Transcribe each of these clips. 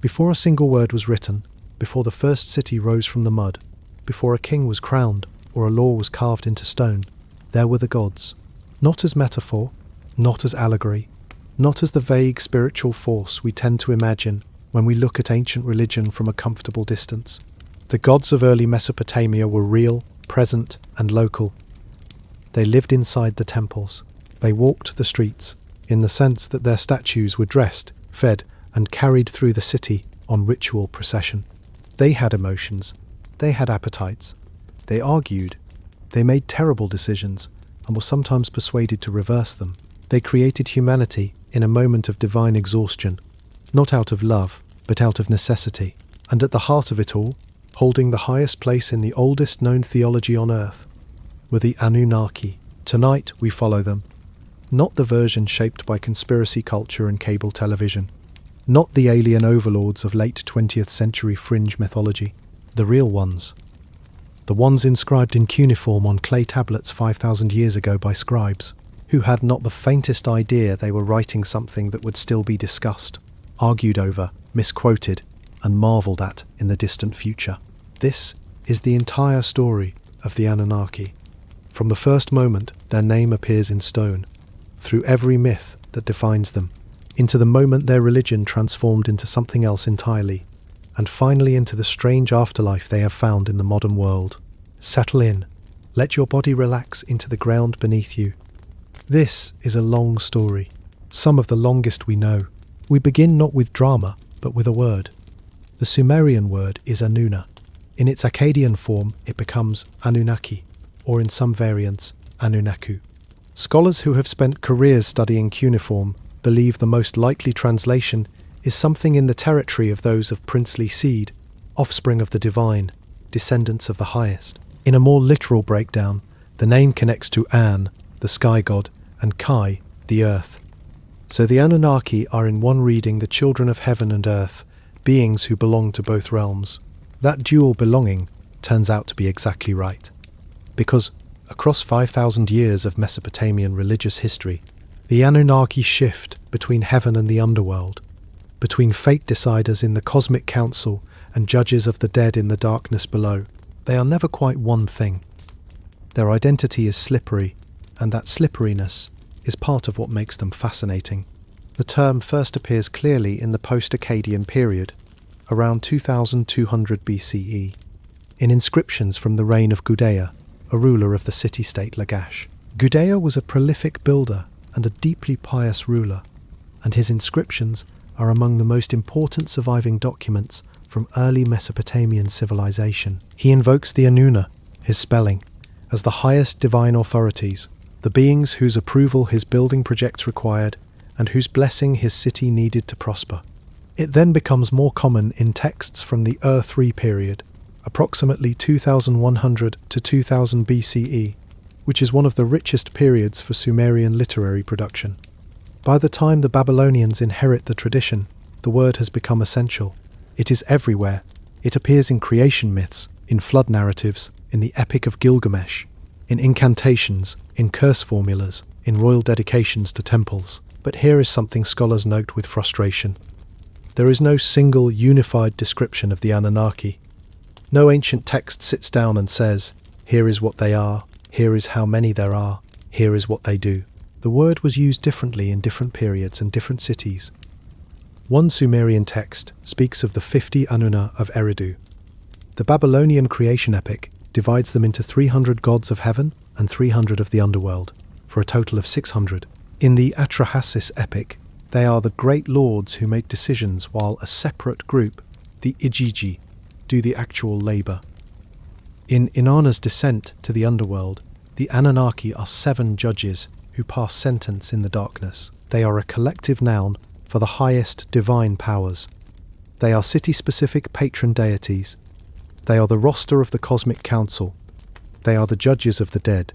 Before a single word was written, before the first city rose from the mud, before a king was crowned or a law was carved into stone, there were the gods. Not as metaphor, not as allegory, not as the vague spiritual force we tend to imagine when we look at ancient religion from a comfortable distance. The gods of early Mesopotamia were real, present, and local. They lived inside the temples. They walked the streets, in the sense that their statues were dressed, fed, and carried through the city on ritual procession. They had emotions. They had appetites. They argued. They made terrible decisions and were sometimes persuaded to reverse them. They created humanity in a moment of divine exhaustion, not out of love, but out of necessity. And at the heart of it all, holding the highest place in the oldest known theology on earth, were the Anunnaki. Tonight we follow them. Not the version shaped by conspiracy culture and cable television. Not the alien overlords of late 20th century fringe mythology. The real ones. The ones inscribed in cuneiform on clay tablets 5,000 years ago by scribes, who had not the faintest idea they were writing something that would still be discussed, argued over, misquoted, and marvelled at in the distant future. This is the entire story of the Anunnaki. From the first moment their name appears in stone, through every myth that defines them, into the moment their religion transformed into something else entirely, and finally into the strange afterlife they have found in the modern world. Settle in. Let your body relax into the ground beneath you. This is a long story, some of the longest we know. We begin not with drama, but with a word. The Sumerian word is Anunna. In its Akkadian form, it becomes Anunnaki, or in some variants, Anunnaku. Scholars who have spent careers studying cuneiform believe the most likely translation is something in the territory of those of princely seed, offspring of the divine, descendants of the highest. In a more literal breakdown, the name connects to An, the sky god, and Kai, the earth. So the Anunnaki are in one reading the children of heaven and earth, beings who belong to both realms. That dual belonging turns out to be exactly right. Because across 5,000 years of Mesopotamian religious history, the Anunnaki shift between heaven and the underworld, between fate deciders in the cosmic council and judges of the dead in the darkness below. They are never quite one thing. Their identity is slippery, and that slipperiness is part of what makes them fascinating. The term first appears clearly in the post-Akkadian period, around 2200 BCE, in inscriptions from the reign of Gudea, a ruler of the city-state Lagash. Gudea was a prolific builder and a deeply pious ruler, and his inscriptions are among the most important surviving documents from early Mesopotamian civilization. He invokes the Enunna, his spelling, as the highest divine authorities, the beings whose approval his building projects required and whose blessing his city needed to prosper. It then becomes more common in texts from the Ur-3 period, approximately 2100 to 2000 BCE, which is one of the richest periods for Sumerian literary production. By the time the Babylonians inherit the tradition, the word has become essential. It is everywhere. It appears in creation myths, in flood narratives, in the Epic of Gilgamesh, in incantations, in curse formulas, in royal dedications to temples. But here is something scholars note with frustration. There is no single unified description of the Anunnaki. No ancient text sits down and says, here is what they are, here is how many there are, here is what they do. The word was used differently in different periods and different cities. One Sumerian text speaks of the 50 Anunna of Eridu. The Babylonian creation epic divides them into 300 gods of heaven and 300 of the underworld, for a total of 600. In the Atrahasis epic, they are the great lords who make decisions while a separate group, the Igigi, do the actual labour. In Inanna's descent to the underworld, the Anunnaki are 7 judges who pass sentence in the darkness. They are a collective noun for the highest divine powers. They are city-specific patron deities. They are the roster of the cosmic council. They are the judges of the dead.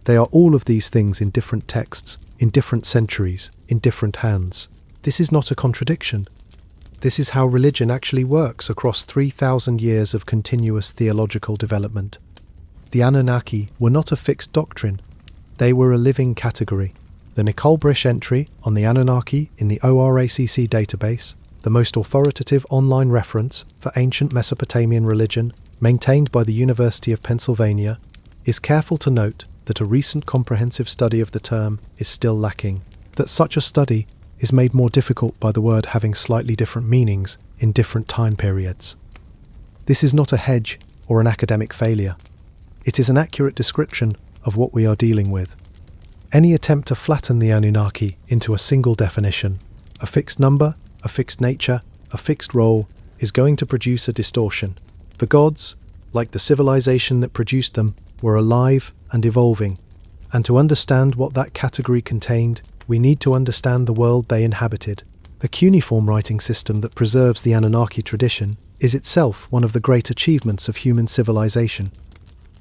They are all of these things in different texts, in different centuries, in different hands. This is not a contradiction. This is how religion actually works across 3,000 years of continuous theological development. The Anunnaki were not a fixed doctrine. They were a living category. The Nicole Brish entry on the Anunnaki in the ORACC database, the most authoritative online reference for ancient Mesopotamian religion, maintained by the University of Pennsylvania, is careful to note that a recent comprehensive study of the term is still lacking, that such a study is made more difficult by the word having slightly different meanings in different time periods. This is not a hedge or an academic failure. It is an accurate description of what we are dealing with. Any attempt to flatten the Anunnaki into a single definition, a fixed number, a fixed nature, a fixed role, is going to produce a distortion. The gods, like the civilization that produced them, were alive and evolving, and to understand what that category contained, we need to understand the world they inhabited. The cuneiform writing system that preserves the Anunnaki tradition is itself one of the great achievements of human civilization.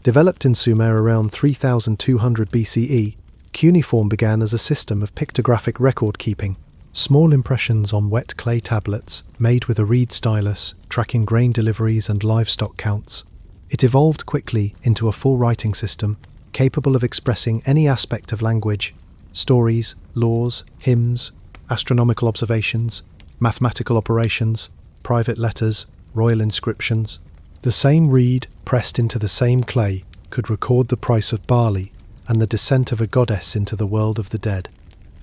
Developed in Sumer around 3200 BCE, cuneiform began as a system of pictographic record-keeping, small impressions on wet clay tablets made with a reed stylus, tracking grain deliveries and livestock counts. It evolved quickly into a full writing system, capable of expressing any aspect of language: stories, laws, hymns, astronomical observations, mathematical operations, private letters, royal inscriptions. The same reed, pressed into the same clay, could record the price of barley and the descent of a goddess into the world of the dead.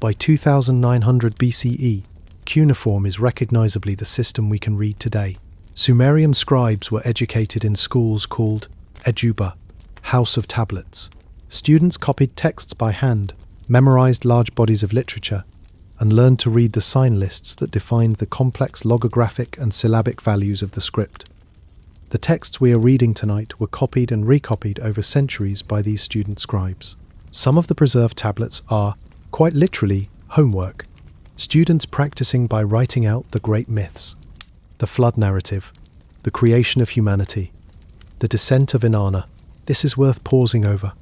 By 2900 BCE, cuneiform is recognizably the system we can read today. Sumerian scribes were educated in schools called Ejuba, House of Tablets. Students copied texts by hand, memorized large bodies of literature, and learned to read the sign lists that defined the complex logographic and syllabic values of the script. The texts we are reading tonight were copied and recopied over centuries by these student scribes. Some of the preserved tablets are, quite literally, homework. Students practicing by writing out the great myths: the flood narrative, the creation of humanity, the descent of Inanna. This is worth pausing over.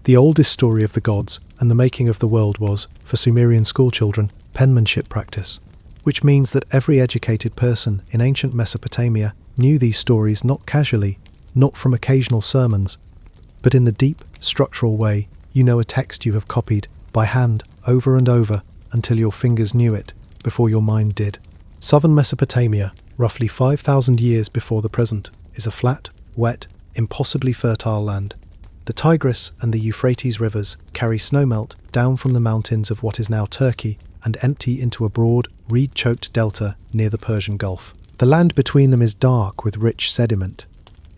The oldest story of the gods and the making of the world was, for Sumerian schoolchildren, penmanship practice, which means that every educated person in ancient Mesopotamia knew these stories not casually, not from occasional sermons, but in the deep, structural way you know a text you have copied by hand over and over until your fingers knew it before your mind did. Southern Mesopotamia, roughly 5,000 years before the present, is a flat, wet, impossibly fertile land. The Tigris and the Euphrates rivers carry snowmelt down from the mountains of what is now Turkey and empty into a broad, reed-choked delta near the Persian Gulf. The land between them is dark with rich sediment.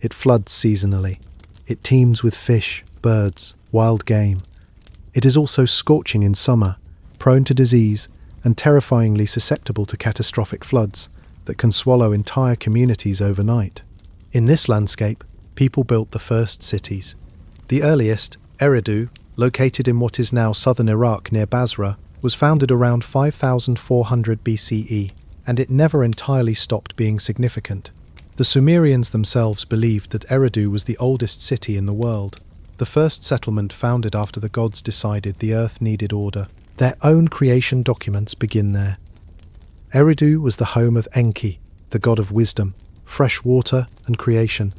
It floods seasonally. It teems with fish, birds, wild game. It is also scorching in summer, prone to disease, and terrifyingly susceptible to catastrophic floods that can swallow entire communities overnight. In this landscape, people built the first cities. The earliest, Eridu, located in what is now southern Iraq near Basra, was founded around 5400 BCE, and it never entirely stopped being significant. The Sumerians themselves believed that Eridu was the oldest city in the world, the first settlement founded after the gods decided the earth needed order. Their own creation documents begin there. Eridu was the home of Enki, the god of wisdom, fresh water and creation,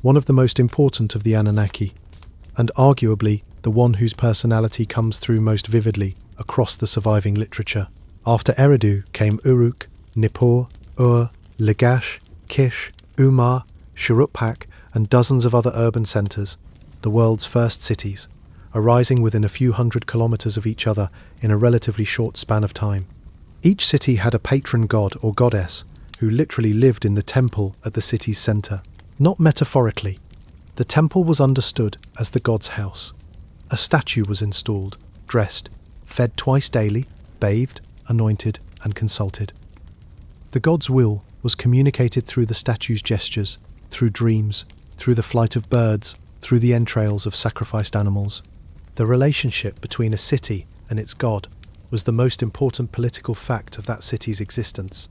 one of the most important of the Anunnaki, and arguably the one whose personality comes through most vividly across the surviving literature. After Eridu came Uruk, Nippur, Ur, Lagash, Kish, Umar, Shuruppak, and dozens of other urban centres, the world's first cities, arising within a few hundred kilometres of each other in a relatively short span of time. Each city had a patron god or goddess who literally lived in the temple at the city's centre. Not metaphorically. The temple was understood as the god's house. A statue was installed, dressed, fed twice daily, bathed, anointed, and consulted. The god's will was communicated through the statue's gestures, through dreams, through the flight of birds, through the entrails of sacrificed animals. The relationship between a city and its god was the most important political fact of that city's existence.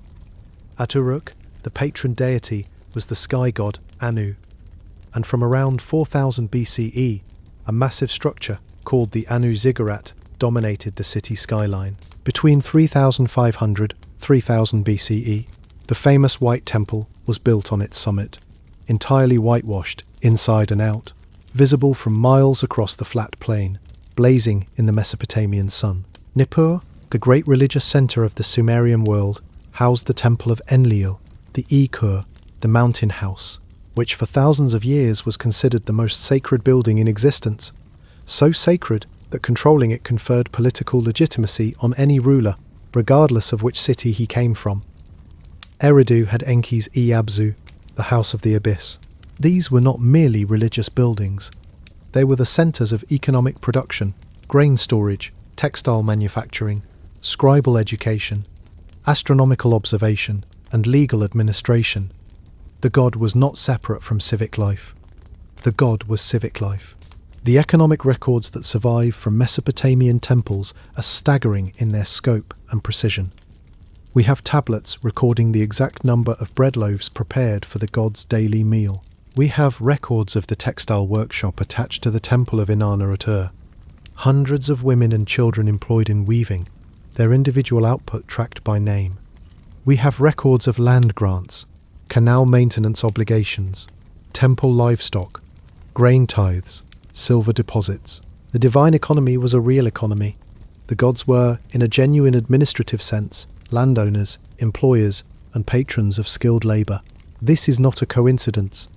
At Uruk, the patron deity was the sky god Anu, and from around 4000 BCE, a massive structure called the Anu Ziggurat dominated the city skyline. Between 3500–3000 BCE, the famous White Temple was built on its summit, entirely whitewashed inside and out, visible from miles across the flat plain, blazing in the Mesopotamian sun. Nippur, the great religious centre of the Sumerian world, housed the temple of Enlil, the Ikur, the mountain house, which for thousands of years was considered the most sacred building in existence, so sacred that controlling it conferred political legitimacy on any ruler, regardless of which city he came from. Eridu had Enki's Iabzu, the House of the Abyss. These were not merely religious buildings. They were the centres of economic production, grain storage, textile manufacturing, scribal education, astronomical observation, and legal administration. The god was not separate from civic life. The god was civic life. The economic records that survive from Mesopotamian temples are staggering in their scope and precision. We have tablets recording the exact number of bread loaves prepared for the god's daily meal. We have records of the textile workshop attached to the temple of Inanna at Ur. Hundreds of women and children employed in weaving, their individual output tracked by name. We have records of land grants, canal maintenance obligations, temple livestock, grain tithes, silver deposits. The divine economy was a real economy. The gods were, in a genuine administrative sense, landowners, employers, and patrons of skilled labour. This is not a coincidence.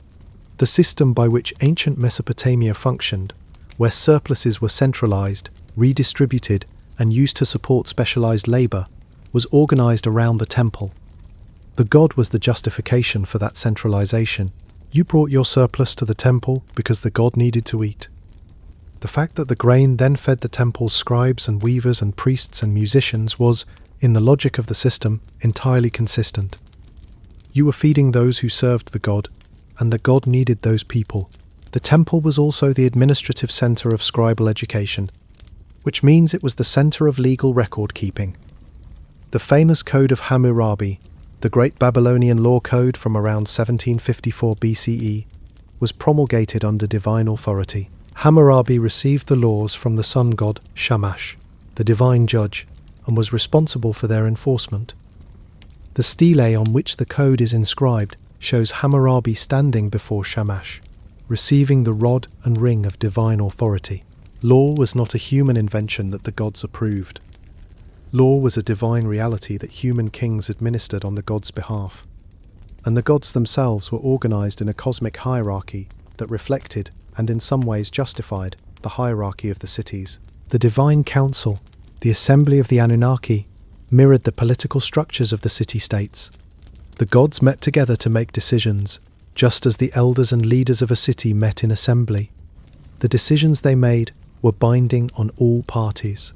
The system by which ancient Mesopotamia functioned, where surpluses were centralised, redistributed, and used to support specialised labour, was organised around the temple. The god was the justification for that centralisation. You brought your surplus to the temple because the god needed to eat. The fact that the grain then fed the temple's scribes and weavers and priests and musicians was, in the logic of the system, entirely consistent. You were feeding those who served the god, and the god needed those people. The temple was also the administrative centre of scribal education, which means it was the centre of legal record-keeping. The famous Code of Hammurabi, the great Babylonian law code from around 1754 BCE, was promulgated under divine authority. Hammurabi received the laws from the sun god Shamash, the divine judge, and was responsible for their enforcement. The stele on which the code is inscribed shows Hammurabi standing before Shamash, receiving the rod and ring of divine authority. Law was not a human invention that the gods approved. Law was a divine reality that human kings administered on the gods' behalf. And the gods themselves were organised in a cosmic hierarchy that reflected, and in some ways justified, the hierarchy of the cities. The divine council, the assembly of the Anunnaki, mirrored the political structures of the city-states. The gods met together to make decisions, just as the elders and leaders of a city met in assembly. The decisions they made were binding on all parties.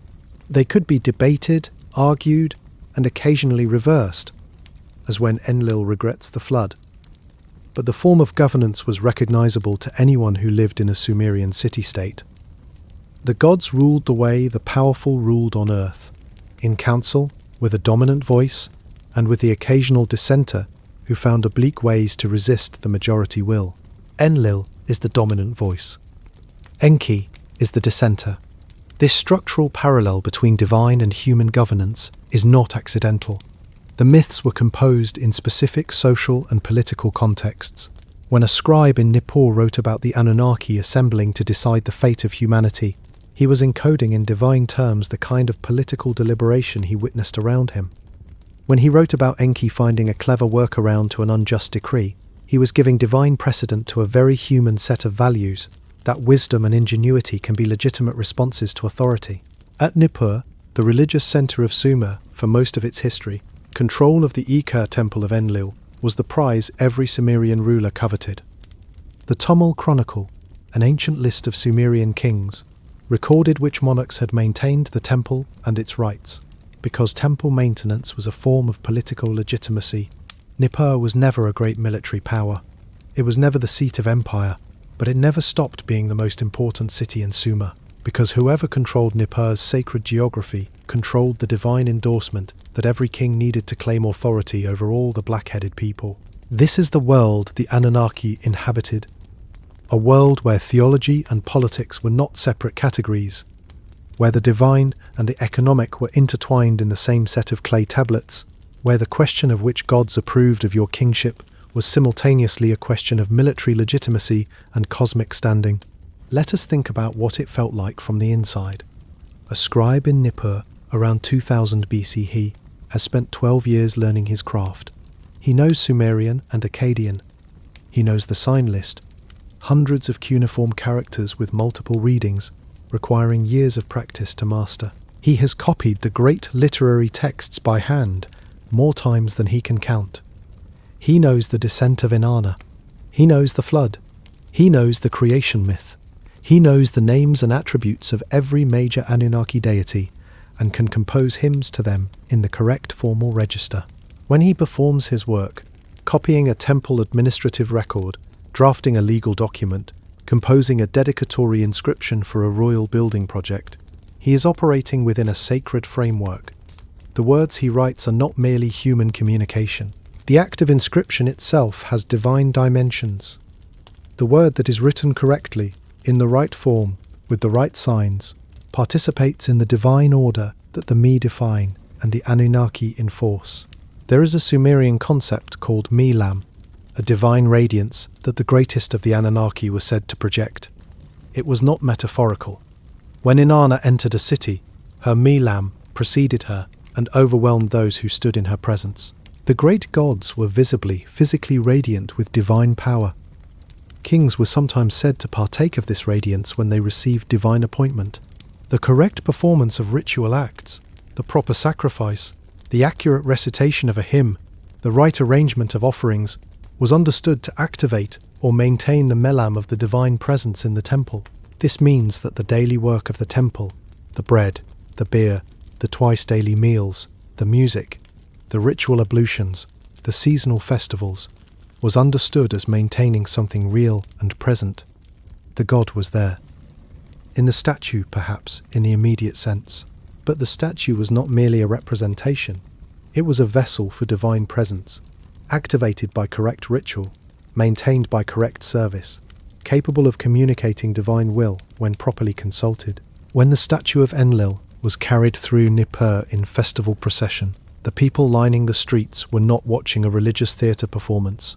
They could be debated, argued, and occasionally reversed, as when Enlil regrets the flood. But the form of governance was recognizable to anyone who lived in a Sumerian city-state. The gods ruled the way the powerful ruled on earth, in council, with a dominant voice, and with the occasional dissenter who found oblique ways to resist the majority will. Enlil is the dominant voice. Enki is the dissenter. This structural parallel between divine and human governance is not accidental. The myths were composed in specific social and political contexts. When a scribe in Nippur wrote about the Anunnaki assembling to decide the fate of humanity, he was encoding in divine terms the kind of political deliberation he witnessed around him. When he wrote about Enki finding a clever workaround to an unjust decree, he was giving divine precedent to a very human set of values, that wisdom and ingenuity can be legitimate responses to authority. At Nippur, the religious centre of Sumer, for most of its history, control of the Ikur temple of Enlil was the prize every Sumerian ruler coveted. The Tumul Chronicle, an ancient list of Sumerian kings, recorded which monarchs had maintained the temple and its rights. Because temple maintenance was a form of political legitimacy, Nippur was never a great military power. It was never the seat of empire, but it never stopped being the most important city in Sumer, because whoever controlled Nippur's sacred geography controlled the divine endorsement that every king needed to claim authority over all the black-headed people. This is the world the Anunnaki inhabited, a world where theology and politics were not separate categories, where the divine and the economic were intertwined in the same set of clay tablets, where the question of which gods approved of your kingship was simultaneously a question of military legitimacy and cosmic standing. Let us think about what it felt like from the inside. A scribe in Nippur, around 2000 BCE, has spent 12 years learning his craft. He knows Sumerian and Akkadian. He knows the sign list, hundreds of cuneiform characters with multiple readings, requiring years of practice to master. He has copied the great literary texts by hand more times than he can count. He knows the descent of Inanna. He knows the flood. He knows the creation myth. He knows the names and attributes of every major Anunnaki deity and can compose hymns to them in the correct formal register. When he performs his work, copying a temple administrative record, drafting a legal document, composing a dedicatory inscription for a royal building project, he is operating within a sacred framework. The words he writes are not merely human communication. The act of inscription itself has divine dimensions. The word that is written correctly, in the right form, with the right signs, participates in the divine order that the Me define and the Anunnaki enforce. There is a Sumerian concept called Milam, a divine radiance that the greatest of the Anunnaki was said to project. It was not metaphorical. When Inanna entered a city, her Milam preceded her and overwhelmed those who stood in her presence. The great gods were visibly, physically radiant with divine power. Kings were sometimes said to partake of this radiance when they received divine appointment. The correct performance of ritual acts, the proper sacrifice, the accurate recitation of a hymn, the right arrangement of offerings, was understood to activate or maintain the melam of the divine presence in the temple. This means that the daily work of the temple, the bread, the beer, the twice-daily meals, the music, the ritual ablutions, the seasonal festivals, was understood as maintaining something real and present. The god was there. In the statue, perhaps, in the immediate sense. But the statue was not merely a representation. It was a vessel for divine presence, activated by correct ritual, maintained by correct service, capable of communicating divine will when properly consulted. When the statue of Enlil was carried through Nippur in festival procession, the people lining the streets were not watching a religious theatre performance.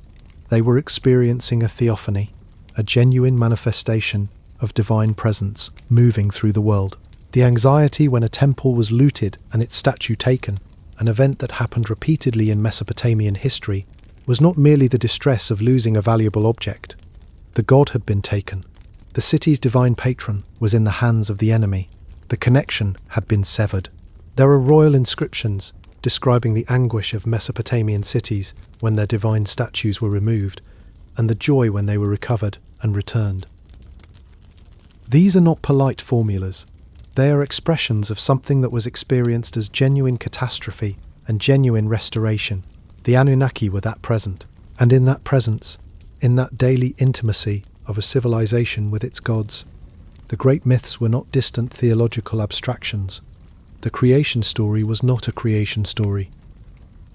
They were experiencing a theophany, a genuine manifestation of divine presence moving through the world. The anxiety when a temple was looted and its statue taken, an event that happened repeatedly in Mesopotamian history, was not merely the distress of losing a valuable object. The god had been taken. The city's divine patron was in the hands of the enemy. The connection had been severed. There are royal inscriptions describing the anguish of Mesopotamian cities when their divine statues were removed, and the joy when they were recovered and returned. These are not polite formulas. They are expressions of something that was experienced as genuine catastrophe and genuine restoration. The Anunnaki were that present, and in that presence, in that daily intimacy of a civilization with its gods, the great myths were not distant theological abstractions. The creation story was not a creation story.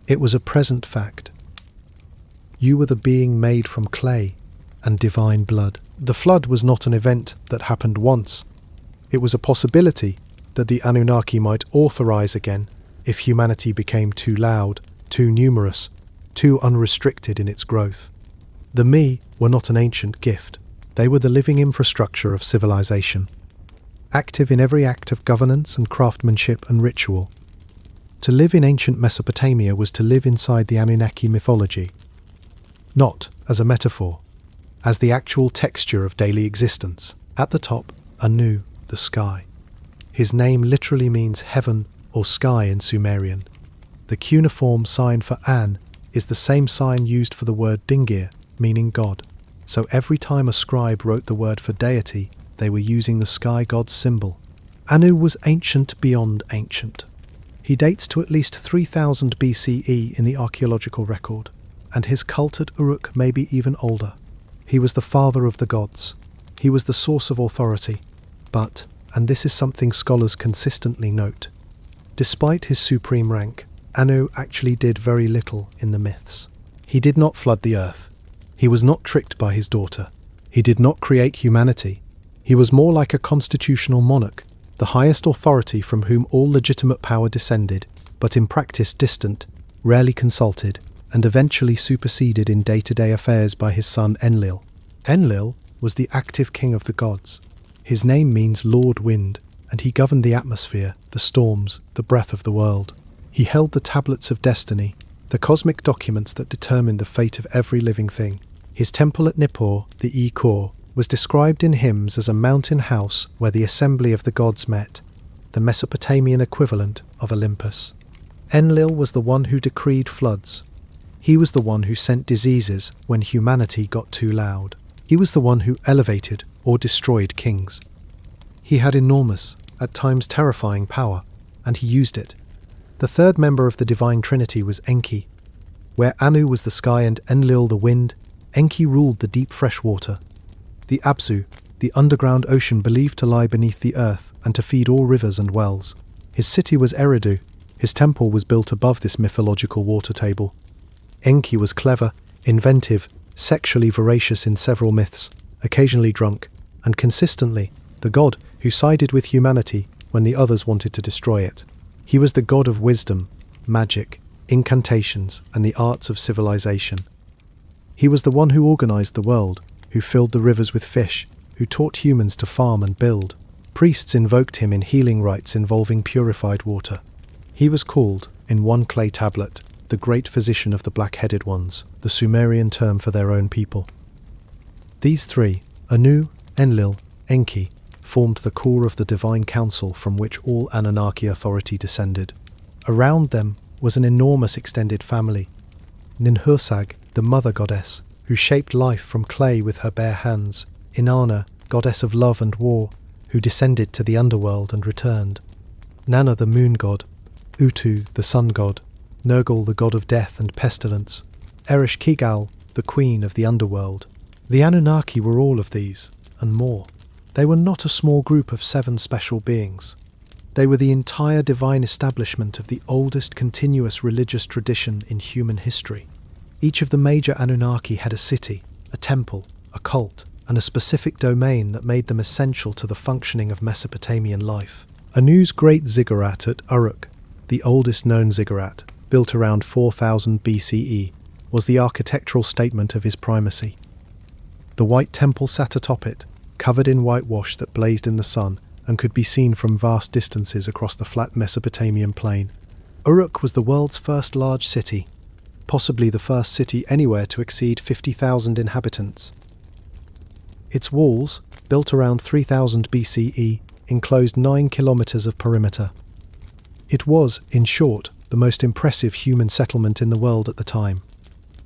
It was a present fact. You were the being made from clay and divine blood. The flood was not an event that happened once. It was a possibility that the Anunnaki might authorize again if humanity became too loud, too numerous, too unrestricted in its growth. The Me were not an ancient gift. They were the living infrastructure of civilization, active in every act of governance and craftsmanship and ritual. To live in ancient Mesopotamia was to live inside the Anunnaki mythology, not as a metaphor, as the actual texture of daily existence. At the top, Anu, the sky. His name literally means heaven or sky in Sumerian. The cuneiform sign for An is the same sign used for the word Dingir, meaning God. So every time a scribe wrote the word for deity, they were using the sky god's symbol. Anu was ancient beyond ancient. He dates to at least 3000 BCE in the archaeological record, and his cult at Uruk may be even older. He was the father of the gods. He was the source of authority. But, and this is something scholars consistently note, despite his supreme rank, Anu actually did very little in the myths. He did not flood the earth. He was not tricked by his daughter. He did not create humanity. He was more like a constitutional monarch, the highest authority from whom all legitimate power descended, but in practice distant, rarely consulted, and eventually superseded in day-to-day affairs by his son Enlil. Enlil was the active king of the gods. His name means Lord Wind, and he governed the atmosphere, the storms, the breath of the world. He held the tablets of destiny, the cosmic documents that determined the fate of every living thing. His temple at Nippur, the Igigi, was described in hymns as a mountain house where the assembly of the gods met, the Mesopotamian equivalent of Olympus. Enlil was the one who decreed floods. He was the one who sent diseases when humanity got too loud. He was the one who elevated or destroyed kings. He had enormous, at times terrifying power, and he used it. The third member of the divine trinity was Enki. Where Anu was the sky and Enlil the wind, Enki ruled the deep fresh water. The Abzu, the underground ocean believed to lie beneath the earth and to feed all rivers and wells. His city was Eridu. His temple was built above this mythological water table. Enki was clever, inventive, sexually voracious in several myths, occasionally drunk, and consistently the god who sided with humanity when the others wanted to destroy it. He was the god of wisdom, magic, incantations, and the arts of civilization. He was the one who organized the world, who filled the rivers with fish, who taught humans to farm and build. Priests invoked him in healing rites involving purified water. He was called, in one clay tablet, the great physician of the black-headed ones, the Sumerian term for their own people. These three, Anu, Enlil, Enki, formed the core of the divine council from which all Anunnaki authority descended. Around them was an enormous extended family. Ninhursag, the mother goddess, who shaped life from clay with her bare hands. Inanna, goddess of love and war, who descended to the underworld and returned. Nanna, the moon god. Utu, the sun god. Nergal, the god of death and pestilence. Ereshkigal, the queen of the underworld. The Anunnaki were all of these, and more. They were not a small group of 7 special beings. They were the entire divine establishment of the oldest continuous religious tradition in human history. Each of the major Anunnaki had a city, a temple, a cult, and a specific domain that made them essential to the functioning of Mesopotamian life. Anu's great ziggurat at Uruk, the oldest known ziggurat, built around 4000 BCE, was the architectural statement of his primacy. The white temple sat atop it, covered in whitewash that blazed in the sun and could be seen from vast distances across the flat Mesopotamian plain. Uruk was the world's first large city, possibly the first city anywhere to exceed 50,000 inhabitants. Its walls, built around 3000 BCE, enclosed 9 kilometers of perimeter. It was, in short, the most impressive human settlement in the world at the time,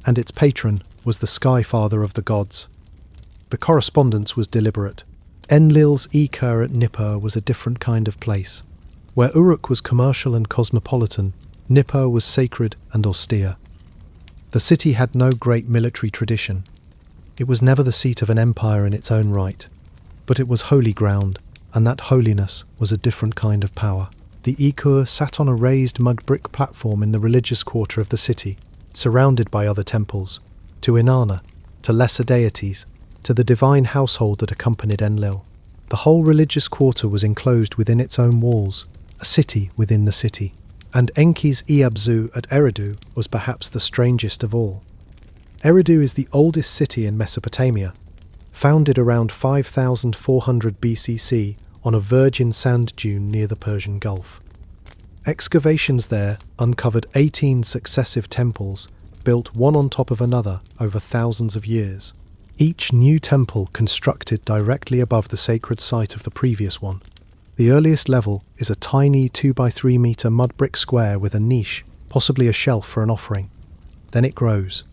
and its patron was the Sky Father of the gods. The correspondence was deliberate. Enlil's Igigi at Nippur was a different kind of place. Where Uruk was commercial and cosmopolitan, Nippur was sacred and austere. The city had no great military tradition. It was never the seat of an empire in its own right, but it was holy ground, and that holiness was a different kind of power. The Igigi sat on a raised mud brick platform in the religious quarter of the city, surrounded by other temples, to Inanna, to lesser deities, to the divine household that accompanied Enlil. The whole religious quarter was enclosed within its own walls, a city within the city. And Enki's Abzu at Eridu was perhaps the strangest of all. Eridu is the oldest city in Mesopotamia, founded around 5400 BCC on a virgin sand dune near the Persian Gulf. Excavations there uncovered 18 successive temples, built one on top of another over thousands of years. Each new temple constructed directly above the sacred site of the previous one. The earliest level is a tiny 2x3 meter mud brick square with a niche, possibly a shelf for an offering. Then it grows,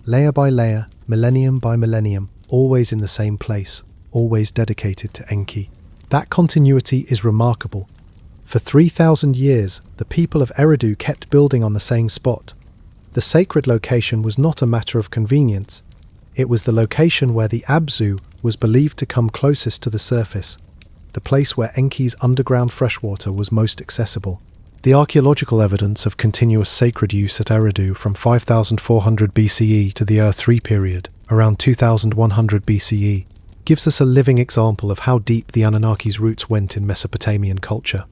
layer by layer, millennium by millennium, always in the same place, always dedicated to Enki. That continuity is remarkable. For 3,000 years, the people of Eridu kept building on the same spot. The sacred location was not a matter of convenience. It was the location where the Abzu was believed to come closest to the surface, the place where Enki's underground freshwater was most accessible. The archaeological evidence of continuous sacred use at Eridu from 5400 BCE to the Earth III period, around 2100 BCE, gives us a living example of how deep the Anunnaki's roots went in Mesopotamian culture.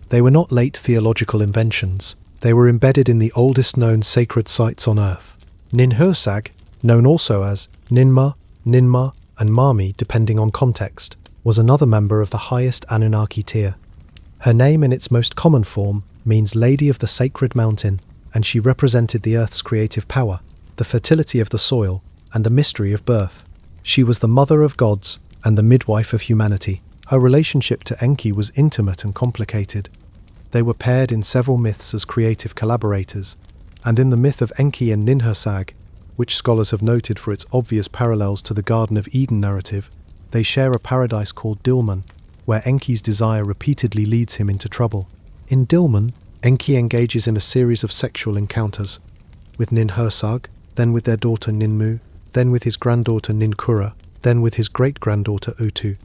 They were not late theological inventions. They were embedded in the oldest known sacred sites on Earth. Ninhursag, known also as Ninmah, Ninmah, and Mami depending on context, was another member of the highest Anunnaki tier. Her name in its most common form, means Lady of the Sacred Mountain, and she represented the earth's creative power, the fertility of the soil, and the mystery of birth. She was the mother of gods and the midwife of humanity. Her relationship to Enki was intimate and complicated. They were paired in several myths as creative collaborators, and in the myth of Enki and Ninhursag, which scholars have noted for its obvious parallels to the Garden of Eden narrative, they share a paradise called Dilmun, where Enki's desire repeatedly leads him into trouble. In Dilmun, Enki engages in a series of sexual encounters, with Ninhursag, then with their daughter Ninmu, then with his granddaughter Ninkura, then with his great-granddaughter Utu.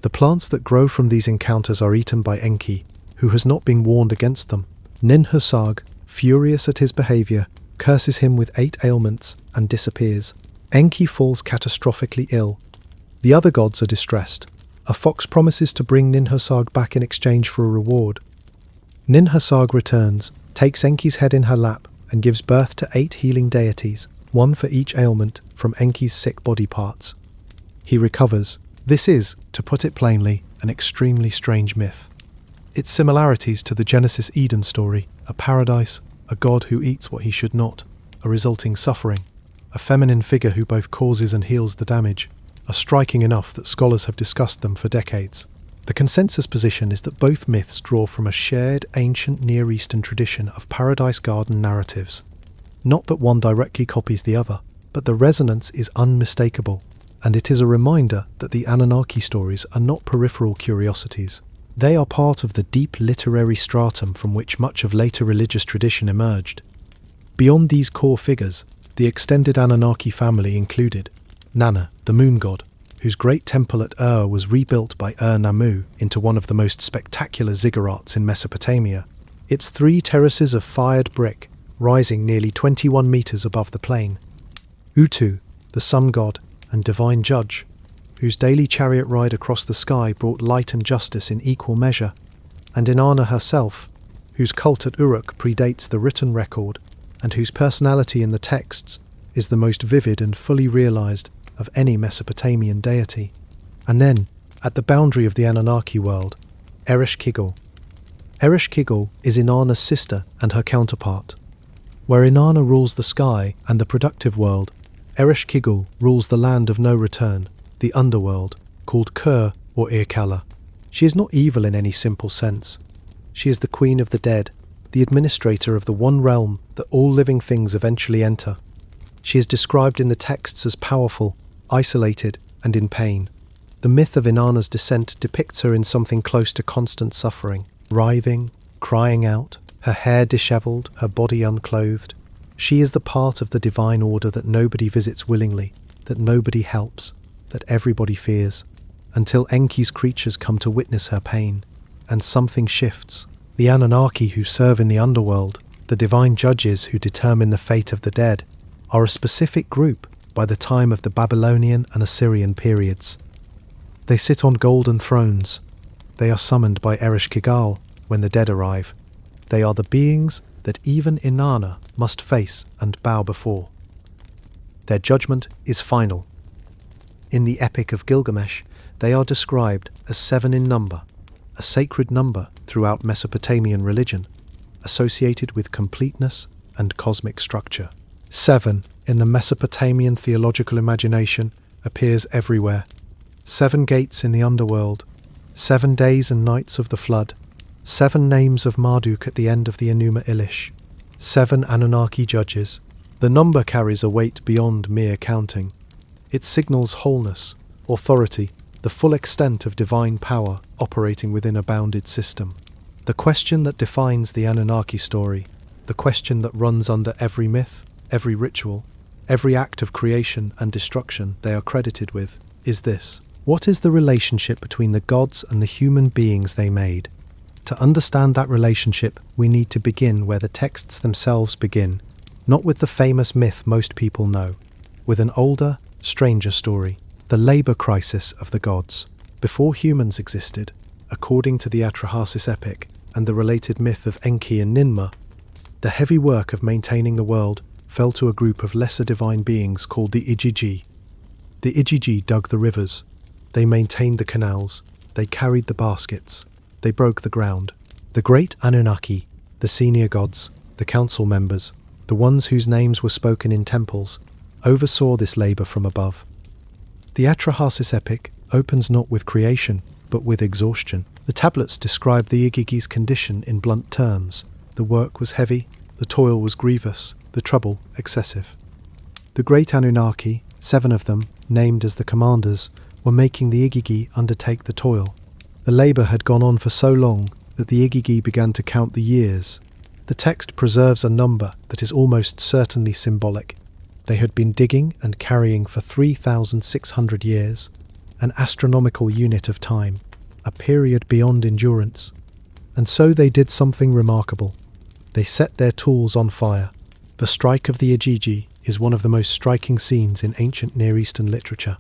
The plants that grow from these encounters are eaten by Enki, who has not been warned against them. Ninhursag, furious at his behavior, curses him with 8 ailments and disappears. Enki falls catastrophically ill. The other gods are distressed. A fox promises to bring Ninhursag back in exchange for a reward. Ninhursag returns, takes Enki's head in her lap, and gives birth to 8 healing deities, one for each ailment from Enki's sick body parts. He recovers. This is, to put it plainly, an extremely strange myth. Its similarities to the Genesis Eden story, a paradise, a god who eats what he should not, a resulting suffering, a feminine figure who both causes and heals the damage, are striking enough that scholars have discussed them for decades. The consensus position is that both myths draw from a shared ancient Near Eastern tradition of paradise garden narratives. Not that one directly copies the other, but the resonance is unmistakable, and it is a reminder that the Anunnaki stories are not peripheral curiosities. They are part of the deep literary stratum from which much of later religious tradition emerged. Beyond these core figures, the extended Anunnaki family included Inanna, the moon god, whose great temple at was rebuilt by Nammu into one of the most spectacular ziggurats in Mesopotamia. Its 3 terraces of fired brick, rising nearly 21 meters above the plain. Utu, the sun god and divine judge, whose daily chariot ride across the sky brought light and justice in equal measure, and Inanna herself, whose cult at Uruk predates the written record, and whose personality in the texts is the most vivid and fully realized of any Mesopotamian deity. And then, at the boundary of the Anunnaki world, Ereshkigal. Ereshkigal is Inanna's sister and her counterpart. Where Inanna rules the sky and the productive world, Ereshkigal rules the land of no return, the underworld, called Kur or Irkalla. She is not evil in any simple sense. She is the queen of the dead, the administrator of the one realm that all living things eventually enter. She is described in the texts as powerful, isolated, and in pain. The myth of Inanna's descent depicts her in something close to constant suffering, writhing, crying out, her hair dishevelled, her body unclothed. She is the part of the divine order that nobody visits willingly, that nobody helps, that everybody fears, until Enki's creatures come to witness her pain, and something shifts. The Anunnaki who serve in the underworld, the divine judges who determine the fate of the dead, are a specific group by the time of the Babylonian and Assyrian periods. They sit on golden thrones. They are summoned by Ereshkigal when the dead arrive. They are the beings that even Inanna must face and bow before. Their judgment is final. In the Epic of Gilgamesh, they are described as 7 in number, a sacred number throughout Mesopotamian religion, associated with completeness and cosmic structure. 7, in the Mesopotamian theological imagination, appears everywhere. 7 gates in the underworld, 7 days and nights of the flood, 7 names of Marduk at the end of the Enuma Elish, 7 Anunnaki judges. The number carries a weight beyond mere counting. It signals wholeness, authority, the full extent of divine power operating within a bounded system. The question that defines the Anunnaki story, the question that runs under every myth, every ritual, every act of creation and destruction they are credited with, is this: what is the relationship between the gods and the human beings they made? To understand that relationship, we need to begin where the texts themselves begin, not with the famous myth most people know, with an older, stranger story, the labour crisis of the gods. Before humans existed, according to the Atrahasis epic and the related myth of Enki and Ninmah, the heavy work of maintaining the world fell to a group of lesser divine beings called the Igigi. The Igigi dug the rivers, they maintained the canals, they carried the baskets, they broke the ground. The great Anunnaki, The senior gods, the council members, the ones whose names were spoken in temples, oversaw this labor from above. The Atrahasis epic opens not with creation, but with exhaustion. The tablets describe the Igigi's condition in blunt terms. The work was heavy, the toil was grievous, the trouble excessive. The great Anunnaki, 7 of them, named as the commanders, were making the Igigi undertake the toil. The labour had gone on for so long that the Igigi began to count the years. The text preserves a number that is almost certainly symbolic. They had been digging and carrying for 3,600 years, an astronomical unit of time, a period beyond endurance. And so they did something remarkable. They set their tools on fire. The strike of the Igigi is one of the most striking scenes in ancient Near Eastern literature.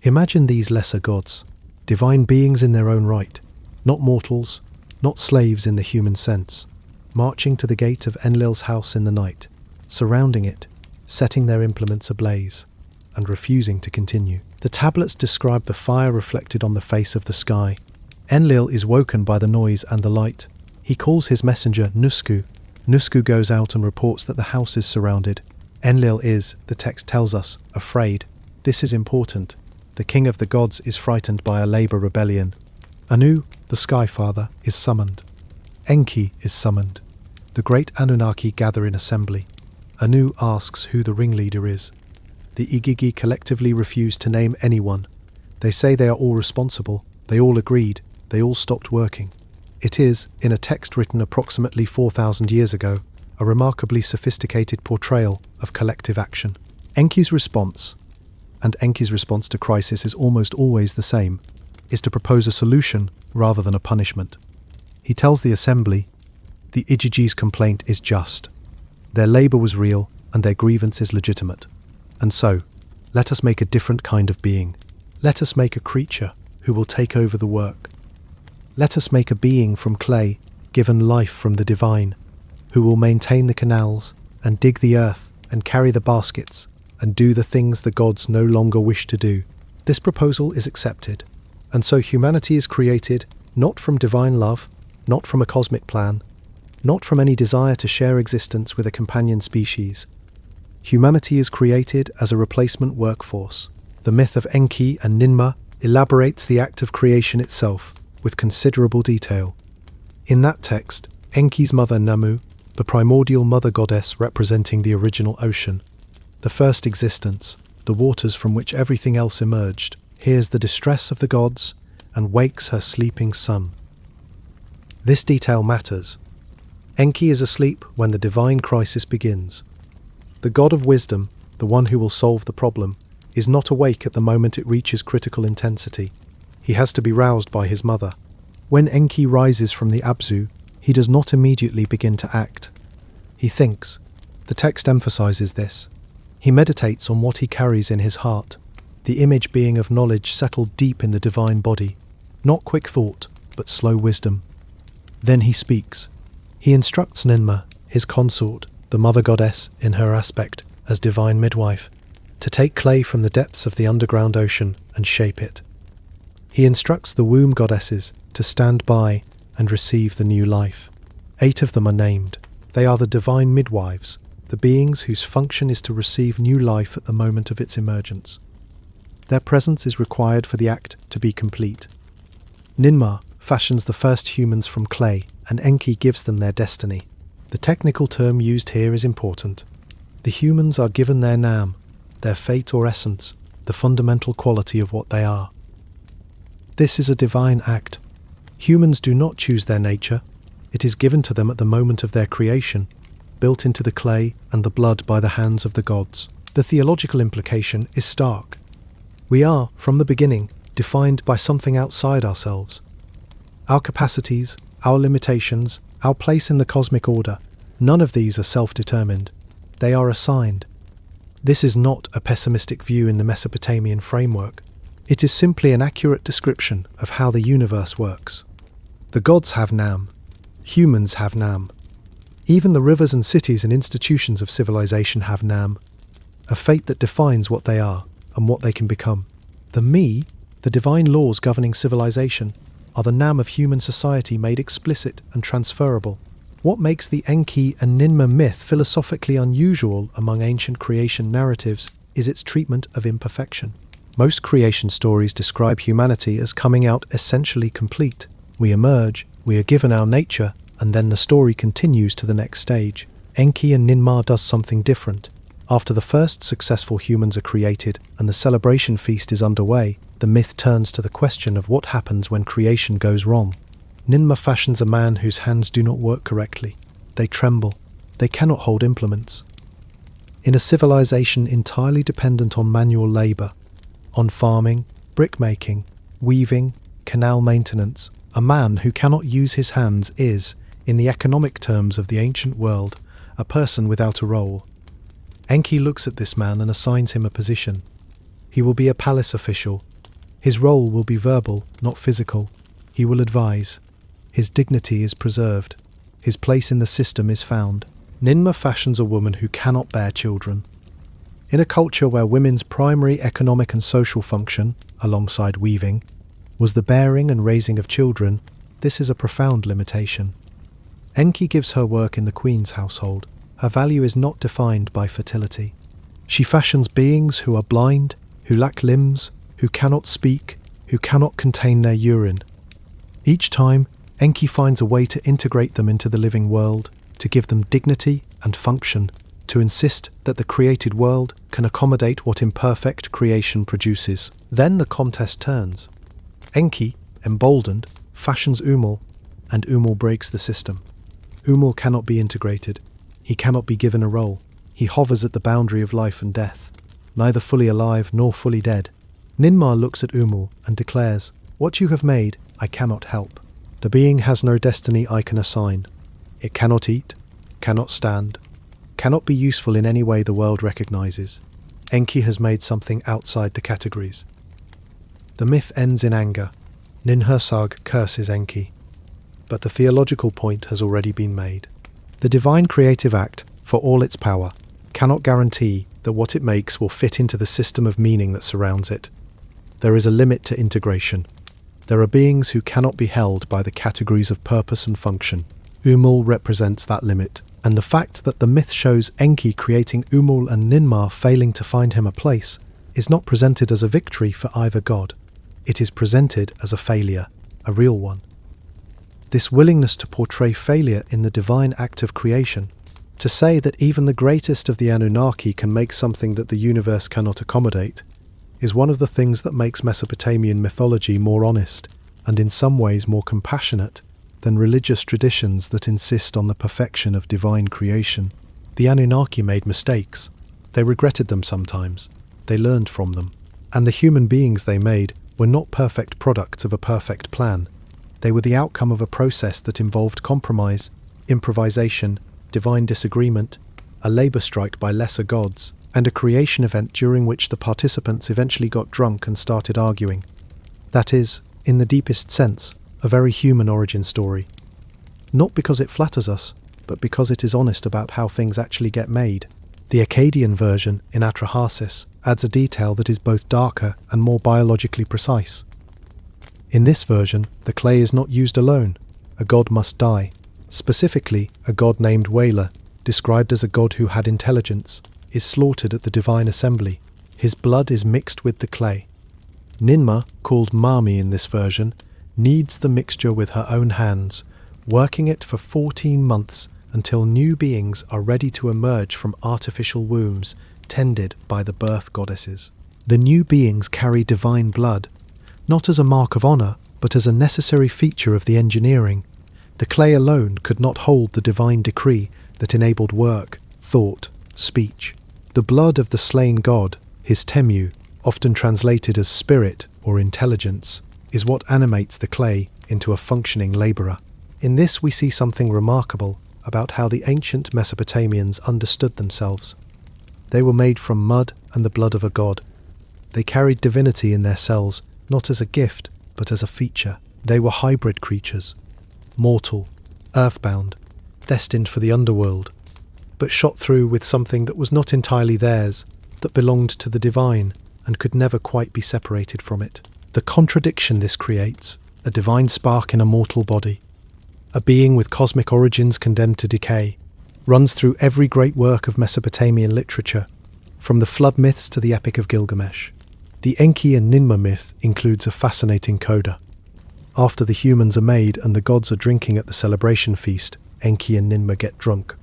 Imagine these lesser gods, divine beings in their own right, not mortals, not slaves in the human sense, marching to the gate of Enlil's house in the night, surrounding it, setting their implements ablaze, and refusing to continue. The tablets describe the fire reflected on the face of the sky. Enlil is woken by the noise and the light. He calls his messenger Nusku. Nusku goes out and reports that the house is surrounded. Enlil is, the text tells us, afraid. This is important. The king of the gods is frightened by a labor rebellion. Anu, the sky father, is summoned. Enki is summoned. The great Anunnaki gather in assembly. Anu asks who the ringleader is. The Igigi collectively refuse to name anyone. They say they are all responsible. They all agreed. They all stopped working. It is, in a text written approximately 4,000 years ago, a remarkably sophisticated portrayal of collective action. Enki's response, and Enki's response to crisis is almost always the same, is to propose a solution rather than a punishment. He tells the assembly, the Igigi's complaint is just. Their labour was real and their grievance is legitimate. And so, let us make a different kind of being. Let us make a creature who will take over the work. Let us make a being from clay, given life from the divine, who will maintain the canals and dig the earth and carry the baskets and do the things the gods no longer wish to do. This proposal is accepted, and so humanity is created not from divine love, not from a cosmic plan, not from any desire to share existence with a companion species. Humanity is created as a replacement workforce. The myth of Enki and Ninmah elaborates the act of creation itself with considerable detail. In that text, Enki's mother Namu, the primordial mother goddess representing the original ocean, the first existence, the waters from which everything else emerged, hears the distress of the gods and wakes her sleeping son. This detail matters. Enki is asleep when the divine crisis begins. The god of wisdom, the one who will solve the problem, is not awake at the moment it reaches critical intensity. He has to be roused by his mother. When Enki rises from the Abzu, he does not immediately begin to act. He thinks. The text emphasizes this. He meditates on what he carries in his heart, the image being of knowledge settled deep in the divine body, not quick thought, but slow wisdom. Then he speaks. He instructs Ninmah, his consort, the mother goddess in her aspect as divine midwife, to take clay from the depths of the underground ocean and shape it. He instructs the womb goddesses to stand by and receive the new life. 8 of them are named. They are the divine midwives, the beings whose function is to receive new life at the moment of its emergence. Their presence is required for the act to be complete. Ninmah fashions the first humans from clay, and Enki gives them their destiny. The technical term used here is important. The humans are given their nam, their fate or essence, the fundamental quality of what they are. This is a divine act. Humans do not choose their nature. It is given to them at the moment of their creation, built into the clay and the blood by the hands of the gods. The theological implication is stark. We are, from the beginning, defined by something outside ourselves. Our capacities, our limitations, our place in the cosmic order, none of these are self-determined. They are assigned. This is not a pessimistic view in the Mesopotamian framework. It is simply an accurate description of how the universe works. The gods have Nam. Humans have Nam. Even the rivers and cities and institutions of civilization have Nam, a fate that defines what they are and what they can become. The Me, the divine laws governing civilization, are the Nam of human society made explicit and transferable. What makes the Enki and Ninmah myth philosophically unusual among ancient creation narratives is its treatment of imperfection. Most creation stories describe humanity as coming out essentially complete. We emerge, we are given our nature, and then the story continues to the next stage. Enki and Ninmah does something different. After the first successful humans are created and the celebration feast is underway, the myth turns to the question of what happens when creation goes wrong. Ninmah fashions a man whose hands do not work correctly. They tremble. They cannot hold implements. In a civilization entirely dependent on manual labor, on farming, brickmaking, weaving, canal maintenance, a man who cannot use his hands is, in the economic terms of the ancient world, a person without a role. Enki looks at this man and assigns him a position. He will be a palace official. His role will be verbal, not physical. He will advise. His dignity is preserved. His place in the system is found. Ninmah fashions a woman who cannot bear children. In a culture where women's primary economic and social function, alongside weaving, was the bearing and raising of children, this is a profound limitation. Enki gives her work in the queen's household. Her value is not defined by fertility. She fashions beings who are blind, who lack limbs, who cannot speak, who cannot contain their urine. Each time, Enki finds a way to integrate them into the living world, to give them dignity and function, to insist that the created world can accommodate what imperfect creation produces. Then the contest turns. Enki, emboldened, fashions Umul, and Umul breaks the system. Umul cannot be integrated. He cannot be given a role. He hovers at the boundary of life and death, neither fully alive nor fully dead. Ninmah looks at Umul and declares, "What you have made, I cannot help. The being has no destiny I can assign. It cannot eat, cannot stand, cannot be useful in any way the world recognizes. Enki has made something outside the categories." The myth ends in anger. Ninhursag curses Enki. But the theological point has already been made. The divine creative act, for all its power, cannot guarantee that what it makes will fit into the system of meaning that surrounds it. There is a limit to integration. There are beings who cannot be held by the categories of purpose and function. Umul represents that limit, and the fact that the myth shows Enki creating Umul and Ninmah failing to find him a place is not presented as a victory for either god. It is presented as a failure, a real one. This willingness to portray failure in the divine act of creation, to say that even the greatest of the Anunnaki can make something that the universe cannot accommodate, is one of the things that makes Mesopotamian mythology more honest, and in some ways more compassionate, than religious traditions that insist on the perfection of divine creation. The Anunnaki made mistakes. They regretted them sometimes. They learned from them. And the human beings they made were not perfect products of a perfect plan. They were the outcome of a process that involved compromise, improvisation, divine disagreement, a labour strike by lesser gods, and a creation event during which the participants eventually got drunk and started arguing. That is, in the deepest sense, a very human origin story. Not because it flatters us, but because it is honest about how things actually get made. The Akkadian version, in Atrahasis, adds a detail that is both darker and more biologically precise. In this version, the clay is not used alone. A god must die. Specifically, a god named Wela, described as a god who had intelligence, is slaughtered at the divine assembly. His blood is mixed with the clay. Ninmah, called Mami in this version, kneads the mixture with her own hands, working it for 14 months until new beings are ready to emerge from artificial wombs tended by the birth goddesses. The new beings carry divine blood, not as a mark of honour, but as a necessary feature of the engineering. The clay alone could not hold the divine decree that enabled work, thought, speech. The blood of the slain god, his temu, often translated as spirit or intelligence, is what animates the clay into a functioning labourer. In this we see something remarkable about how the ancient Mesopotamians understood themselves. They were made from mud and the blood of a god. They carried divinity in their cells, not as a gift, but as a feature. They were hybrid creatures, mortal, earthbound, destined for the underworld, but shot through with something that was not entirely theirs, that belonged to the divine and could never quite be separated from it. The contradiction this creates, a divine spark in a mortal body. a being with cosmic origins condemned to decay, runs through every great work of Mesopotamian literature, from the flood myths to the Epic of Gilgamesh. The Enki and Ninmah myth includes a fascinating coda. After the humans are made and the gods are drinking at the celebration feast, Enki and Ninmah get drunk.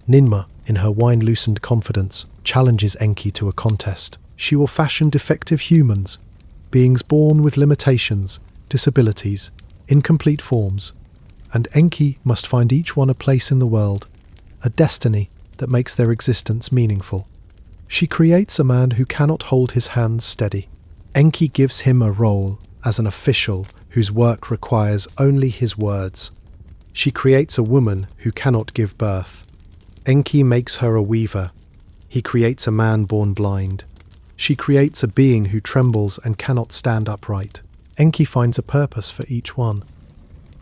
Ninmah, in her wine-loosened confidence, challenges Enki to a contest. She will fashion defective humans, beings born with limitations, disabilities, incomplete forms, and Enki must find each one a place in the world, a destiny that makes their existence meaningful. She creates a man who cannot hold his hands steady. Enki gives him a role as an official whose work requires only his words. She creates a woman who cannot give birth. Enki makes her a weaver. He creates a man born blind. She creates a being who trembles and cannot stand upright. Enki finds a purpose for each one.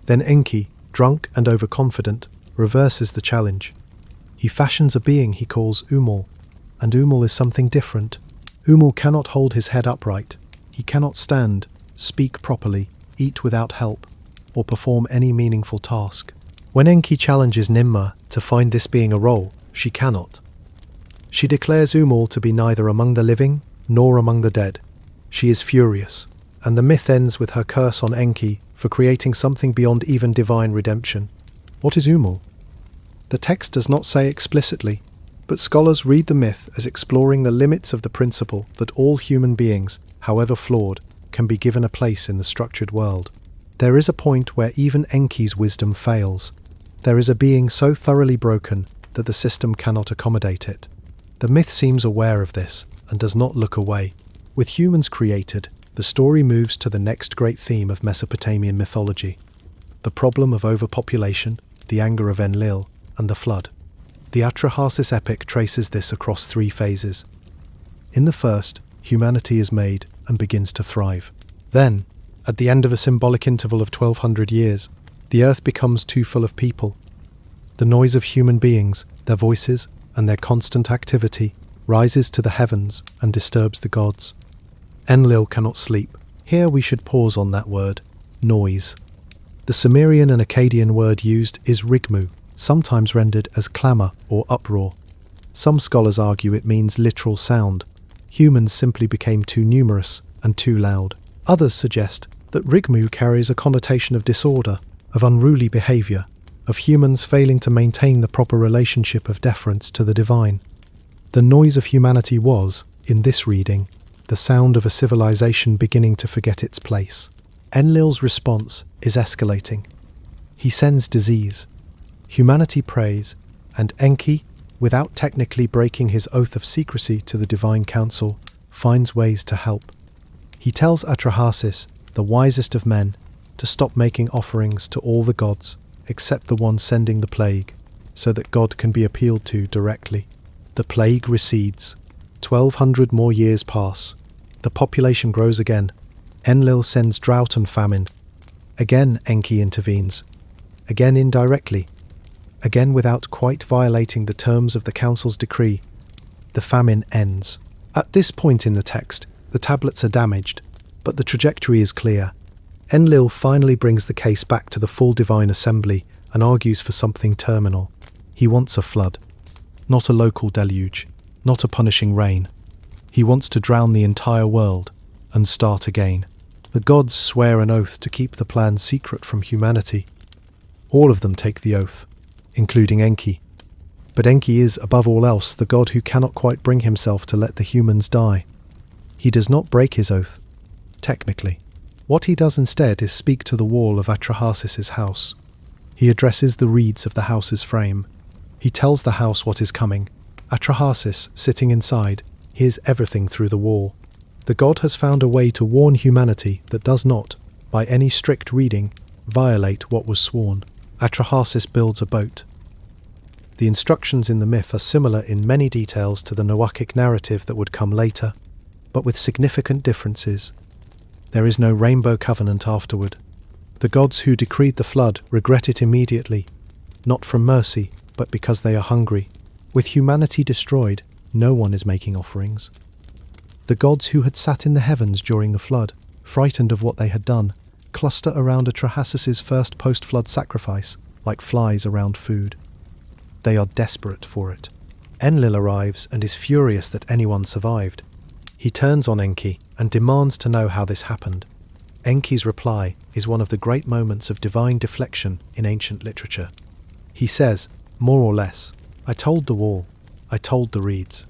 Then Enki, drunk and overconfident, reverses the challenge. He fashions a being he calls Umul, and Umul is something different. Umul cannot hold his head upright. He cannot stand, speak properly, eat without help, or perform any meaningful task. When Enki challenges Ninmah to find this being a role, she cannot. She declares Umul to be neither among the living nor among the dead. She is furious, and the myth ends with her curse on Enki for creating something beyond even divine redemption. What is Umul? The text does not say explicitly, but scholars read the myth as exploring the limits of the principle that all human beings, however flawed, can be given a place in the structured world. There is a point where even Enki's wisdom fails. There is a being so thoroughly broken that the system cannot accommodate it. The myth seems aware of this and does not look away. With humans created, the story moves to the next great theme of Mesopotamian mythology: the problem of overpopulation, the anger of Enlil, and the flood. The Atrahasis epic traces this across 3 phases. In the first, humanity is made and begins to thrive. Then, at the end of a symbolic interval of 1200 years, the earth becomes too full of people. The noise of human beings, their voices, and their constant activity rises to the heavens and disturbs the gods. Enlil cannot sleep. Here we should pause on that word, noise. The Sumerian and Akkadian word used is rigmu, sometimes rendered as clamour or uproar. Some scholars argue it means literal sound. Humans simply became too numerous and too loud. Others suggest that rigmu carries a connotation of disorder, of unruly behaviour, of humans failing to maintain the proper relationship of deference to the divine. The noise of humanity was, in this reading, the sound of a civilization beginning to forget its place. Enlil's response is escalating. He sends disease. Humanity prays, and Enki, without technically breaking his oath of secrecy to the divine council, finds ways to help. He tells Atrahasis, the wisest of men, to stop making offerings to all the gods except the one sending the plague, so that God can be appealed to directly. The plague recedes. 1200 more years pass. The population grows again. Enlil sends drought and famine. Again Enki intervenes. Again indirectly. Again without quite violating the terms of the council's decree. The famine ends. At this point in the text, the tablets are damaged, but the trajectory is clear. Enlil finally brings the case back to the full divine assembly and argues for something terminal. He wants a flood. Not a local deluge. Not a punishing rain. He wants to drown the entire world and start again. The gods swear an oath to keep the plan secret from humanity. All of them take the oath, including Enki. But Enki is, above all else, the god who cannot quite bring himself to let the humans die. He does not break his oath, technically. What he does instead is speak to the wall of Atrahasis's house. He addresses the reeds of the house's frame. He tells the house what is coming. Atrahasis, sitting inside, hears everything through the wall. The god has found a way to warn humanity that does not, by any strict reading, violate what was sworn. Atrahasis builds a boat. The instructions in the myth are similar in many details to the Noachic narrative that would come later, but with significant differences. There is no rainbow covenant afterward. The gods who decreed the flood regret it immediately, not from mercy, but because they are hungry. With humanity destroyed, no one is making offerings. The gods who had sat in the heavens during the flood, frightened of what they had done, cluster around Atrahasis's first post-flood sacrifice, like flies around food. They are desperate for it. Enlil arrives and is furious that anyone survived. He turns on Enki and demands to know how this happened. Enki's reply is one of the great moments of divine deflection in ancient literature. He says, more or less, "I told the wall, I told the reeds.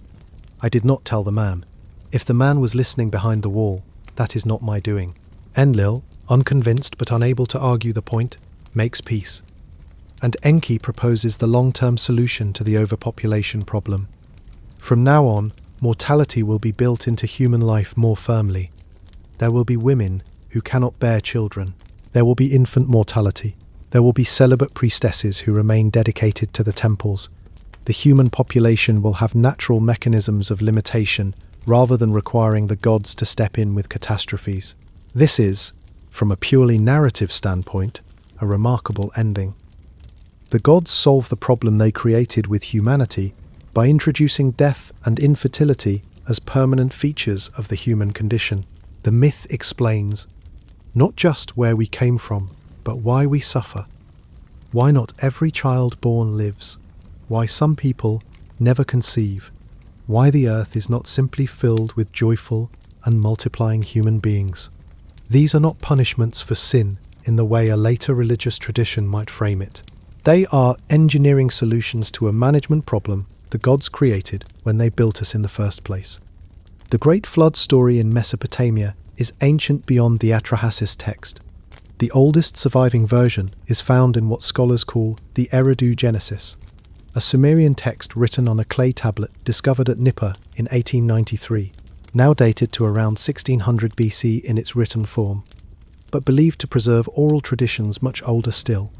I did not tell the man. If the man was listening behind the wall, that is not my doing." Enlil, unconvinced but unable to argue the point, makes peace. And Enki proposes the long-term solution to the overpopulation problem. From now on, mortality will be built into human life more firmly. There will be women who cannot bear children. There will be infant mortality. There will be celibate priestesses who remain dedicated to the temples. The human population will have natural mechanisms of limitation rather than requiring the gods to step in with catastrophes. This is, from a purely narrative standpoint, a remarkable ending. The gods solve the problem they created with humanity by introducing death and infertility as permanent features of the human condition. The myth explains not just where we came from, but why we suffer. Why not every child born lives? Why some people never conceive? Why the earth is not simply filled with joyful and multiplying human beings? These are not punishments for sin in the way a later religious tradition might frame it. They are engineering solutions to a management problem the gods created when they built us in the first place. The Great Flood story in Mesopotamia is ancient beyond the Atrahasis text. The oldest surviving version is found in what scholars call the Eridu Genesis, a Sumerian text written on a clay tablet discovered at Nippur in 1893, now dated to around 1600 BC in its written form, but believed to preserve oral traditions much older still.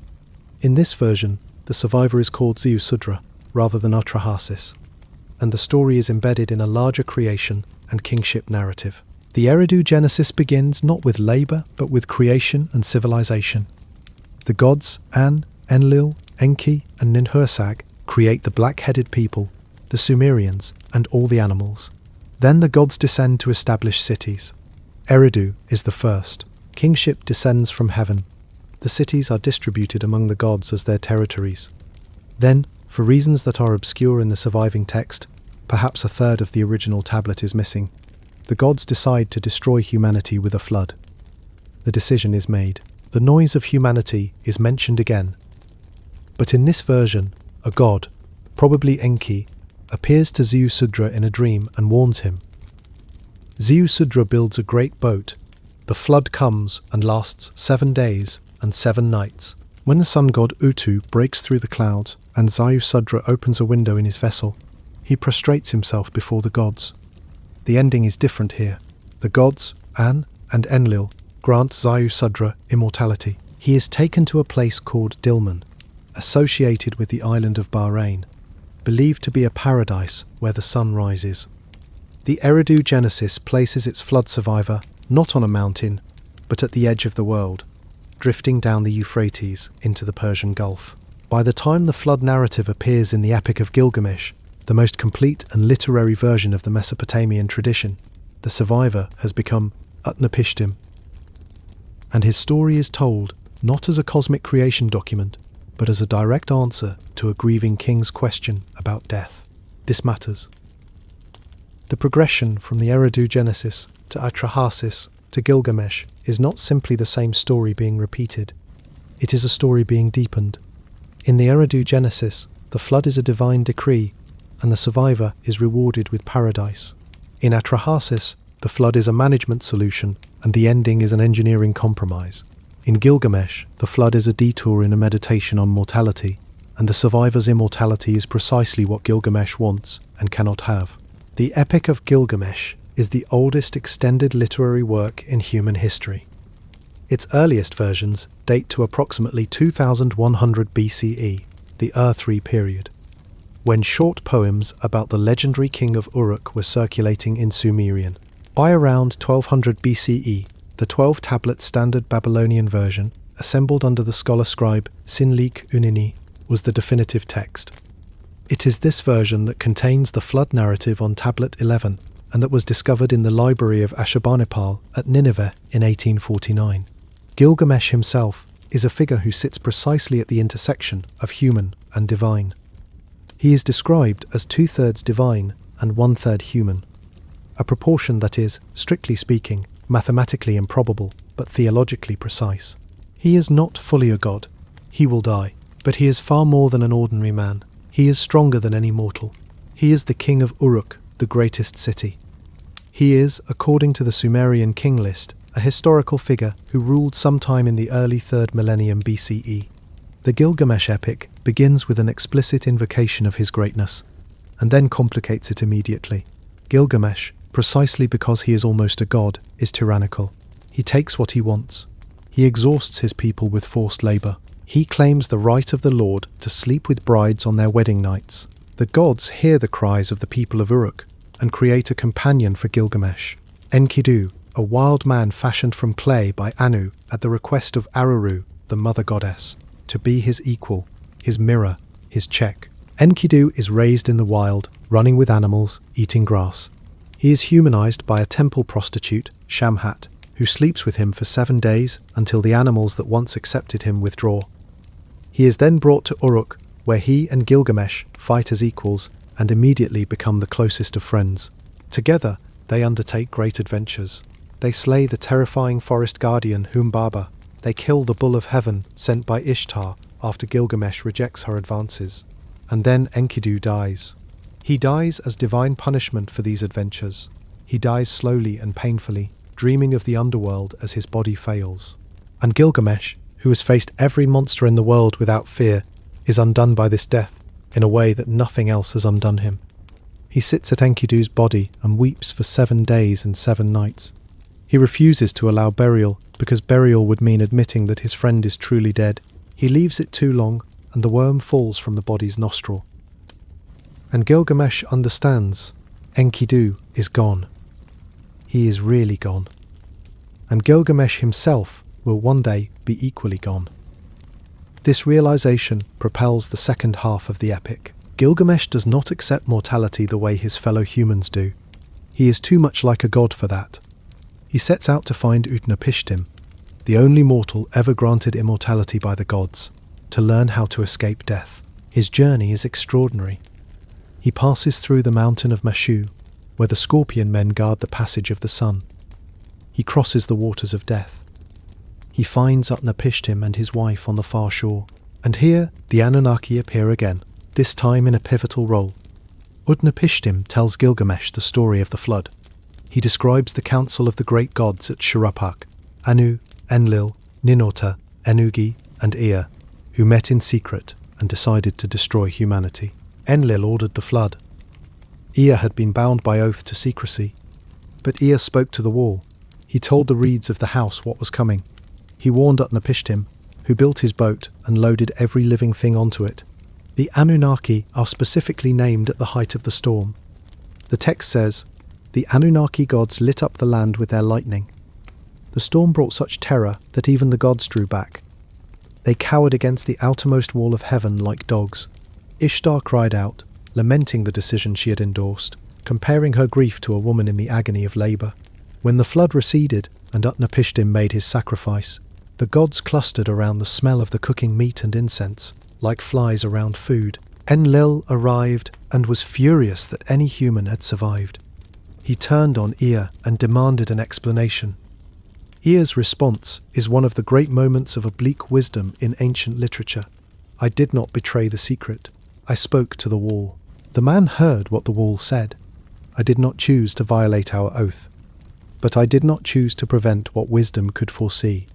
In this version, the survivor is called Ziusudra rather than Atrahasis, and the story is embedded in a larger creation and kingship narrative. The Eridu Genesis begins not with labour but with creation and civilization. The gods An, Enlil, Enki and Ninhursag create the black-headed people, the Sumerians, and all the animals. Then the gods descend to establish cities. Eridu is the first. Kingship descends from heaven. The cities are distributed among the gods as their territories. Then, for reasons that are obscure in the surviving text, perhaps a third of the original tablet is missing, the gods decide to destroy humanity with a flood. The decision is made. The noise of humanity is mentioned again. But in this version, a god, probably Enki, appears to Ziusudra in a dream and warns him. Ziusudra builds a great boat. The flood comes and lasts 7 days and 7 nights. When the sun god Utu breaks through the clouds and Ziusudra opens a window in his vessel, he prostrates himself before the gods. The ending is different here. The gods, An and Enlil, grant Ziusudra immortality. He is taken to a place called Dilmun, associated with the island of Bahrain, believed to be a paradise where the sun rises. The Eridu Genesis places its flood survivor not on a mountain, but at the edge of the world, drifting down the Euphrates into the Persian Gulf. By the time the flood narrative appears in the Epic of Gilgamesh, the most complete and literary version of the Mesopotamian tradition, the survivor has become Utnapishtim, and his story is told not as a cosmic creation document, but as a direct answer to a grieving king's question about death. This matters. The progression from the Eridu Genesis to Atrahasis to Gilgamesh is not simply the same story being repeated. It is a story being deepened. In the Eridu Genesis, the flood is a divine decree, and the survivor is rewarded with paradise. In Atrahasis, the flood is a management solution, and the ending is an engineering compromise. In Gilgamesh, the flood is a detour in a meditation on mortality, and the survivor's immortality is precisely what Gilgamesh wants and cannot have. The Epic of Gilgamesh is the oldest extended literary work in human history. Its earliest versions date to approximately 2100 BCE, the Ur-3 period, when short poems about the legendary king of Uruk were circulating in Sumerian. By around 1200 BCE, the 12-tablet standard Babylonian version, assembled under the scholar-scribe Sinlik Unini, was the definitive text. It is this version that contains the flood narrative on tablet 11, and that was discovered in the library of Ashurbanipal at Nineveh in 1849. Gilgamesh himself is a figure who sits precisely at the intersection of human and divine. He is described as 2/3 divine and 1/3 human, a proportion that is, strictly speaking, mathematically improbable, but theologically precise. He is not fully a god. He will die. But he is far more than an ordinary man. He is stronger than any mortal. He is the king of Uruk, the greatest city. He is, according to the Sumerian king list, a historical figure who ruled sometime in the early 3rd millennium BCE. The Gilgamesh epic begins with an explicit invocation of his greatness, and then complicates it immediately. Gilgamesh, precisely because he is almost a god, is tyrannical. He takes what he wants. He exhausts his people with forced labor. He claims the right of the Lord to sleep with brides on their wedding nights. The gods hear the cries of the people of Uruk and create a companion for Gilgamesh, Enkidu, a wild man fashioned from clay by Anu at the request of Aruru, the mother goddess, to be his equal, his mirror, his check. Enkidu is raised in the wild, running with animals, eating grass. He is humanized by a temple prostitute, Shamhat, who sleeps with him for 7 days until the animals that once accepted him withdraw. He is then brought to Uruk, where he and Gilgamesh fight as equals and immediately become the closest of friends. Together, they undertake great adventures. They slay the terrifying forest guardian Humbaba. They kill the bull of heaven sent by Ishtar after Gilgamesh rejects her advances. And then Enkidu dies. He dies as divine punishment for these adventures. He dies slowly and painfully, dreaming of the underworld as his body fails. And Gilgamesh, who has faced every monster in the world without fear, is undone by this death in a way that nothing else has undone him. He sits at Enkidu's body and weeps for 7 days and 7 nights. He refuses to allow burial because burial would mean admitting that his friend is truly dead. He leaves it too long and the worm falls from the body's nostril. And Gilgamesh understands Enkidu is gone. He is really gone. And Gilgamesh himself will one day be equally gone. This realization propels the second half of the epic. Gilgamesh does not accept mortality the way his fellow humans do. He is too much like a god for that. He sets out to find Utnapishtim, the only mortal ever granted immortality by the gods, to learn how to escape death. His journey is extraordinary. He passes through the mountain of Mashu, where the scorpion men guard the passage of the sun. He crosses the waters of death. He finds Utnapishtim and his wife on the far shore, and here the Anunnaki appear again, this time in a pivotal role. Utnapishtim tells Gilgamesh the story of the flood. He describes the council of the great gods at Shuruppak, Anu, Enlil, Ninurta, Enki, and Ea, who met in secret and decided to destroy humanity. Enlil ordered the flood. Ea had been bound by oath to secrecy, but Ea spoke to the wall. He told the reeds of the house what was coming. He warned Utnapishtim, who built his boat and loaded every living thing onto it. The Anunnaki are specifically named at the height of the storm. The text says, "The Anunnaki gods lit up the land with their lightning." The storm brought such terror that even the gods drew back. They cowered against the outermost wall of heaven like dogs. Ishtar cried out, lamenting the decision she had endorsed, comparing her grief to a woman in the agony of labour. When the flood receded and Utnapishtim made his sacrifice, the gods clustered around the smell of the cooking meat and incense, like flies around food. Enlil arrived and was furious that any human had survived. He turned on Ea and demanded an explanation. Ea's response is one of the great moments of oblique wisdom in ancient literature. "I did not betray the secret. I spoke to the wall." The man heard what the wall said. "I did not choose to violate our oath, but I did not choose to prevent what wisdom could foresee."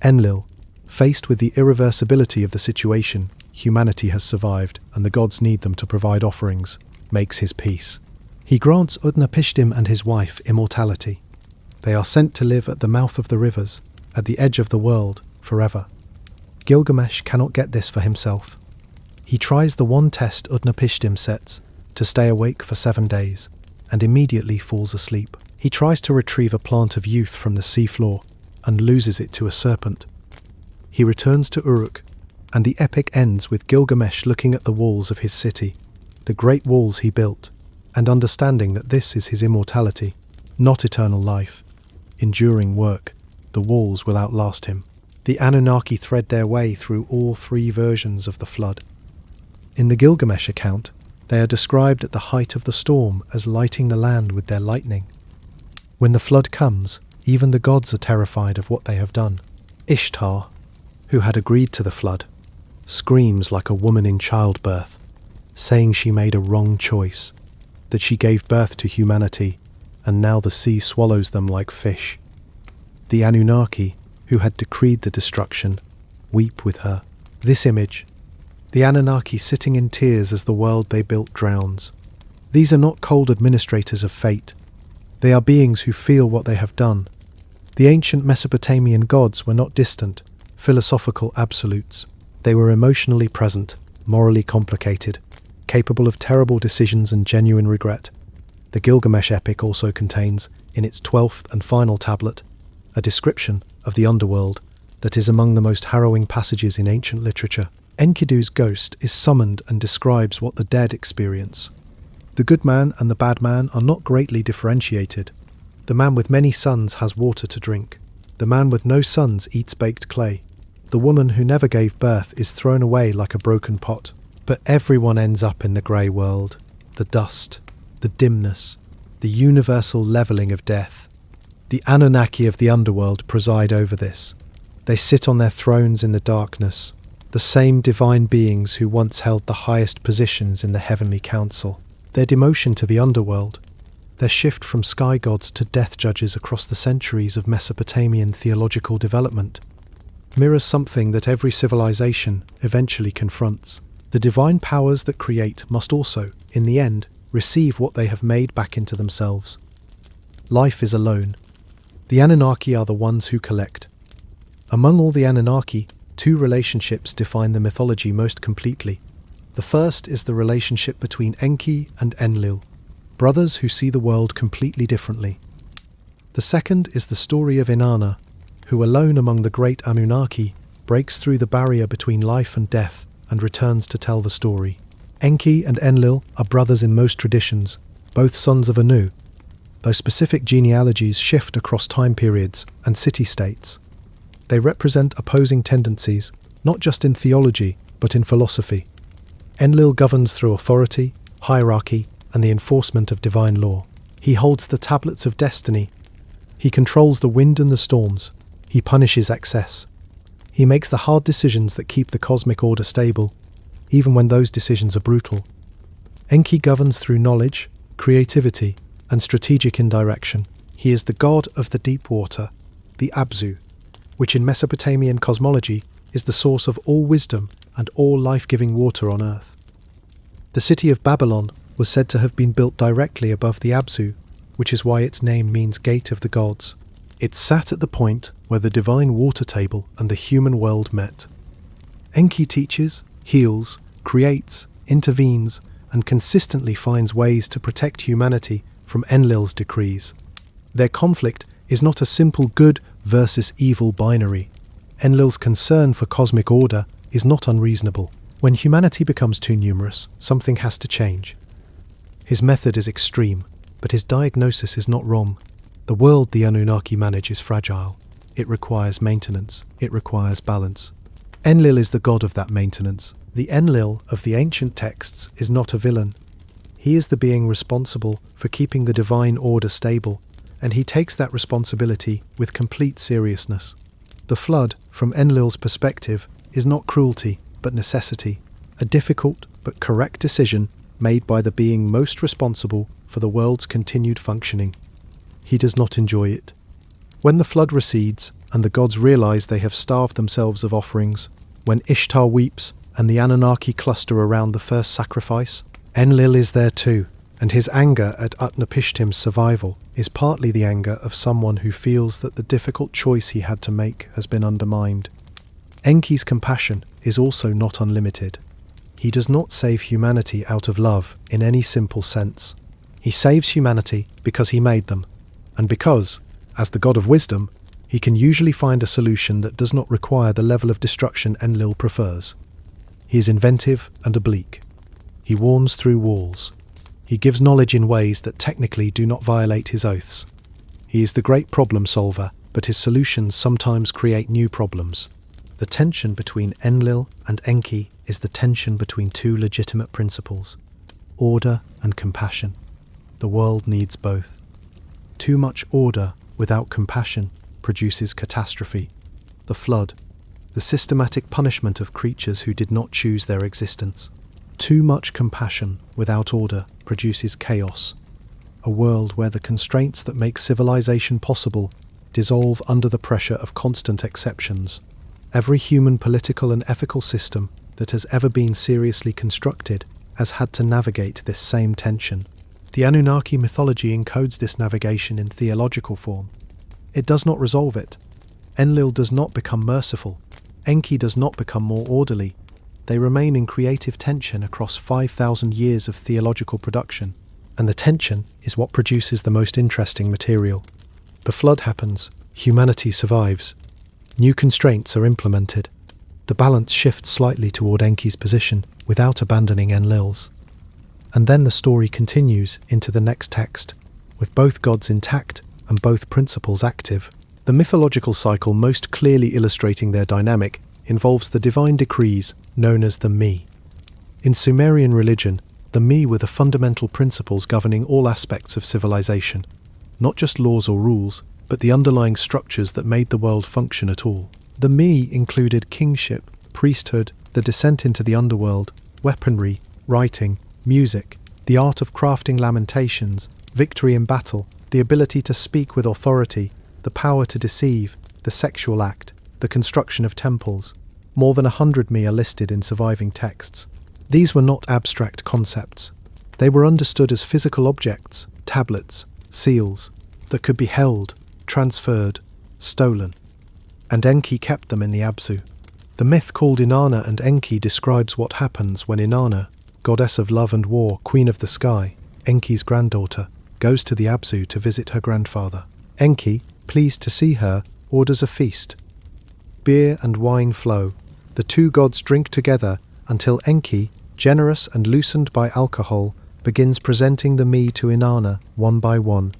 Enlil, faced with the irreversibility of the situation, humanity has survived and the gods need them to provide offerings, makes his peace. He grants Utnapishtim and his wife immortality. They are sent to live at the mouth of the rivers, at the edge of the world, forever. Gilgamesh cannot get this for himself. He tries the one test Utnapishtim sets, to stay awake for 7 days, and immediately falls asleep. He tries to retrieve a plant of youth from the sea floor, and loses it to a serpent. He returns to Uruk, and the epic ends with Gilgamesh looking at the walls of his city, the great walls he built, and understanding that this is his immortality, not eternal life, enduring work. The walls will outlast him. The Anunnaki thread their way through all three versions of the flood. In the Gilgamesh account, they are described at the height of the storm as lighting the land with their lightning. When the flood comes, even the gods are terrified of what they have done. Ishtar, who had agreed to the flood, screams like a woman in childbirth, saying she made a wrong choice, that she gave birth to humanity, and now the sea swallows them like fish. The Anunnaki, who had decreed the destruction, weep with her. This image, the Anunnaki sitting in tears as the world they built drowns. These are not cold administrators of fate. They are beings who feel what they have done. The ancient Mesopotamian gods were not distant, philosophical absolutes. They were emotionally present, morally complicated, capable of terrible decisions and genuine regret. The Gilgamesh epic also contains, in its 12th and final tablet, a description of the underworld that is among the most harrowing passages in ancient literature. Enkidu's ghost is summoned and describes what the dead experience. The good man and the bad man are not greatly differentiated. The man with many sons has water to drink. The man with no sons eats baked clay. The woman who never gave birth is thrown away like a broken pot. But everyone ends up in the grey world, the dust, the dimness, the universal levelling of death. The Anunnaki of the underworld preside over this. They sit on their thrones in the darkness, the same divine beings who once held the highest positions in the heavenly council. Their demotion to the underworld, their shift from sky gods to death judges across the centuries of Mesopotamian theological development, mirrors something that every civilization eventually confronts. The divine powers that create must also, in the end, receive what they have made back into themselves. Life is alone. The Anunnaki are the ones who collect. Among all the Anunnaki, two relationships define the mythology most completely. The first is the relationship between Enki and Enlil, brothers who see the world completely differently. The second is the story of Inanna, who alone among the great Anunnaki breaks through the barrier between life and death and returns to tell the story. Enki and Enlil are brothers in most traditions, both sons of Anu, though specific genealogies shift across time periods and city-states. They represent opposing tendencies, not just in theology, but in philosophy. Enlil governs through authority, hierarchy, and the enforcement of divine law. He holds the tablets of destiny. He controls the wind and the storms. He punishes excess. He makes the hard decisions that keep the cosmic order stable, even when those decisions are brutal. Enki governs through knowledge, creativity, and strategic indirection. He is the god of the deep water, the Abzu, which in Mesopotamian cosmology is the source of all wisdom and all life-giving water on earth. The city of Babylon was said to have been built directly above the Abzu, which is why its name means Gate of the Gods. It sat at the point where the divine water table and the human world met. Enki teaches, heals, creates, intervenes, and consistently finds ways to protect humanity from Enlil's decrees. Their conflict is not a simple good versus evil binary. Enlil's concern for cosmic order is not unreasonable. When humanity becomes too numerous, something has to change. His method is extreme, but his diagnosis is not wrong. The world the Anunnaki manage is fragile. It requires maintenance. It requires balance. Enlil is the god of that maintenance. The Enlil of the ancient texts is not a villain. He is the being responsible for keeping the divine order stable, and he takes that responsibility with complete seriousness. The flood, from Enlil's perspective, is not cruelty, but necessity, a difficult but correct decision made by the being most responsible for the world's continued functioning. He does not enjoy it. When the flood recedes, and the gods realize they have starved themselves of offerings, when Ishtar weeps and the Anunnaki cluster around the first sacrifice, Enlil is there too, and his anger at Utnapishtim's survival is partly the anger of someone who feels that the difficult choice he had to make has been undermined. Enki's compassion is also not unlimited. He does not save humanity out of love in any simple sense. He saves humanity because he made them, and because, as the god of wisdom, he can usually find a solution that does not require the level of destruction Enlil prefers. He is inventive and oblique. He warns through walls. He gives knowledge in ways that technically do not violate his oaths. He is the great problem solver, but his solutions sometimes create new problems. The tension between Enlil and Enki is the tension between two legitimate principles: order and compassion. The world needs both. Too much order without compassion produces catastrophe. The flood, the systematic punishment of creatures who did not choose their existence. Too much compassion without order produces chaos. A world where the constraints that make civilization possible dissolve under the pressure of constant exceptions. Every human political and ethical system that has ever been seriously constructed has had to navigate this same tension. The Anunnaki mythology encodes this navigation in theological form. It does not resolve it. Enlil does not become merciful. Enki does not become more orderly. They remain in creative tension across 5,000 years of theological production, and the tension is what produces the most interesting material. The flood happens, humanity survives. New constraints are implemented. The balance shifts slightly toward Enki's position without abandoning Enlil's. And then the story continues into the next text, with both gods intact and both principles active. The mythological cycle most clearly illustrating their dynamic involves the divine decrees known as the Me. In Sumerian religion, the Me were the fundamental principles governing all aspects of civilization, not just laws or rules, but the underlying structures that made the world function at all. The Me included kingship, priesthood, the descent into the underworld, weaponry, writing, music, the art of crafting lamentations, victory in battle, the ability to speak with authority, the power to deceive, the sexual act, the construction of temples. More than 100 Me are listed in surviving texts. These were not abstract concepts. They were understood as physical objects, tablets, seals, that could be held, transferred, stolen. And Enki kept them in the Abzu. The myth called Inanna and Enki describes what happens when Inanna, goddess of love and war, queen of the sky, Enki's granddaughter, goes to the Abzu to visit her grandfather. Enki, pleased to see her, orders a feast. Beer and wine flow. The two gods drink together until Enki, generous and loosened by alcohol, begins presenting the Me to Inanna one by one.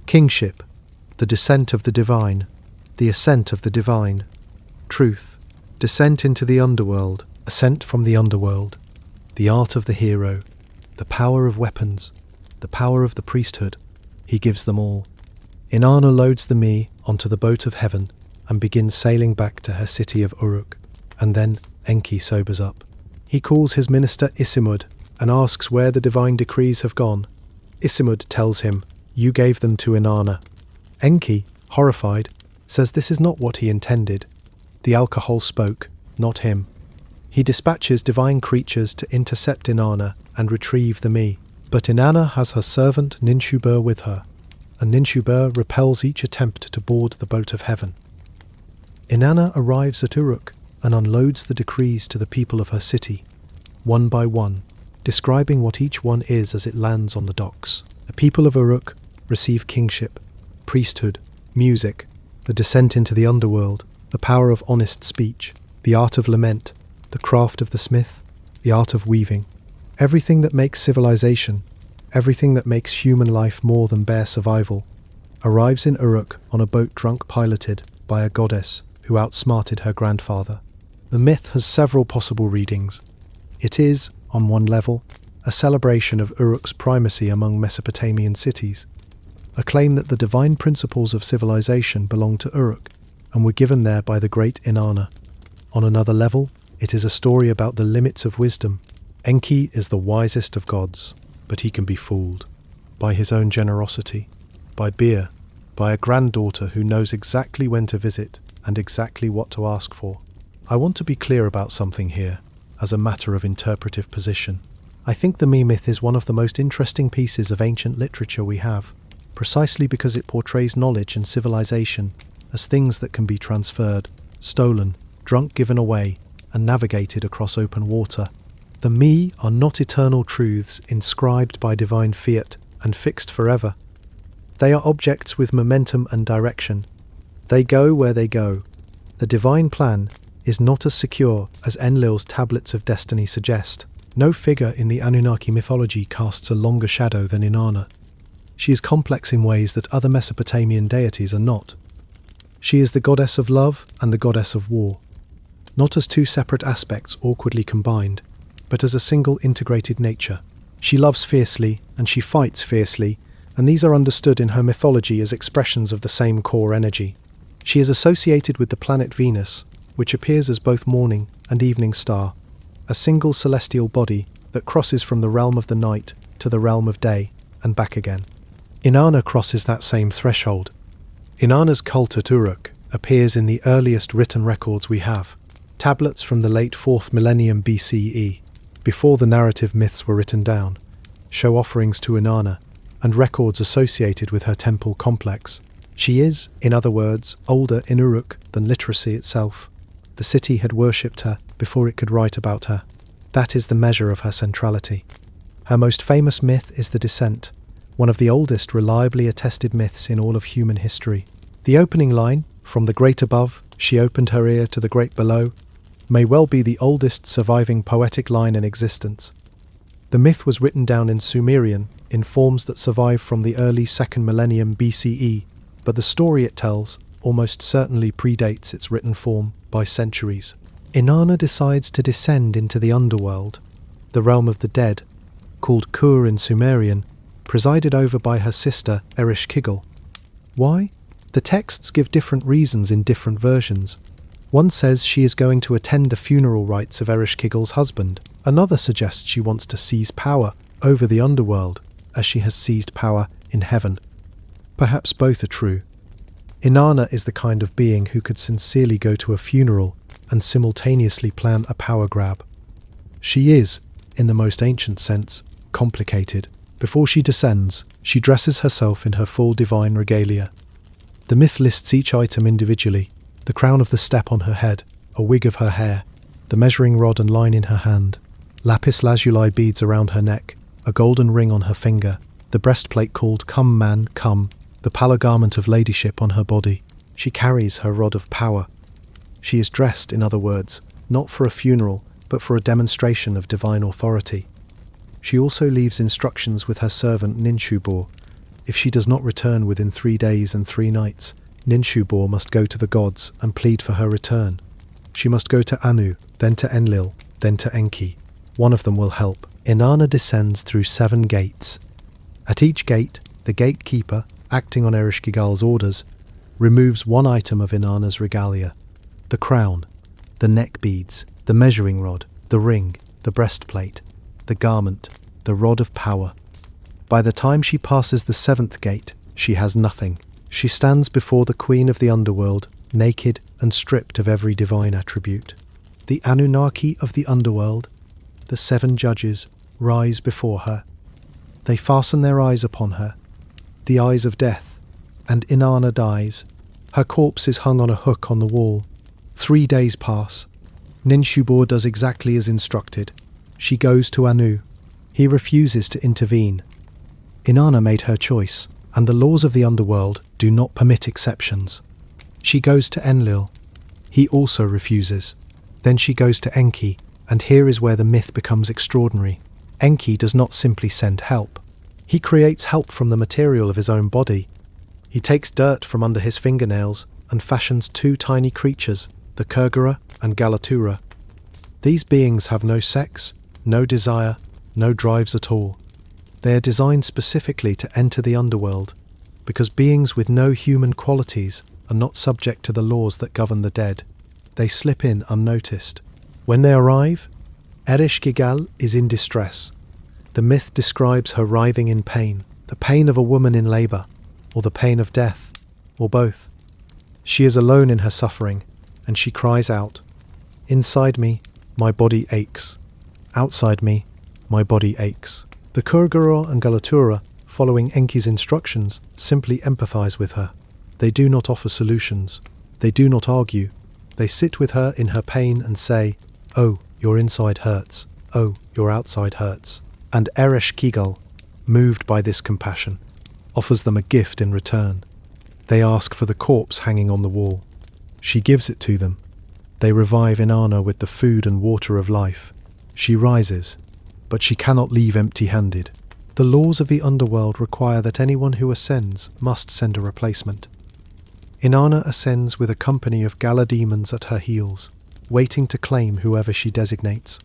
Kingship, the descent of the divine, the ascent of the divine. Truth, descent into the underworld, ascent from the underworld. The art of the hero, the power of weapons, the power of the priesthood. He gives them all. Inanna loads the Me onto the boat of heaven and begins sailing back to her city of Uruk. And then Enki sobers up. He calls his minister Isimud and asks where the divine decrees have gone. Isimud tells him, "You gave them to Inanna." Enki, horrified, says this is not what he intended. The alcohol spoke, not him. He dispatches divine creatures to intercept Inanna and retrieve the Me. But Inanna has her servant Ninshubur with her, and Ninshubur repels each attempt to board the boat of heaven. Inanna arrives at Uruk and unloads the decrees to the people of her city, one by one, describing what each one is as it lands on the docks. The people of Uruk receive kingship, priesthood, music, the descent into the underworld, the power of honest speech, the art of lament, the craft of the smith, the art of weaving. Everything that makes civilization, everything that makes human life more than bare survival, arrives in Uruk on a boat drunk piloted by a goddess who outsmarted her grandfather. The myth has several possible readings. It is, on one level, a celebration of Uruk's primacy among Mesopotamian cities, a claim that the divine principles of civilization belong to Uruk and were given there by the great Inanna. On another level, it is a story about the limits of wisdom. Enki is the wisest of gods, but he can be fooled by his own generosity, by beer, by a granddaughter who knows exactly when to visit and exactly what to ask for. I want to be clear about something here, as a matter of interpretive position. I think the Me myth is one of the most interesting pieces of ancient literature we have, precisely because it portrays knowledge and civilization as things that can be transferred, stolen, drunk given away, and navigated across open water. The Me are not eternal truths inscribed by divine fiat and fixed forever. They are objects with momentum and direction. They go where they go. The divine plan is not as secure as Enlil's tablets of destiny suggest. No figure in the Anunnaki mythology casts a longer shadow than Inanna. She is complex in ways that other Mesopotamian deities are not. She is the goddess of love and the goddess of war. not as two separate aspects awkwardly combined, but as a single integrated nature. She loves fiercely and she fights fiercely, and these are understood in her mythology as expressions of the same core energy. She is associated with the planet Venus, which appears as both morning and evening star, a single celestial body that crosses from the realm of the night to the realm of day and back again. Inanna crosses that same threshold. Inanna's cult at Uruk appears in the earliest written records we have, tablets from the late 4th millennium BCE, before the narrative myths were written down, show offerings to Inanna and records associated with her temple complex. She is, in other words, older in Uruk than literacy itself. The city had worshipped her before it could write about her. That is the measure of her centrality. Her most famous myth is the Descent, one of the oldest reliably attested myths in all of human history. The opening line, "From the great above, she opened her ear to the great below," may well be the oldest surviving poetic line in existence. The myth was written down in Sumerian, in forms that survive from the early 2nd millennium BCE, but the story it tells almost certainly predates its written form by centuries. Inanna decides to descend into the underworld, the realm of the dead, called Kur in Sumerian, presided over by her sister Ereshkigal. Why? The texts give different reasons in different versions. One says she is going to attend the funeral rites of Ereshkigal's husband. Another suggests she wants to seize power over the underworld, as she has seized power in heaven. Perhaps both are true. Inanna is the kind of being who could sincerely go to a funeral and simultaneously plan a power grab. She is, in the most ancient sense, complicated. Before she descends, she dresses herself in her full divine regalia. The myth lists each item individually: the crown of the step on her head, a wig of her hair, the measuring rod and line in her hand, lapis lazuli beads around her neck, a golden ring on her finger, the breastplate called "Come Man, Come," the pallor garment of ladyship on her body. She carries her rod of power. She is dressed, in other words, not for a funeral, but for a demonstration of divine authority. She also leaves instructions with her servant Ninshubor. If she does not return within 3 days and 3 nights, Ninshubor must go to the gods and plead for her return. She must go to Anu, then to Enlil, then to Enki. One of them will help. Inanna descends through 7 gates. At each gate, the gatekeeper, acting on Ereshkigal's orders, removes one item of Inanna's regalia: the crown, the neck beads, the measuring rod, the ring, the breastplate, the garment, the rod of power. By the time she passes the 7th gate, she has nothing. She stands before the queen of the underworld, naked and stripped of every divine attribute. The Anunnaki of the underworld, the 7 judges, rise before her. They fasten their eyes upon her, the eyes of death, and Inanna dies. Her corpse is hung on a hook on the wall. 3 days pass. Ninshubor does exactly as instructed. She goes to Anu. He refuses to intervene. Inanna made her choice, and the laws of the underworld do not permit exceptions. She goes to Enlil. He also refuses. Then she goes to Enki, and here is where the myth becomes extraordinary. Enki does not simply send help. He creates help from the material of his own body. He takes dirt from under his fingernails and fashions 2 tiny creatures, the Kurgara and Galatura. These beings have no sex, no desire, no drives at all. They are designed specifically to enter the underworld, because beings with no human qualities are not subject to the laws that govern the dead. They slip in unnoticed. When they arrive, Ereshkigal is in distress. The myth describes her writhing in pain, the pain of a woman in labour, or the pain of death, or both. She is alone in her suffering, and she cries out, "Inside me, my body aches. Outside me, my body aches." The Kurgara and Galatura, following Enki's instructions, simply empathize with her. They do not offer solutions. They do not argue. They sit with her in her pain and say, "Oh, your inside hurts. Oh, your outside hurts." And Ereshkigal, moved by this compassion, offers them a gift in return. They ask for the corpse hanging on the wall. She gives it to them. They revive Inanna with the food and water of life. She rises, but she cannot leave empty-handed. The laws of the underworld require that anyone who ascends must send a replacement. Inanna ascends with a company of gala demons at her heels. waiting to claim whoever she designates.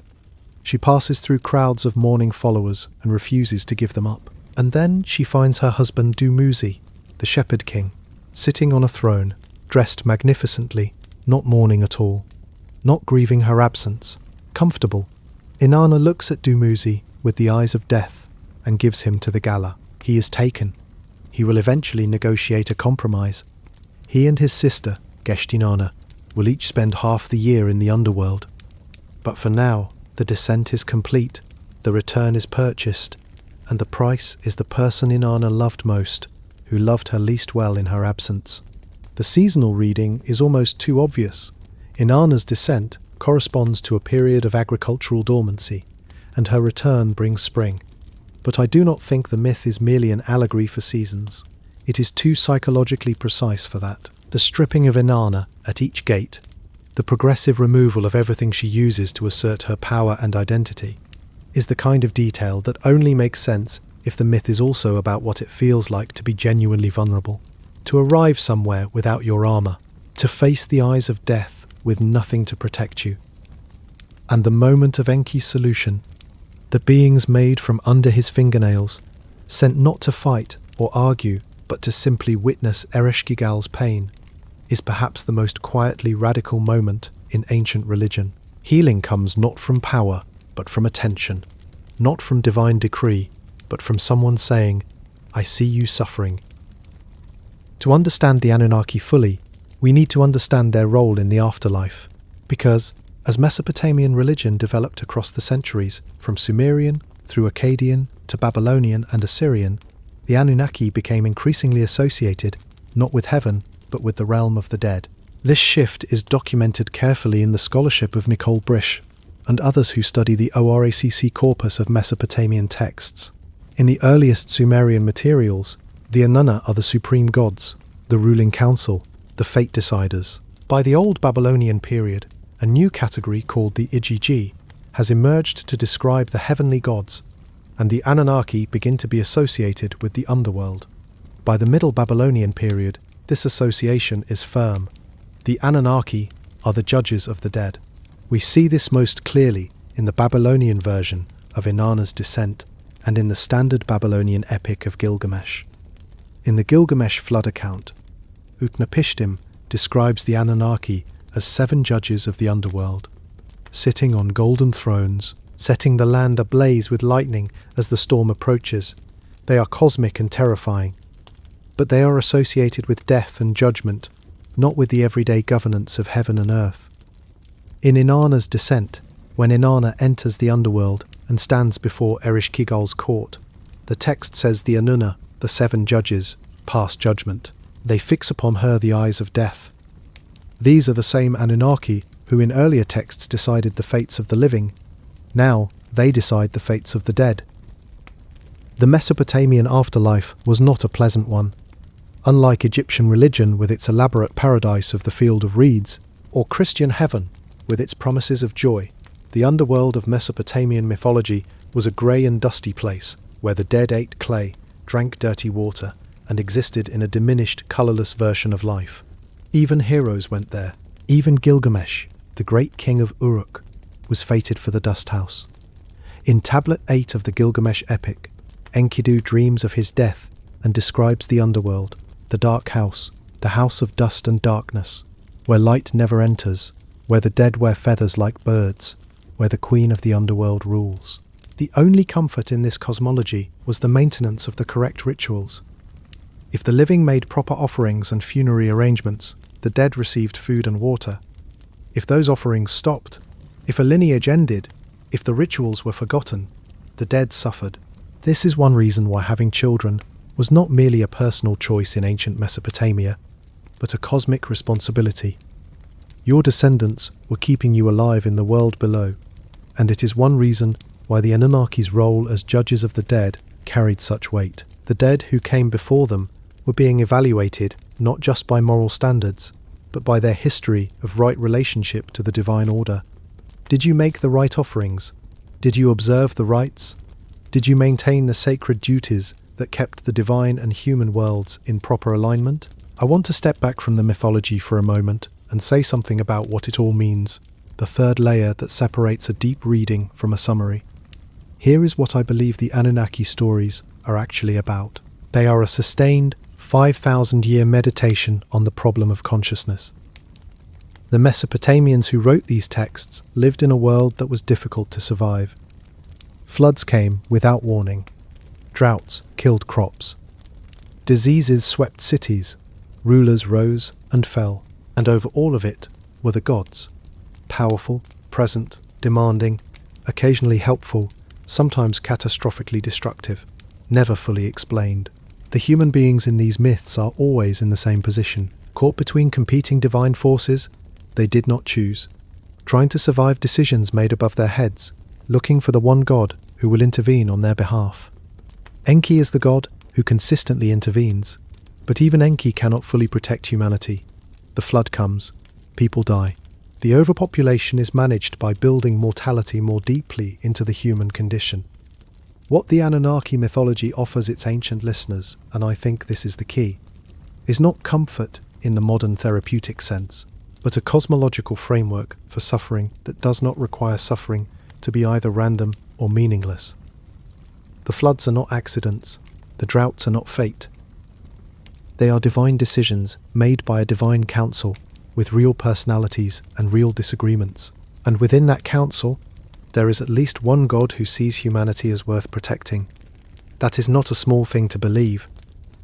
She passes through crowds of mourning followers and refuses to give them up. And then she finds her husband Dumuzi, the Shepherd King, sitting on a throne, dressed magnificently, not mourning at all, not grieving her absence, comfortable. Inanna looks at Dumuzi with the eyes of death and gives him to the gala. He is taken. He will eventually negotiate a compromise. He and his sister, Inanna, will each spend half the year in the underworld. But for now, the descent is complete, the return is purchased, and the price is the person Inanna loved most, who loved her least well in her absence. The seasonal reading is almost too obvious. Inanna's descent corresponds to a period of agricultural dormancy, and her return brings spring. But I do not think the myth is merely an allegory for seasons. It is too psychologically precise for that. The stripping of Inanna at each gate, the progressive removal of everything she uses to assert her power and identity, is the kind of detail that only makes sense if the myth is also about what it feels like to be genuinely vulnerable, to arrive somewhere without your armor, to face the eyes of death with nothing to protect you. And the moment of Enki's solution, the beings made from under his fingernails, sent not to fight or argue, but to simply witness Ereshkigal's pain, is perhaps the most quietly radical moment in ancient religion. Healing comes not from power, but from attention, not from divine decree, but from someone saying, "I see you suffering." To understand the Anunnaki fully, we need to understand their role in the afterlife, because, as Mesopotamian religion developed across the centuries, from Sumerian through Akkadian to Babylonian and Assyrian, the Anunnaki became increasingly associated not with heaven, but with the realm of the dead. This shift is documented carefully in the scholarship of Nicole Brish and others who study the ORACC corpus of Mesopotamian texts. In the earliest Sumerian materials, the Enlil are the supreme gods, the ruling council, the fate deciders. By the Old Babylonian period, a new category called the Igigi has emerged to describe the heavenly gods, and the Anunnaki begin to be associated with the underworld. By the Middle Babylonian period, this association is firm. The Anunnaki are the judges of the dead. We see this most clearly in the Babylonian version of Inanna's descent and in the standard Babylonian epic of Gilgamesh. In the Gilgamesh flood account, Utnapishtim describes the Anunnaki as 7 judges of the underworld, sitting on golden thrones, setting the land ablaze with lightning as the storm approaches. They are cosmic and terrifying, but they are associated with death and judgment, not with the everyday governance of heaven and earth. In Inanna's descent, when Inanna enters the underworld and stands before Ereshkigal's court, the text says the Enunna, the 7 judges, pass judgment. They fix upon her the eyes of death. These are the same Anunnaki who in earlier texts decided the fates of the living. Now they decide the fates of the dead. The Mesopotamian afterlife was not a pleasant one. Unlike Egyptian religion with its elaborate paradise of the field of reeds, or Christian heaven with its promises of joy, the underworld of Mesopotamian mythology was a grey and dusty place where the dead ate clay, drank dirty water, and existed in a diminished, colourless version of life. Even heroes went there. Even Gilgamesh, the great king of Uruk, was fated for the dust house. In Tablet 8 of the Gilgamesh epic, Enkidu dreams of his death and describes the underworld, the dark house, the house of dust and darkness, where light never enters, where the dead wear feathers like birds, where the queen of the underworld rules. The only comfort in this cosmology was the maintenance of the correct rituals. If the living made proper offerings and funerary arrangements, the dead received food and water. If those offerings stopped, if a lineage ended, if the rituals were forgotten, the dead suffered. This is one reason why having children was not merely a personal choice in ancient Mesopotamia, but a cosmic responsibility. Your descendants were keeping you alive in the world below, and it is one reason why the Anunnaki's role as judges of the dead carried such weight. The dead who came before them were being evaluated not just by moral standards, but by their history of right relationship to the divine order. Did you make the right offerings? Did you observe the rites? Did you maintain the sacred duties that kept the divine and human worlds in proper alignment? I want to step back from the mythology for a moment and say something about what it all means. the third layer that separates a deep reading from a summary. Here is what I believe the Anunnaki stories are actually about. They are a sustained 5,000-year meditation on the problem of consciousness. The Mesopotamians who wrote these texts lived in a world that was difficult to survive. Floods came without warning. Droughts killed crops. Diseases swept cities. Rulers rose and fell. And over all of it were the gods. Powerful, present, demanding, occasionally helpful, sometimes catastrophically destructive, never fully explained. The human beings in these myths are always in the same position, caught between competing divine forces they did not choose, trying to survive decisions made above their heads, looking for the one God who will intervene on their behalf. Enki is the god who consistently intervenes, but even Enki cannot fully protect humanity. The flood comes, people die. The overpopulation is managed by building mortality more deeply into the human condition. What the Anunnaki mythology offers its ancient listeners, and I think this is the key, is not comfort in the modern therapeutic sense, but a cosmological framework for suffering that does not require suffering to be either random or meaningless. The floods are not accidents, the droughts are not fate. They are divine decisions made by a divine council with real personalities and real disagreements. And within that council, there is at least one God who sees humanity as worth protecting. That is not a small thing to believe.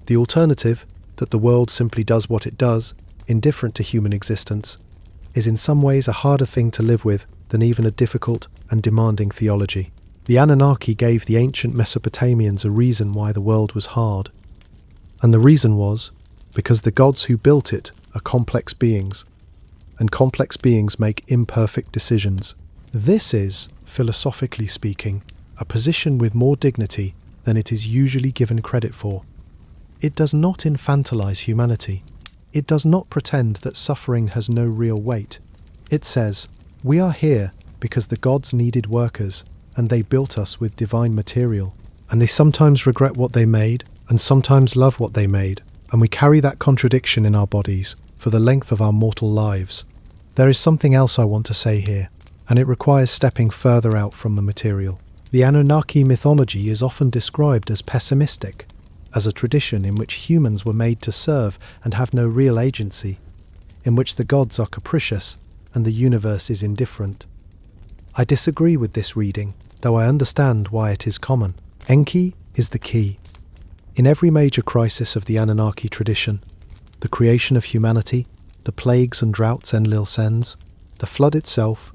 The alternative, that the world simply does what it does, indifferent to human existence, is in some ways a harder thing to live with than even a difficult and demanding theology. The Anunnaki gave the ancient Mesopotamians a reason why the world was hard. And the reason was because the gods who built it are complex beings, and complex beings make imperfect decisions. This is, philosophically speaking, a position with more dignity than it is usually given credit for. It does not infantilize humanity. It does not pretend that suffering has no real weight. It says, we are here because the gods needed workers, and they built us with divine material. And they sometimes regret what they made, and sometimes love what they made, and we carry that contradiction in our bodies for the length of our mortal lives. There is something else I want to say here, and it requires stepping further out from the material. The Anunnaki mythology is often described as pessimistic, as a tradition in which humans were made to serve and have no real agency, in which the gods are capricious and the universe is indifferent. I disagree with this reading, though I understand why it is common. Enki is the key. In every major crisis of the Anunnaki tradition, the creation of humanity, the plagues and droughts Enlil sends, the flood itself,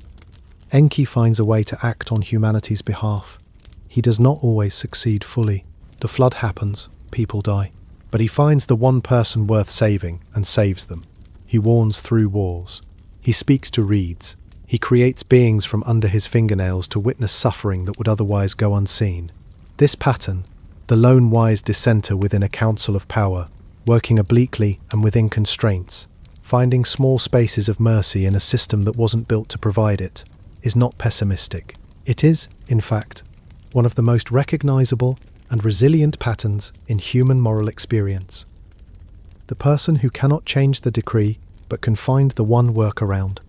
Enki finds a way to act on humanity's behalf. He does not always succeed fully. The flood happens, people die. But he finds the one person worth saving and saves them. He warns through walls. He speaks to reeds. He creates beings from under his fingernails to witness suffering that would otherwise go unseen. This pattern, the lone wise dissenter within a council of power, working obliquely and within constraints, finding small spaces of mercy in a system that wasn't built to provide it, is not pessimistic. It is, in fact, one of the most recognizable and resilient patterns in human moral experience. The person who cannot change the decree but can find the one workaround.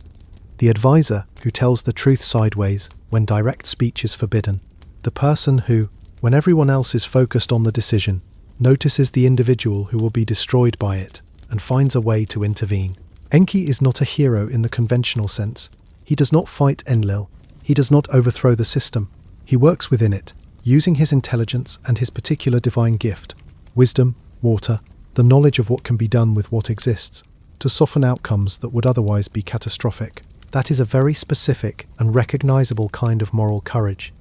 The advisor who tells the truth sideways when direct speech is forbidden. The person who, when everyone else is focused on the decision, notices the individual who will be destroyed by it and finds a way to intervene. Enki is not a hero in the conventional sense. He does not fight Enlil. He does not overthrow the system. He works within it, using his intelligence and his particular divine gift, wisdom, water, the knowledge of what can be done with what exists, to soften outcomes that would otherwise be catastrophic. That is a very specific and recognizable kind of moral courage.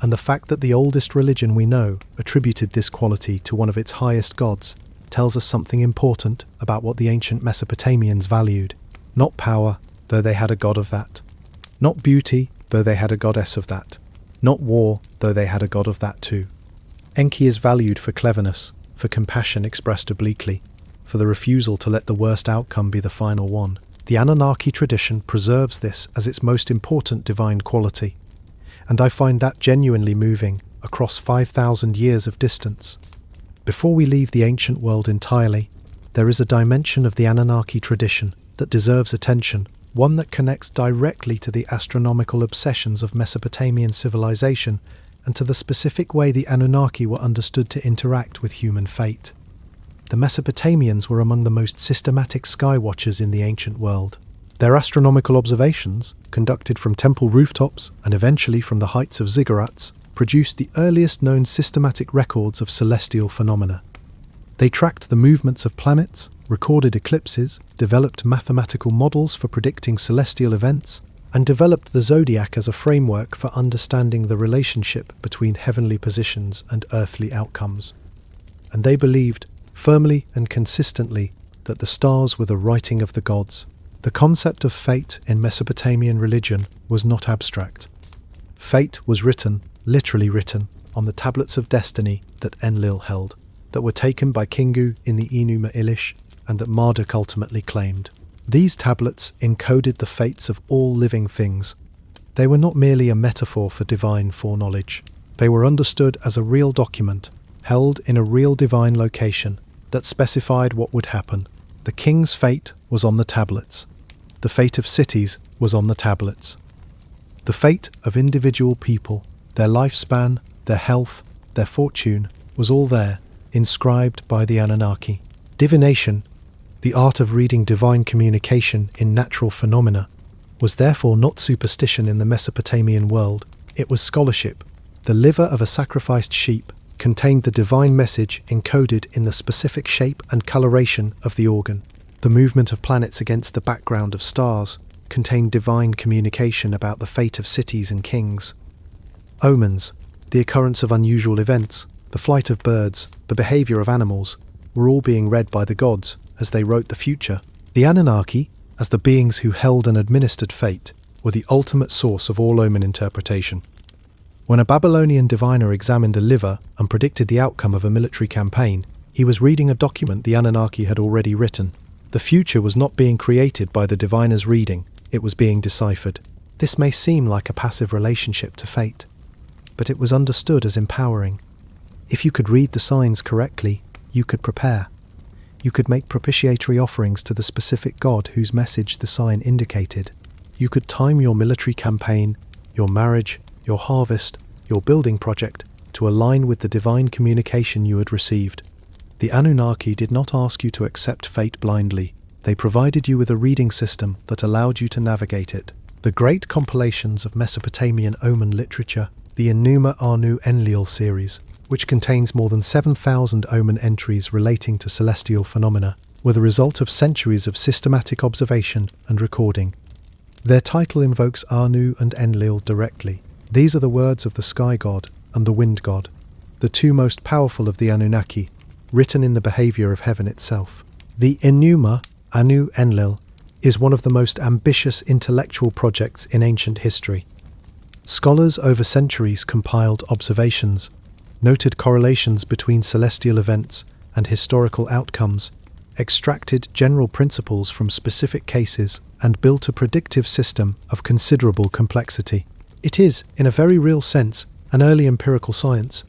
And the fact that the oldest religion we know attributed this quality to one of its highest gods tells us something important about what the ancient Mesopotamians valued. Not power, though they had a god of that. Not beauty, though they had a goddess of that. Not war, though they had a god of that too. Enki is valued for cleverness, for compassion expressed obliquely, for the refusal to let the worst outcome be the final one. The Anunnaki tradition preserves this as its most important divine quality, and I find that genuinely moving across 5,000 years of distance. Before we leave the ancient world entirely, there is a dimension of the Anunnaki tradition that deserves attention one that connects directly to the astronomical obsessions of Mesopotamian civilization and to the specific way the Anunnaki were understood to interact with human fate. The Mesopotamians were among the most systematic sky watchers in the ancient world. Their astronomical observations, conducted from temple rooftops and eventually from the heights of ziggurats, produced the earliest known systematic records of celestial phenomena. They tracked the movements of planets, recorded eclipses, developed mathematical models for predicting celestial events, and developed the zodiac as a framework for understanding the relationship between heavenly positions and earthly outcomes. And they believed, firmly and consistently, that the stars were the writing of the gods. The concept of fate in Mesopotamian religion was not abstract. Fate was written, literally written, on the tablets of destiny that Enlil held, that were taken by Kingu in the Enuma Elish, and that Marduk ultimately claimed. These tablets encoded the fates of all living things. They were not merely a metaphor for divine foreknowledge. They were understood as a real document, held in a real divine location, that specified what would happen. The king's fate was on the tablets. The fate of cities was on the tablets. The fate of individual people, their lifespan, their health, their fortune, was all there, inscribed by the Anunnaki. Divination, the art of reading divine communication in natural phenomena, was therefore not superstition in the Mesopotamian world, it was scholarship. The liver of a sacrificed sheep contained the divine message encoded in the specific shape and coloration of the organ. The movement of planets against the background of stars contained divine communication about the fate of cities and kings. Omens, the occurrence of unusual events, the flight of birds, the behavior of animals, were all being read by the gods as they wrote the future. The Anunnaki, as the beings who held and administered fate, were the ultimate source of all omen interpretation. When a Babylonian diviner examined a liver and predicted the outcome of a military campaign, he was reading a document the Anunnaki had already written. The future was not being created by the diviner's reading, it was being deciphered. This may seem like a passive relationship to fate, but it was understood as empowering. If you could read the signs correctly, you could prepare. You could make propitiatory offerings to the specific god whose message the sign indicated. You could time your military campaign, your marriage, your harvest, your building project to align with the divine communication you had received. The Anunnaki did not ask you to accept fate blindly. They provided you with a reading system that allowed you to navigate it. The great compilations of Mesopotamian omen literature, the Enuma Enlil series, which contains more than 7,000 omen entries relating to celestial phenomena, were the result of centuries of systematic observation and recording. Their title invokes Anu and Enlil directly. These are the words of the sky god and the wind god, the two most powerful of the Anunnaki, written in the behavior of heaven itself. The Enuma Enlil is one of the most ambitious intellectual projects in ancient history. Scholars over centuries compiled observations, noted correlations between celestial events and historical outcomes, extracted general principles from specific cases, and built a predictive system of considerable complexity. It is, in a very real sense, an early empirical science,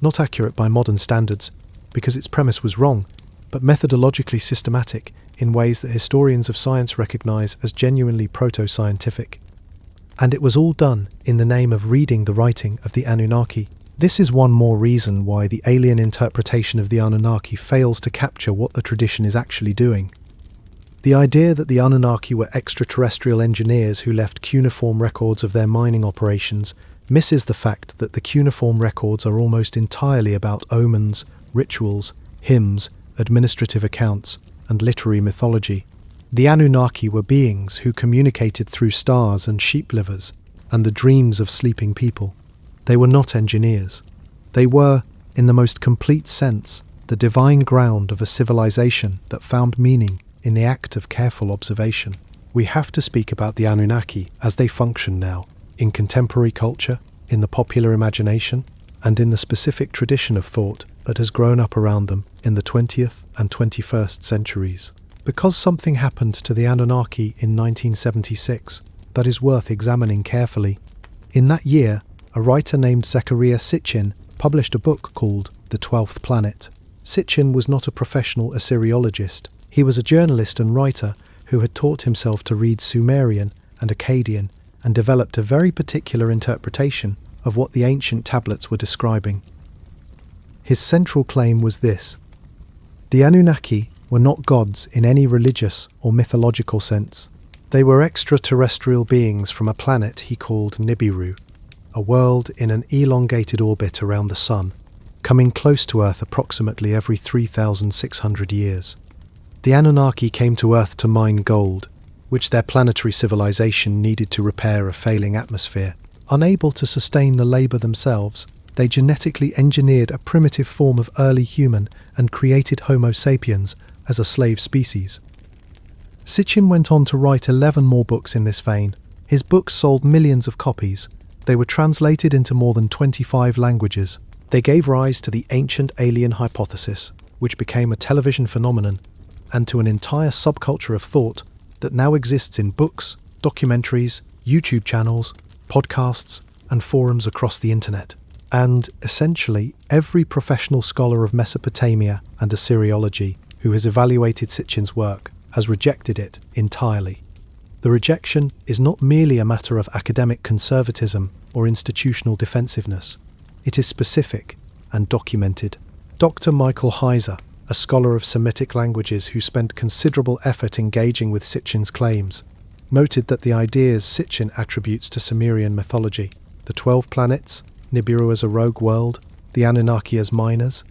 not accurate by modern standards, because its premise was wrong, but methodologically systematic in ways that historians of science recognize as genuinely proto-scientific. And it was all done in the name of reading the writing of the Anunnaki. This is one more reason why the alien interpretation of the Anunnaki fails to capture what the tradition is actually doing. The idea that the Anunnaki were extraterrestrial engineers who left cuneiform records of their mining operations misses the fact that the cuneiform records are almost entirely about omens, rituals, hymns, administrative accounts, and literary mythology. The Anunnaki were beings who communicated through stars and sheep livers and the dreams of sleeping people. They were not engineers. They were, in the most complete sense, the divine ground of a civilization that found meaning in the act of careful observation. We have to speak about the Anunnaki as they function now, in contemporary culture, in the popular imagination, and in the specific tradition of thought that has grown up around them in the 20th and 21st centuries. Because something happened to the Anunnaki in 1976 that is worth examining carefully. In that year, a writer named Zecharia Sitchin published a book called The 12th Planet. Sitchin was not a professional Assyriologist. He was a journalist and writer who had taught himself to read Sumerian and Akkadian and developed a very particular interpretation of what the ancient tablets were describing. His central claim was this: the Anunnaki were not gods in any religious or mythological sense. They were extraterrestrial beings from a planet he called Nibiru, a world in an elongated orbit around the Sun, coming close to Earth approximately every 3,600 years. The Anunnaki came to Earth to mine gold, which their planetary civilization needed to repair a failing atmosphere. Unable to sustain the labour themselves, they genetically engineered a primitive form of early human and created Homo sapiens as a slave species. Sitchin went on to write 11 more books in this vein. His books sold millions of copies. They were translated into more than 25 languages. They gave rise to the ancient alien hypothesis, which became a television phenomenon, and to an entire subculture of thought that now exists in books, documentaries, YouTube channels, podcasts, and forums across the internet. And, essentially, every professional scholar of Mesopotamia and Assyriology who has evaluated Sitchin's work has rejected it entirely. The rejection is not merely a matter of academic conservatism or institutional defensiveness. It is specific and documented. Dr. Michael Heiser, a scholar of Semitic languages who spent considerable effort engaging with Sitchin's claims, noted that the ideas Sitchin attributes to Sumerian mythology, the 12 planets, Nibiru as a rogue world, the Anunnaki as miners,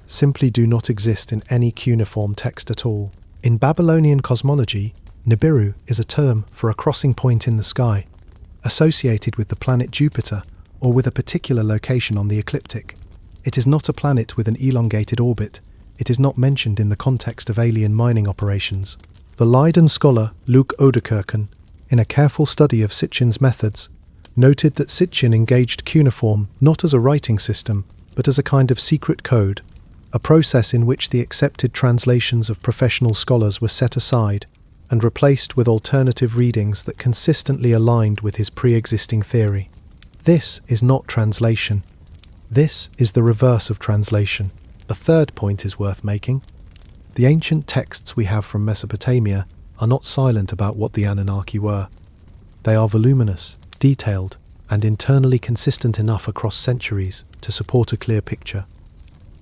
simply do not exist in any cuneiform text at all. In Babylonian cosmology, Nibiru is a term for a crossing point in the sky, associated with the planet Jupiter or with a particular location on the ecliptic. It is not a planet with an elongated orbit. It is not mentioned in the context of alien mining operations. The Leiden scholar Luke Oderkirken, in a careful study of Sitchin's methods, noted that Sitchin engaged cuneiform not as a writing system, but as a kind of secret code, a process in which the accepted translations of professional scholars were set aside and replaced with alternative readings that consistently aligned with his pre-existing theory. This is not translation. This is the reverse of translation. A third point is worth making. The ancient texts we have from Mesopotamia are not silent about what the Anunnaki were. They are voluminous, detailed, and internally consistent enough across centuries to support a clear picture.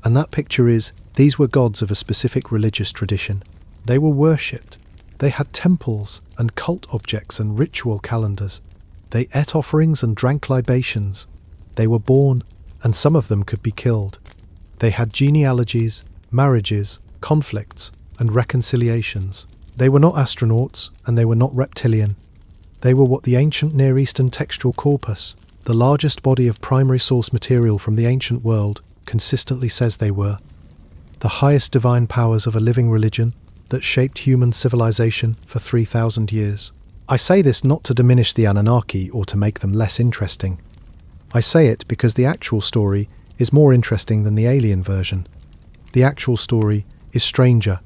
And that picture is, these were gods of a specific religious tradition. They were worshipped. They had temples and cult objects and ritual calendars. They ate offerings and drank libations. They were born, and some of them could be killed. They had genealogies, marriages, conflicts, and reconciliations. They were not astronauts, and they were not reptilian. They were what the ancient Near Eastern textual corpus, the largest body of primary source material from the ancient world, consistently says they were. The highest divine powers of a living religion that shaped human civilization for 3,000 years. I say this not to diminish the Anunnaki or to make them less interesting. I say it because the actual story is more interesting than the alien version. The actual story is stranger,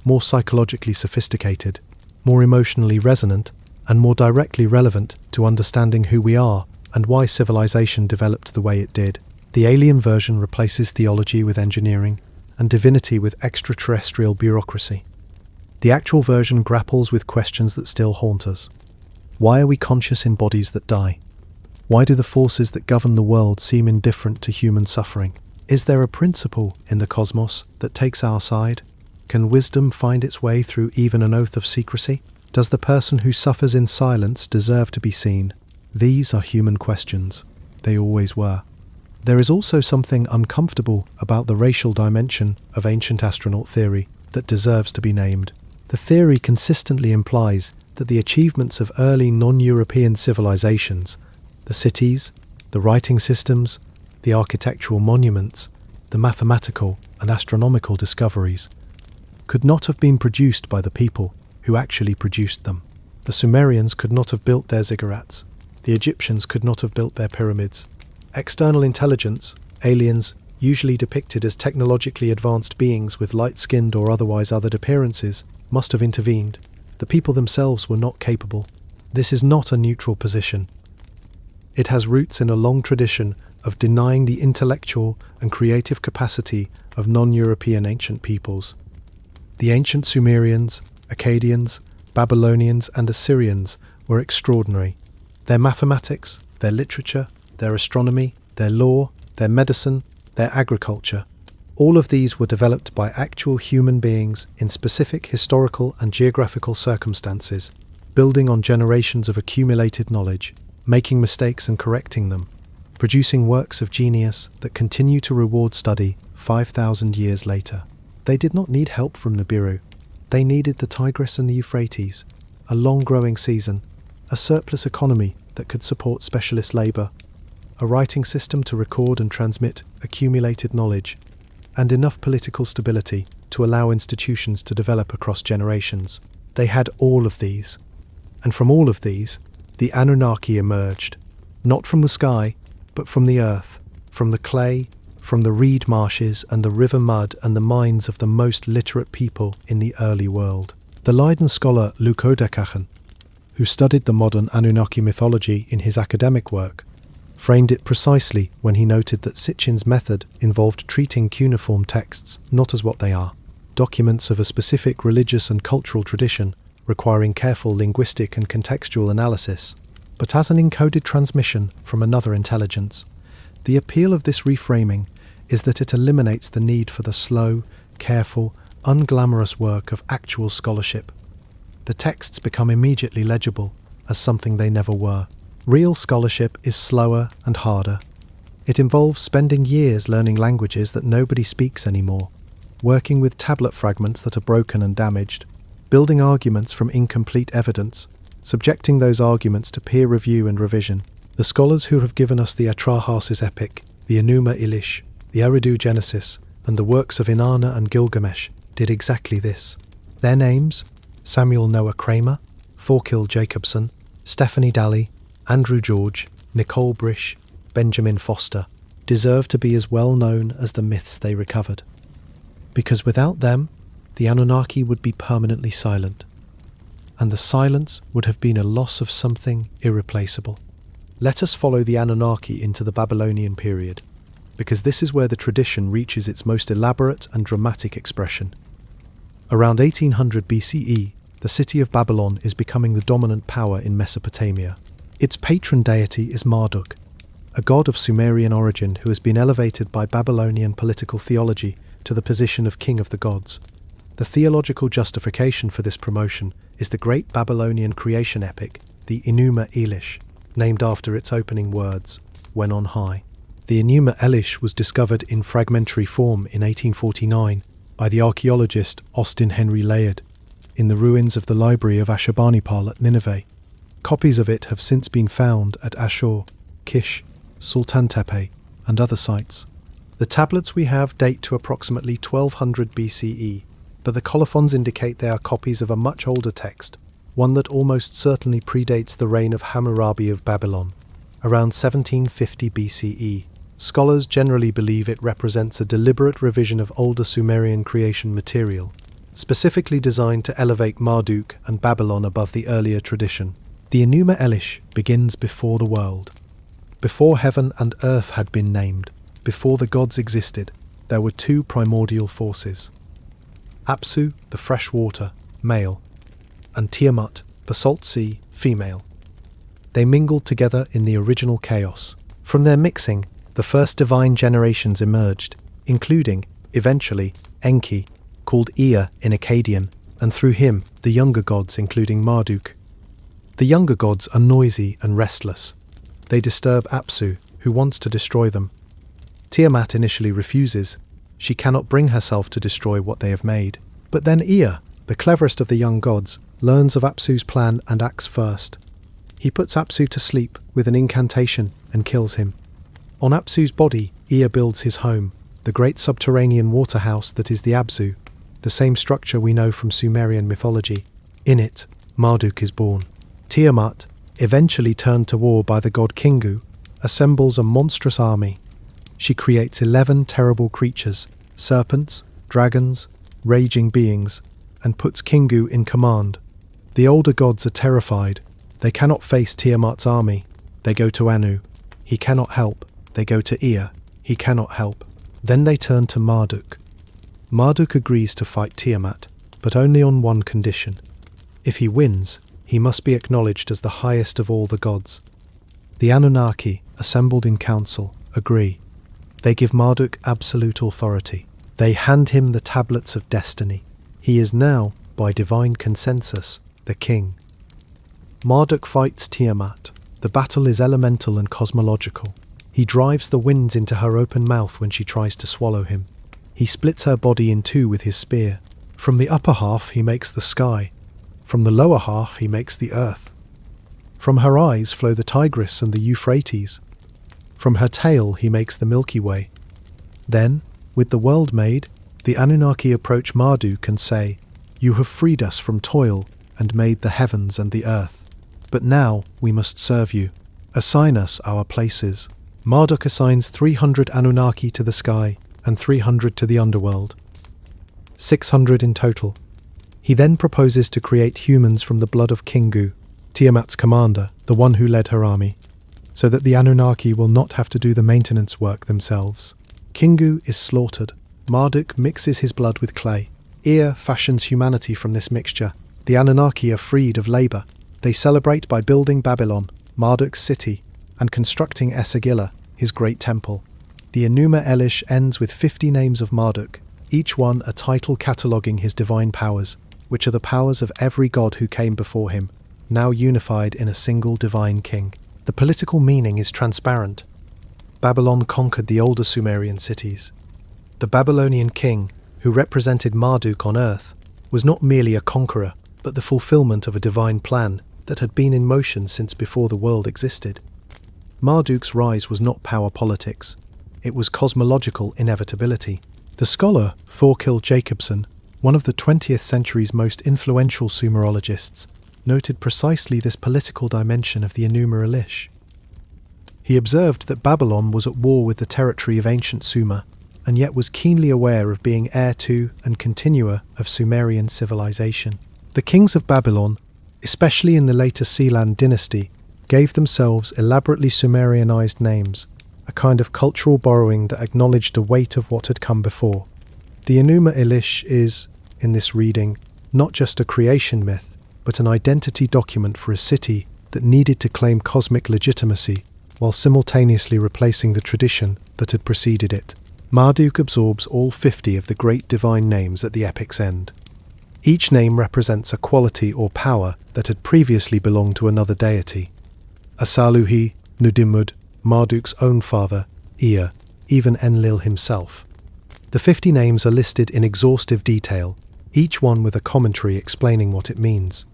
more psychologically sophisticated, more emotionally resonant, and more directly relevant to understanding who we are and why civilization developed the way it did. The alien version replaces theology with engineering and divinity with extraterrestrial bureaucracy. The actual version grapples with questions that still haunt us. Why are we conscious in bodies that die? Why do the forces that govern the world seem indifferent to human suffering? Is there a principle in the cosmos that takes our side? Can wisdom find its way through even an oath of secrecy? Does the person who suffers in silence deserve to be seen? These are human questions. They always were. There is also something uncomfortable about the racial dimension of ancient astronaut theory that deserves to be named. The theory consistently implies that the achievements of early non-European civilizations, the cities, the writing systems, the architectural monuments, the mathematical and astronomical discoveries, could not have been produced by the people who actually produced them. The Sumerians could not have built their ziggurats. The Egyptians could not have built their pyramids. External intelligence, aliens, usually depicted as technologically advanced beings with light-skinned or otherwise othered appearances, must have intervened. The people themselves were not capable. This is not a neutral position. It has roots in a long tradition of denying the intellectual and creative capacity of non-European ancient peoples. The ancient Sumerians, Akkadians, Babylonians and Assyrians were extraordinary. Their mathematics, their literature, their astronomy, their law, their medicine, their agriculture, all of these were developed by actual human beings in specific historical and geographical circumstances, building on generations of accumulated knowledge, making mistakes and correcting them, producing works of genius that continue to reward study 5,000 years later. They did not need help from Nibiru. They needed the Tigris and the Euphrates, a long-growing season, a surplus economy that could support specialist labour, a writing system to record and transmit accumulated knowledge, and enough political stability to allow institutions to develop across generations. They had all of these. And from all of these, the Anunnaki emerged, not from the sky, but from the earth, from the clay, from the reed marshes and the river mud and the minds of the most literate people in the early world. The Leiden scholar Leucodekachen, who studied the modern Anunnaki mythology in his academic work, framed it precisely when he noted that Sitchin's method involved treating cuneiform texts not as what they are, documents of a specific religious and cultural tradition requiring careful linguistic and contextual analysis, but as an encoded transmission from another intelligence. The appeal of this reframing is that it eliminates the need for the slow, careful, unglamorous work of actual scholarship. The texts become immediately legible as something they never were. Real scholarship is slower and harder. It involves spending years learning languages that nobody speaks anymore, working with tablet fragments that are broken and damaged, building arguments from incomplete evidence, subjecting those arguments to peer review and revision. The scholars who have given us the Atrahasis epic, the Enuma Elish, the Eridu Genesis, and the works of Inanna and Gilgamesh did exactly this. Their names, Samuel Noah Kramer, Thorkild Jacobson, Stephanie Daly, Andrew George, Nicole Brish, Benjamin Foster, deserve to be as well known as the myths they recovered. Because without them, the Anunnaki would be permanently silent, and the silence would have been a loss of something irreplaceable. Let us follow the Anunnaki into the Babylonian period, because this is where the tradition reaches its most elaborate and dramatic expression. Around 1800 BCE, the city of Babylon is becoming the dominant power in Mesopotamia. Its patron deity is Marduk, a god of Sumerian origin who has been elevated by Babylonian political theology to the position of king of the gods. The theological justification for this promotion is the great Babylonian creation epic, the Enuma Elish, named after its opening words, "When on high." The Enuma Elish was discovered in fragmentary form in 1849 by the archaeologist Austin Henry Layard in the ruins of the library of Ashurbanipal at Nineveh. Copies of it have since been found at Ashur, Kish, Sultan Tepe, and other sites. The tablets we have date to approximately 1200 BCE, but the colophons indicate they are copies of a much older text, one that almost certainly predates the reign of Hammurabi of Babylon, around 1750 BCE. Scholars generally believe it represents a deliberate revision of older Sumerian creation material, specifically designed to elevate Marduk and Babylon above the earlier tradition. The Enuma Elish begins before the world. Before heaven and earth had been named, before the gods existed, there were two primordial forces. Apsu, the fresh water, male, and Tiamat, the salt sea, female. They mingled together in the original chaos. From their mixing, the first divine generations emerged, including, eventually, Enki, called Ea in Akkadian, and through him, the younger gods including Marduk. The younger gods are noisy and restless. They disturb Apsu, who wants to destroy them. Tiamat initially refuses. She cannot bring herself to destroy what they have made. But then Ea, the cleverest of the young gods, learns of Apsu's plan and acts first. He puts Apsu to sleep with an incantation and kills him. On Apsu's body, Ea builds his home, the great subterranean water house that is the Abzu, the same structure we know from Sumerian mythology. In it, Marduk is born. Tiamat, eventually turned to war by the god Kingu, assembles a monstrous army. She creates 11 terrible creatures, serpents, dragons, raging beings, and puts Kingu in command. The older gods are terrified. They cannot face Tiamat's army. They go to Anu. He cannot help. They go to Ea. He cannot help. Then they turn to Marduk. Marduk agrees to fight Tiamat, but only on one condition. If he wins, he must be acknowledged as the highest of all the gods. The Anunnaki, assembled in council, agree. They give Marduk absolute authority. They hand him the tablets of destiny. He is now, by divine consensus, the king. Marduk fights Tiamat. The battle is elemental and cosmological. He drives the winds into her open mouth when she tries to swallow him. He splits her body in two with his spear. From the upper half he makes the sky. From the lower half he makes the earth. From her eyes flow the Tigris and the Euphrates. From her tail he makes the Milky Way. Then, with the world made, the Anunnaki approach Marduk and say, "You have freed us from toil and made the heavens and the earth. But now we must serve you. Assign us our places." Marduk assigns 300 Anunnaki to the sky and 300 to the underworld. 600 in total. He then proposes to create humans from the blood of Kingu, Tiamat's commander, the one who led her army, so that the Anunnaki will not have to do the maintenance work themselves. Kingu is slaughtered. Marduk mixes his blood with clay. Ea fashions humanity from this mixture. The Anunnaki are freed of labour. They celebrate by building Babylon, Marduk's city, and constructing Esagila, his great temple. The Enuma Elish ends with 50 names of Marduk, each one a title cataloguing his divine powers, which are the powers of every god who came before him, now unified in a single divine king. The political meaning is transparent. Babylon conquered the older Sumerian cities. The Babylonian king, who represented Marduk on earth, was not merely a conqueror, but the fulfillment of a divine plan that had been in motion since before the world existed. Marduk's rise was not power politics. It was cosmological inevitability. The scholar Thorkild Jacobson, one of the 20th century's most influential Sumerologists, noted precisely this political dimension of the Enuma Elish. He observed that Babylon was at war with the territory of ancient Sumer, and yet was keenly aware of being heir to and continuer of Sumerian civilization. The kings of Babylon, especially in the later Sealand dynasty, gave themselves elaborately Sumerianized names, a kind of cultural borrowing that acknowledged the weight of what had come before. The Enuma Elish is, in this reading, not just a creation myth, but an identity document for a city that needed to claim cosmic legitimacy while simultaneously replacing the tradition that had preceded it. Marduk absorbs all 50 of the great divine names at the epic's end. Each name represents a quality or power that had previously belonged to another deity. Asaluhi, Nudimud, Marduk's own father, Ea, even Enlil himself. The 50 names are listed in exhaustive detail, each one with a commentary explaining what it means.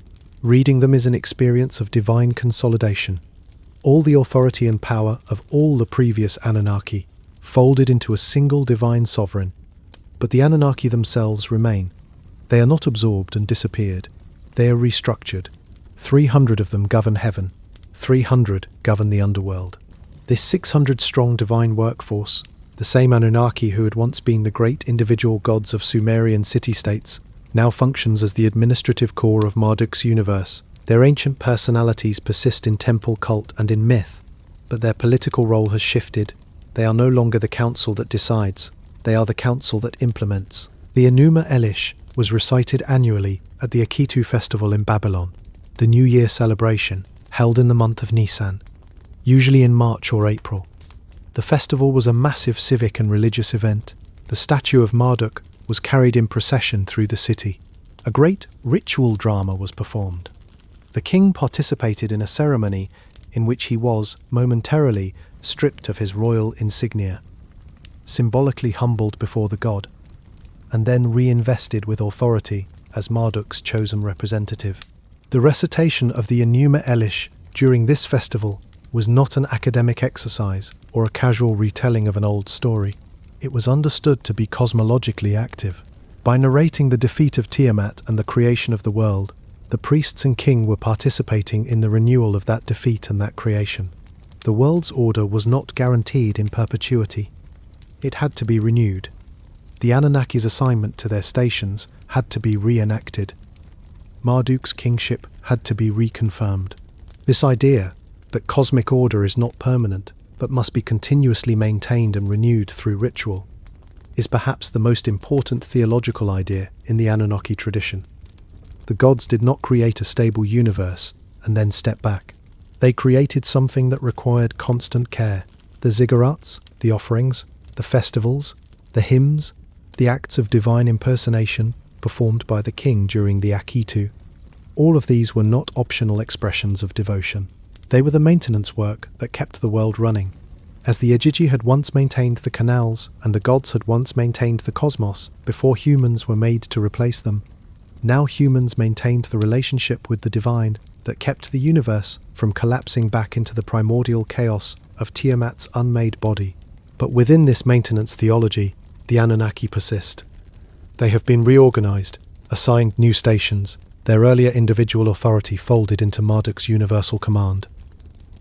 Reading them is an experience of divine consolidation. All the authority and power of all the previous Anunnaki, folded into a single divine sovereign. But the Anunnaki themselves remain. They are not absorbed and disappeared. They are restructured. 300 of them govern heaven. 300 govern the underworld. This 600-strong divine workforce, the same Anunnaki who had once been the great individual gods of Sumerian city-states, now functions as the administrative core of Marduk's universe. Their ancient personalities persist in temple cult and in myth, but their political role has shifted. They are no longer the council that decides. They are the council that implements. The Enuma Elish was recited annually at the Akitu festival in Babylon, the New Year celebration, held in the month of Nisan, usually in March or April. The festival was a massive civic and religious event. The statue of Marduk was carried in procession through the city. A great ritual drama was performed. The king participated in a ceremony in which he was, momentarily, stripped of his royal insignia, symbolically humbled before the god, and then reinvested with authority as Marduk's chosen representative. The recitation of the Enuma Elish during this festival was not an academic exercise or a casual retelling of an old story. It was understood to be cosmologically active. By narrating the defeat of Tiamat and the creation of the world, the priests and king were participating in the renewal of that defeat and that creation. The world's order was not guaranteed in perpetuity. It had to be renewed. The Anunnaki's assignment to their stations had to be reenacted. Marduk's kingship had to be reconfirmed. This idea that cosmic order is not permanent, but must be continuously maintained and renewed through ritual, is perhaps the most important theological idea in the Anunnaki tradition. The gods did not create a stable universe and then step back. They created something that required constant care. The ziggurats, the offerings, the festivals, the hymns, the acts of divine impersonation performed by the king during the Akitu. All of these were not optional expressions of devotion. They were the maintenance work that kept the world running. As the Igigi had once maintained the canals and the gods had once maintained the cosmos before humans were made to replace them, now humans maintained the relationship with the divine that kept the universe from collapsing back into the primordial chaos of Tiamat's unmade body. But within this maintenance theology, the Anunnaki persist. They have been reorganized, assigned new stations, their earlier individual authority folded into Marduk's universal command.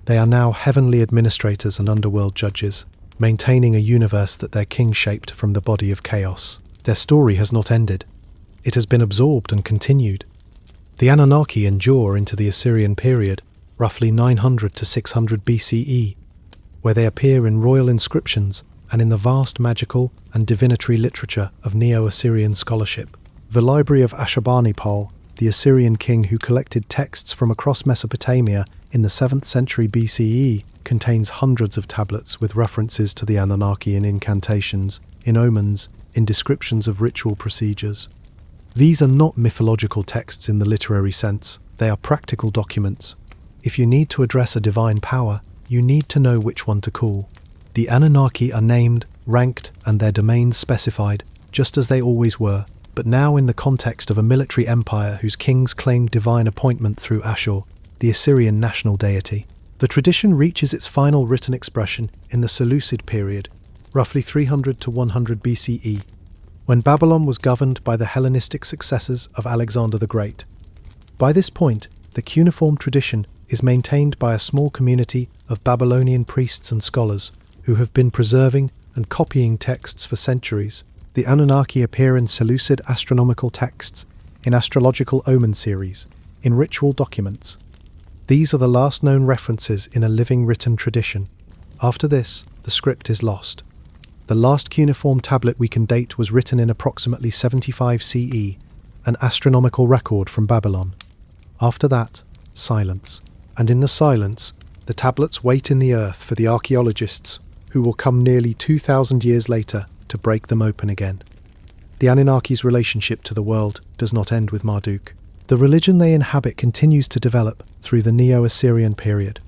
They are now heavenly administrators and underworld judges, maintaining a universe that their king shaped from the body of chaos. Their story has not ended. It has been absorbed and continued. The Anunnaki endure into the Assyrian period, roughly 900 to 600 BCE, where they appear in royal inscriptions and in the vast magical and divinatory literature of Neo-Assyrian scholarship. The library of Ashurbanipal, the Assyrian king who collected texts from across Mesopotamia in the 7th century BCE, contains hundreds of tablets with references to the Anunnaki in incantations, in omens, in descriptions of ritual procedures. These are not mythological texts in the literary sense, they are practical documents. If you need to address a divine power, you need to know which one to call. The Anunnaki are named, ranked, and their domains specified, just as they always were, but now in the context of a military empire whose kings claimed divine appointment through Ashur, the Assyrian national deity. The tradition reaches its final written expression in the Seleucid period, roughly 300 to 100 BCE, when Babylon was governed by the Hellenistic successors of Alexander the Great. By this point, the cuneiform tradition is maintained by a small community of Babylonian priests and scholars who have been preserving and copying texts for centuries. The Anunnaki appear in Seleucid astronomical texts, in astrological omen series, in ritual documents. These are the last known references in a living written tradition. After this, the script is lost. The last cuneiform tablet we can date was written in approximately 75 CE, an astronomical record from Babylon. After that, silence. And in the silence, the tablets wait in the earth for the archaeologists who will come nearly 2,000 years later to break them open again. The Anunnaki's relationship to the world does not end with Marduk. The religion they inhabit continues to develop through the Neo-Assyrian period,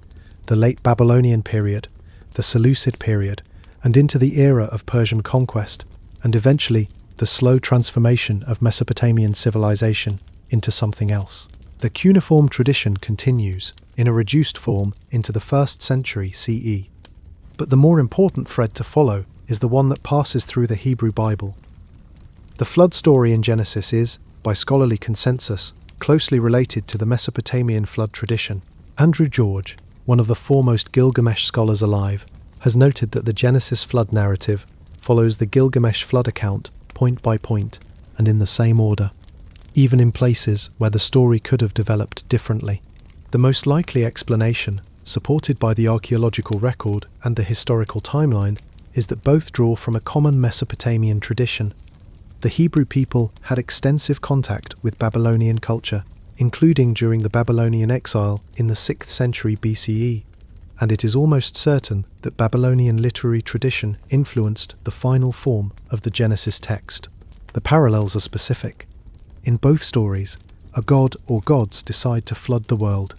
the late Babylonian period, the Seleucid period, and into the era of Persian conquest, and eventually the slow transformation of Mesopotamian civilization into something else. The cuneiform tradition continues, in a reduced form, into the 1st century CE. But the more important thread to follow is the one that passes through the Hebrew Bible. The flood story in Genesis is, by scholarly consensus, closely related to the Mesopotamian flood tradition. Andrew George, one of the foremost Gilgamesh scholars alive, has noted that the Genesis flood narrative follows the Gilgamesh flood account point by point and in the same order, even in places where the story could have developed differently. The most likely explanation, supported by the archaeological record and the historical timeline, is that both draw from a common Mesopotamian tradition. The Hebrew people had extensive contact with Babylonian culture, including during the Babylonian exile in the 6th century BCE, and it is almost certain that Babylonian literary tradition influenced the final form of the Genesis text. The parallels are specific. In both stories, a god or gods decide to flood the world.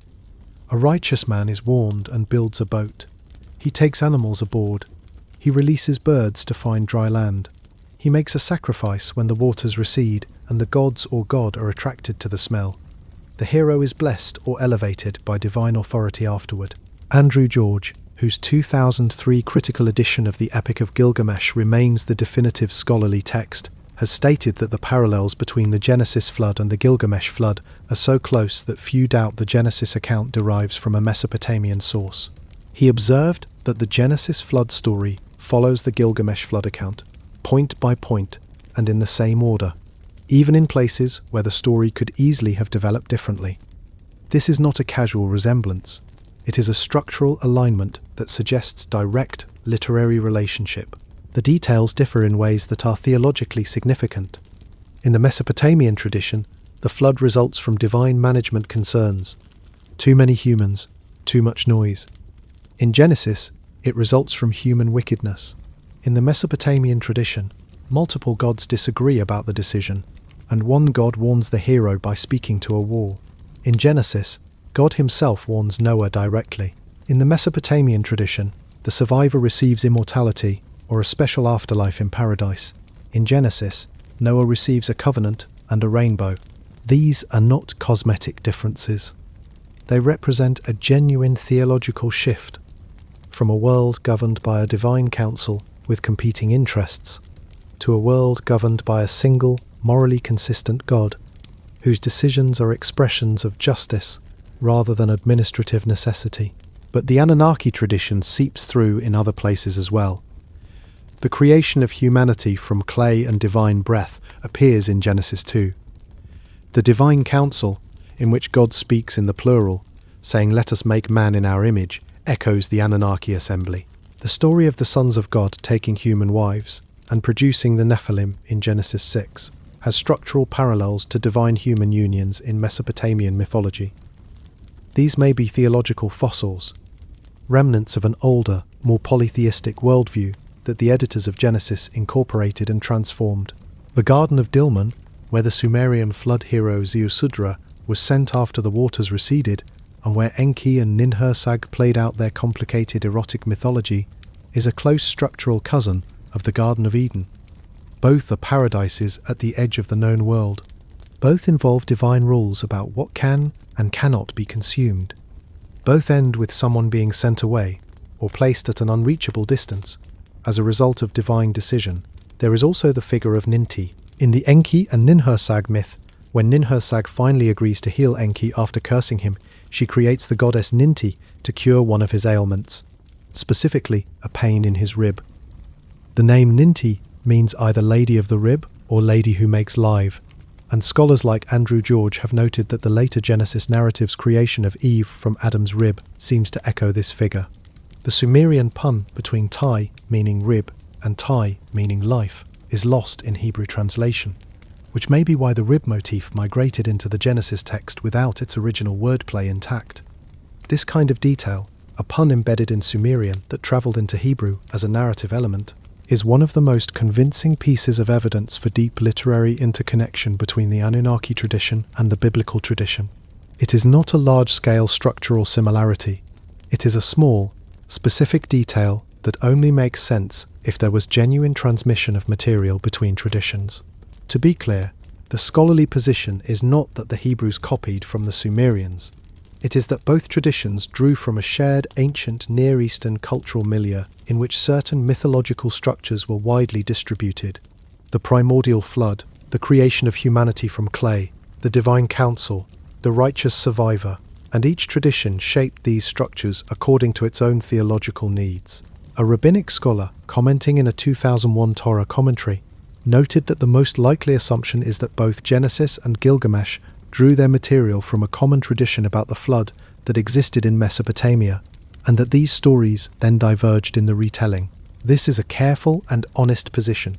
A righteous man is warned and builds a boat. He takes animals aboard. He releases birds to find dry land. He makes a sacrifice when the waters recede and the gods or god are attracted to the smell. The hero is blessed or elevated by divine authority afterward. Andrew George, whose 2003 critical edition of the Epic of Gilgamesh remains the definitive scholarly text, has stated that the parallels between the Genesis flood and the Gilgamesh flood are so close that few doubt the Genesis account derives from a Mesopotamian source. He observed that the Genesis flood story follows the Gilgamesh flood account, point by point, and in the same order, even in places where the story could easily have developed differently. This is not a casual resemblance. It is a structural alignment that suggests direct literary relationship. The details differ in ways that are theologically significant. In the Mesopotamian tradition, The flood results from divine management concerns. Too many humans, too much noise. In Genesis, it results from human wickedness. In the Mesopotamian tradition, multiple gods disagree about the decision, and one god warns the hero by speaking to a wall. In Genesis, God himself warns Noah directly. In the Mesopotamian tradition, the survivor receives immortality or a special afterlife in paradise. In Genesis, Noah receives a covenant and a rainbow. These are not cosmetic differences. They represent a genuine theological shift from a world governed by a divine council with competing interests to a world governed by a single, morally consistent God, whose decisions are expressions of justice rather than administrative necessity. But the Anunnaki tradition seeps through in other places as well. The creation of humanity from clay and divine breath appears in Genesis 2. The divine council, in which God speaks in the plural, saying, "Let us make man in our image," echoes the Anunnaki assembly. The story of the sons of God taking human wives and producing the Nephilim in Genesis 6 has structural parallels to divine human unions in Mesopotamian mythology. These may be theological fossils, remnants of an older, more polytheistic worldview that the editors of Genesis incorporated and transformed. The Garden of Dilmun, where the Sumerian flood hero Ziusudra was sent after the waters receded, and where Enki and Ninhursag played out their complicated erotic mythology, is a close structural cousin of the Garden of Eden. Both are paradises at the edge of the known world. Both involve divine rules about what can and cannot be consumed. Both end with someone being sent away, or placed at an unreachable distance, as a result of divine decision. There is also the figure of Ninti. In the Enki and Ninhursag myth, when Ninhursag finally agrees to heal Enki after cursing him, she creates the goddess Ninti to cure one of his ailments, specifically a pain in his rib. The name Ninti means either Lady of the Rib or Lady who makes live, and scholars like Andrew George have noted that the later Genesis narrative's creation of Eve from Adam's rib seems to echo this figure. The Sumerian pun between Tai, meaning rib, and Tai, meaning life, is lost in Hebrew translation, which may be why the rib motif migrated into the Genesis text without its original wordplay intact. This kind of detail, a pun embedded in Sumerian that travelled into Hebrew as a narrative element, is one of the most convincing pieces of evidence for deep literary interconnection between the Anunnaki tradition and the biblical tradition. It is not a large-scale structural similarity. It is a small, specific detail that only makes sense if there was genuine transmission of material between traditions. To be clear, the scholarly position is not that the Hebrews copied from the Sumerians. It is that both traditions drew from a shared ancient Near Eastern cultural milieu in which certain mythological structures were widely distributed. The primordial flood, the creation of humanity from clay, the divine council, the righteous survivor, and each tradition shaped these structures according to its own theological needs. A rabbinic scholar, commenting in a 2001 Torah commentary, noted that the most likely assumption is that both Genesis and Gilgamesh drew their material from a common tradition about the flood that existed in Mesopotamia, and that these stories then diverged in the retelling. This is a careful and honest position.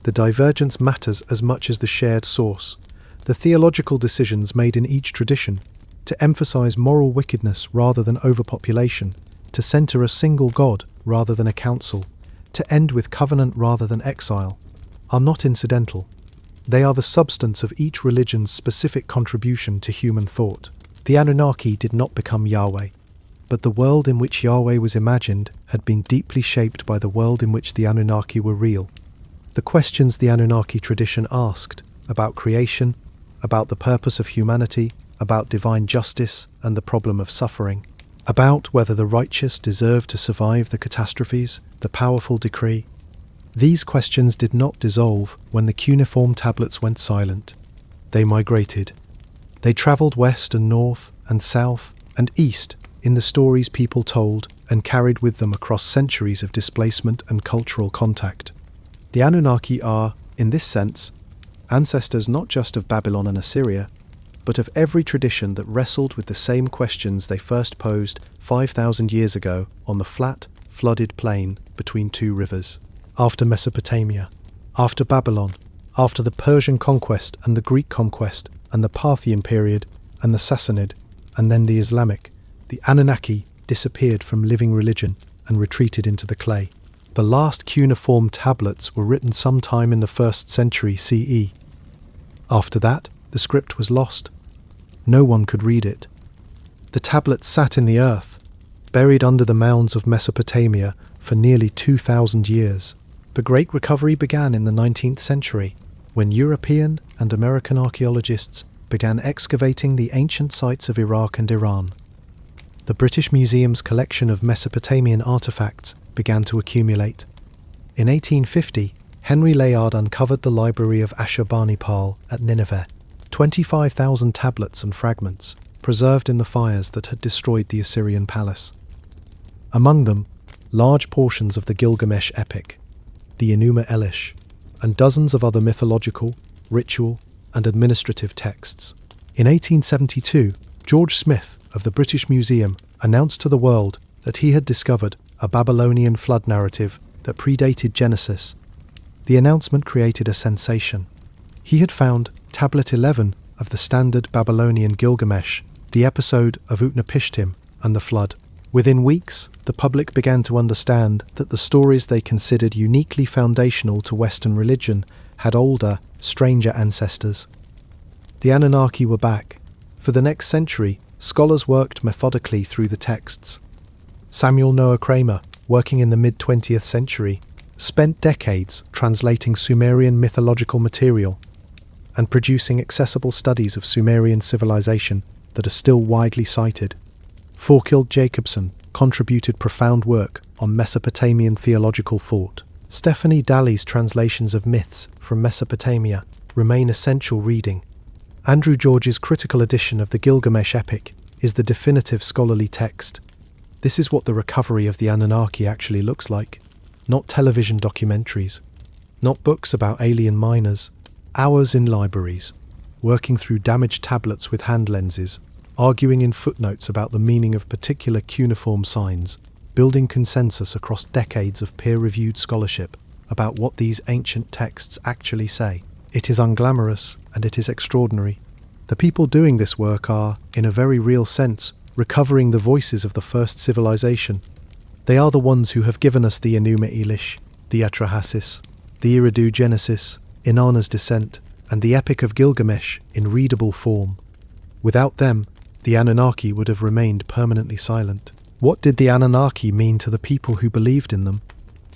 The divergence matters as much as the shared source. The theological decisions made in each tradition, to emphasize moral wickedness rather than overpopulation, to center a single God rather than a council, to end with covenant rather than exile, are not incidental. They are the substance of each religion's specific contribution to human thought. The Anunnaki did not become Yahweh, but the world in which Yahweh was imagined had been deeply shaped by the world in which the Anunnaki were real. The questions the Anunnaki tradition asked about creation, about the purpose of humanity, about divine justice and the problem of suffering, about whether the righteous deserve to survive the catastrophes, the powerful decree. These questions did not dissolve when the cuneiform tablets went silent. They migrated. They travelled west and north and south and east in the stories people told and carried with them across centuries of displacement and cultural contact. The Anunnaki are, in this sense, ancestors not just of Babylon and Assyria, but of every tradition that wrestled with the same questions they first posed 5,000 years ago on the flat, flooded plain between two rivers. After Mesopotamia, after Babylon, after the Persian conquest and the Greek conquest, and the Parthian period, and the Sassanid, and then the Islamic, the Anunnaki disappeared from living religion and retreated into the clay. The last cuneiform tablets were written sometime in the 1st century CE. After that, the script was lost. No one could read it. The tablets sat in the earth, buried under the mounds of Mesopotamia for nearly 2,000 years. The Great Recovery began in the 19th century, when European and American archaeologists began excavating the ancient sites of Iraq and Iran. The British Museum's collection of Mesopotamian artifacts began to accumulate. In 1850, Henry Layard uncovered the library of Ashurbanipal at Nineveh, 25,000 tablets and fragments, preserved in the fires that had destroyed the Assyrian palace. Among them, large portions of the Gilgamesh epic, the Enuma Elish, and dozens of other mythological, ritual, and administrative texts. In 1872, George Smith of the British Museum announced to the world that he had discovered a Babylonian flood narrative that predated Genesis. The announcement created a sensation. He had found Tablet 11 of the standard Babylonian Gilgamesh, the episode of Utnapishtim and the flood. Within weeks, the public began to understand that the stories they considered uniquely foundational to Western religion had older, stranger ancestors. The Anunnaki were back. For the next century, scholars worked methodically through the texts. Samuel Noah Kramer, working in the mid-20th century, spent decades translating Sumerian mythological material and producing accessible studies of Sumerian civilization that are still widely cited. Thorkild Jacobson contributed profound work on Mesopotamian theological thought. Stephanie Daly's translations of myths from Mesopotamia remain essential reading. Andrew George's critical edition of the Gilgamesh epic is the definitive scholarly text. This is what the recovery of the Anunnaki actually looks like. Not television documentaries, not books about alien miners, hours in libraries, working through damaged tablets with hand lenses, arguing in footnotes about the meaning of particular cuneiform signs, building consensus across decades of peer-reviewed scholarship about what these ancient texts actually say. It is unglamorous and it is extraordinary. The people doing this work are, in a very real sense, recovering the voices of the first civilization. They are the ones who have given us the Enuma Elish, the Atrahasis, the Eridu Genesis, Inanna's descent, and the Epic of Gilgamesh in readable form. Without them, the Anunnaki would have remained permanently silent. What did the Anunnaki mean to the people who believed in them?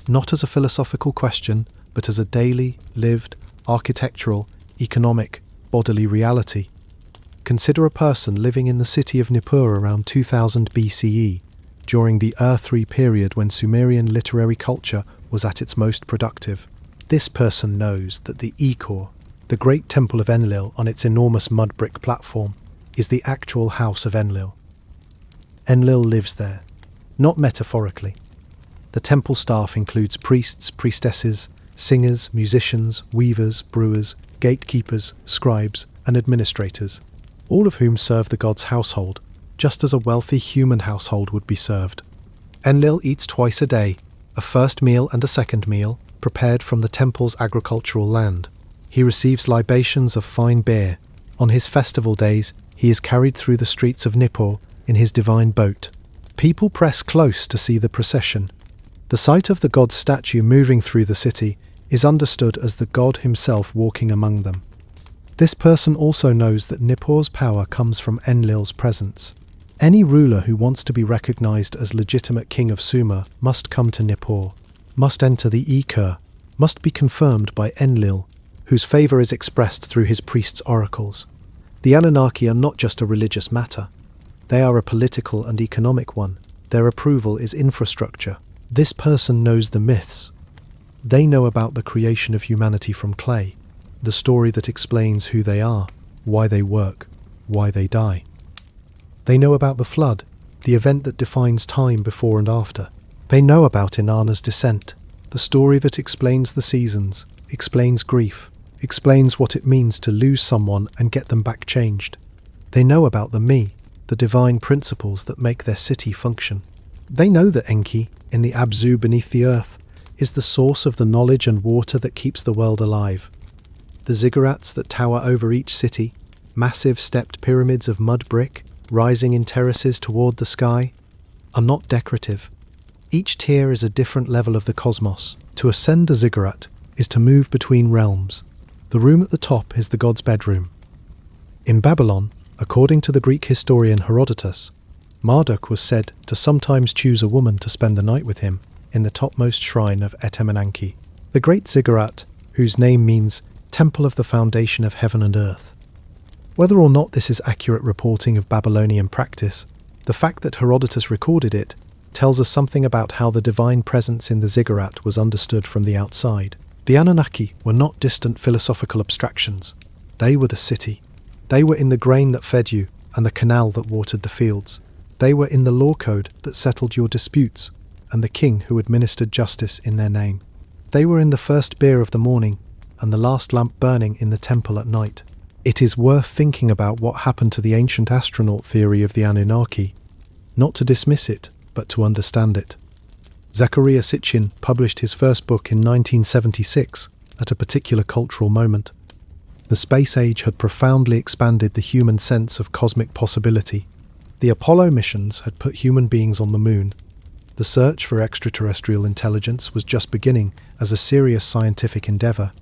Not as a philosophical question, but as a daily, lived, architectural, economic, bodily reality. Consider a person living in the city of Nippur around 2000 BCE, during the Ur-3 period when Sumerian literary culture was at its most productive. This person knows that the Ikor, the great temple of Enlil on its enormous mud brick platform, is the actual house of Enlil. Enlil lives there, not metaphorically. The temple staff includes priests, priestesses, singers, musicians, weavers, brewers, gatekeepers, scribes, and administrators, all of whom serve the god's household, just as a wealthy human household would be served. Enlil eats twice a day, a first meal and a second meal, prepared from the temple's agricultural land. He receives libations of fine beer. On his festival days, he is carried through the streets of Nippur in his divine boat. People press close to see the procession. The sight of the god's statue moving through the city is understood as the god himself walking among them. This person also knows that Nippur's power comes from Enlil's presence. Any ruler who wants to be recognized as legitimate king of Sumer must come to Nippur, must enter the Ikor, must be confirmed by Enlil, whose favor is expressed through his priest's oracles. The Anunnaki are not just a religious matter. They are a political and economic one. Their approval is infrastructure. This person knows the myths. They know about the creation of humanity from clay, the story that explains who they are, why they work, why they die. They know about the flood, the event that defines time before and after. They know about Inanna's descent, the story that explains the seasons, explains grief, explains what it means to lose someone and get them back changed. They know about the me, the divine principles that make their city function. They know that Enki, in the Abzu beneath the earth, is the source of the knowledge and water that keeps the world alive. The ziggurats that tower over each city, massive stepped pyramids of mud brick, rising in terraces toward the sky, are not decorative. Each tier is a different level of the cosmos. To ascend the ziggurat is to move between realms. The room at the top is the god's bedroom. In Babylon, according to the Greek historian Herodotus, Marduk was said to sometimes choose a woman to spend the night with him in the topmost shrine of Enki, the great ziggurat, whose name means Temple of the Foundation of Heaven and Earth. Whether or not this is accurate reporting of Babylonian practice, the fact that Herodotus recorded it tells us something about how the divine presence in the ziggurat was understood from the outside. The Anunnaki were not distant philosophical abstractions. They were the city. They were in the grain that fed you and the canal that watered the fields. They were in the law code that settled your disputes and the king who administered justice in their name. They were in the first beer of the morning and the last lamp burning in the temple at night. It is worth thinking about what happened to the ancient astronaut theory of the Anunnaki, not to dismiss it, but to understand it. Zecharia Sitchin published his first book in 1976 at a particular cultural moment. The space age had profoundly expanded the human sense of cosmic possibility. The Apollo missions had put human beings on the moon. The search for extraterrestrial intelligence was just beginning as a serious scientific endeavor.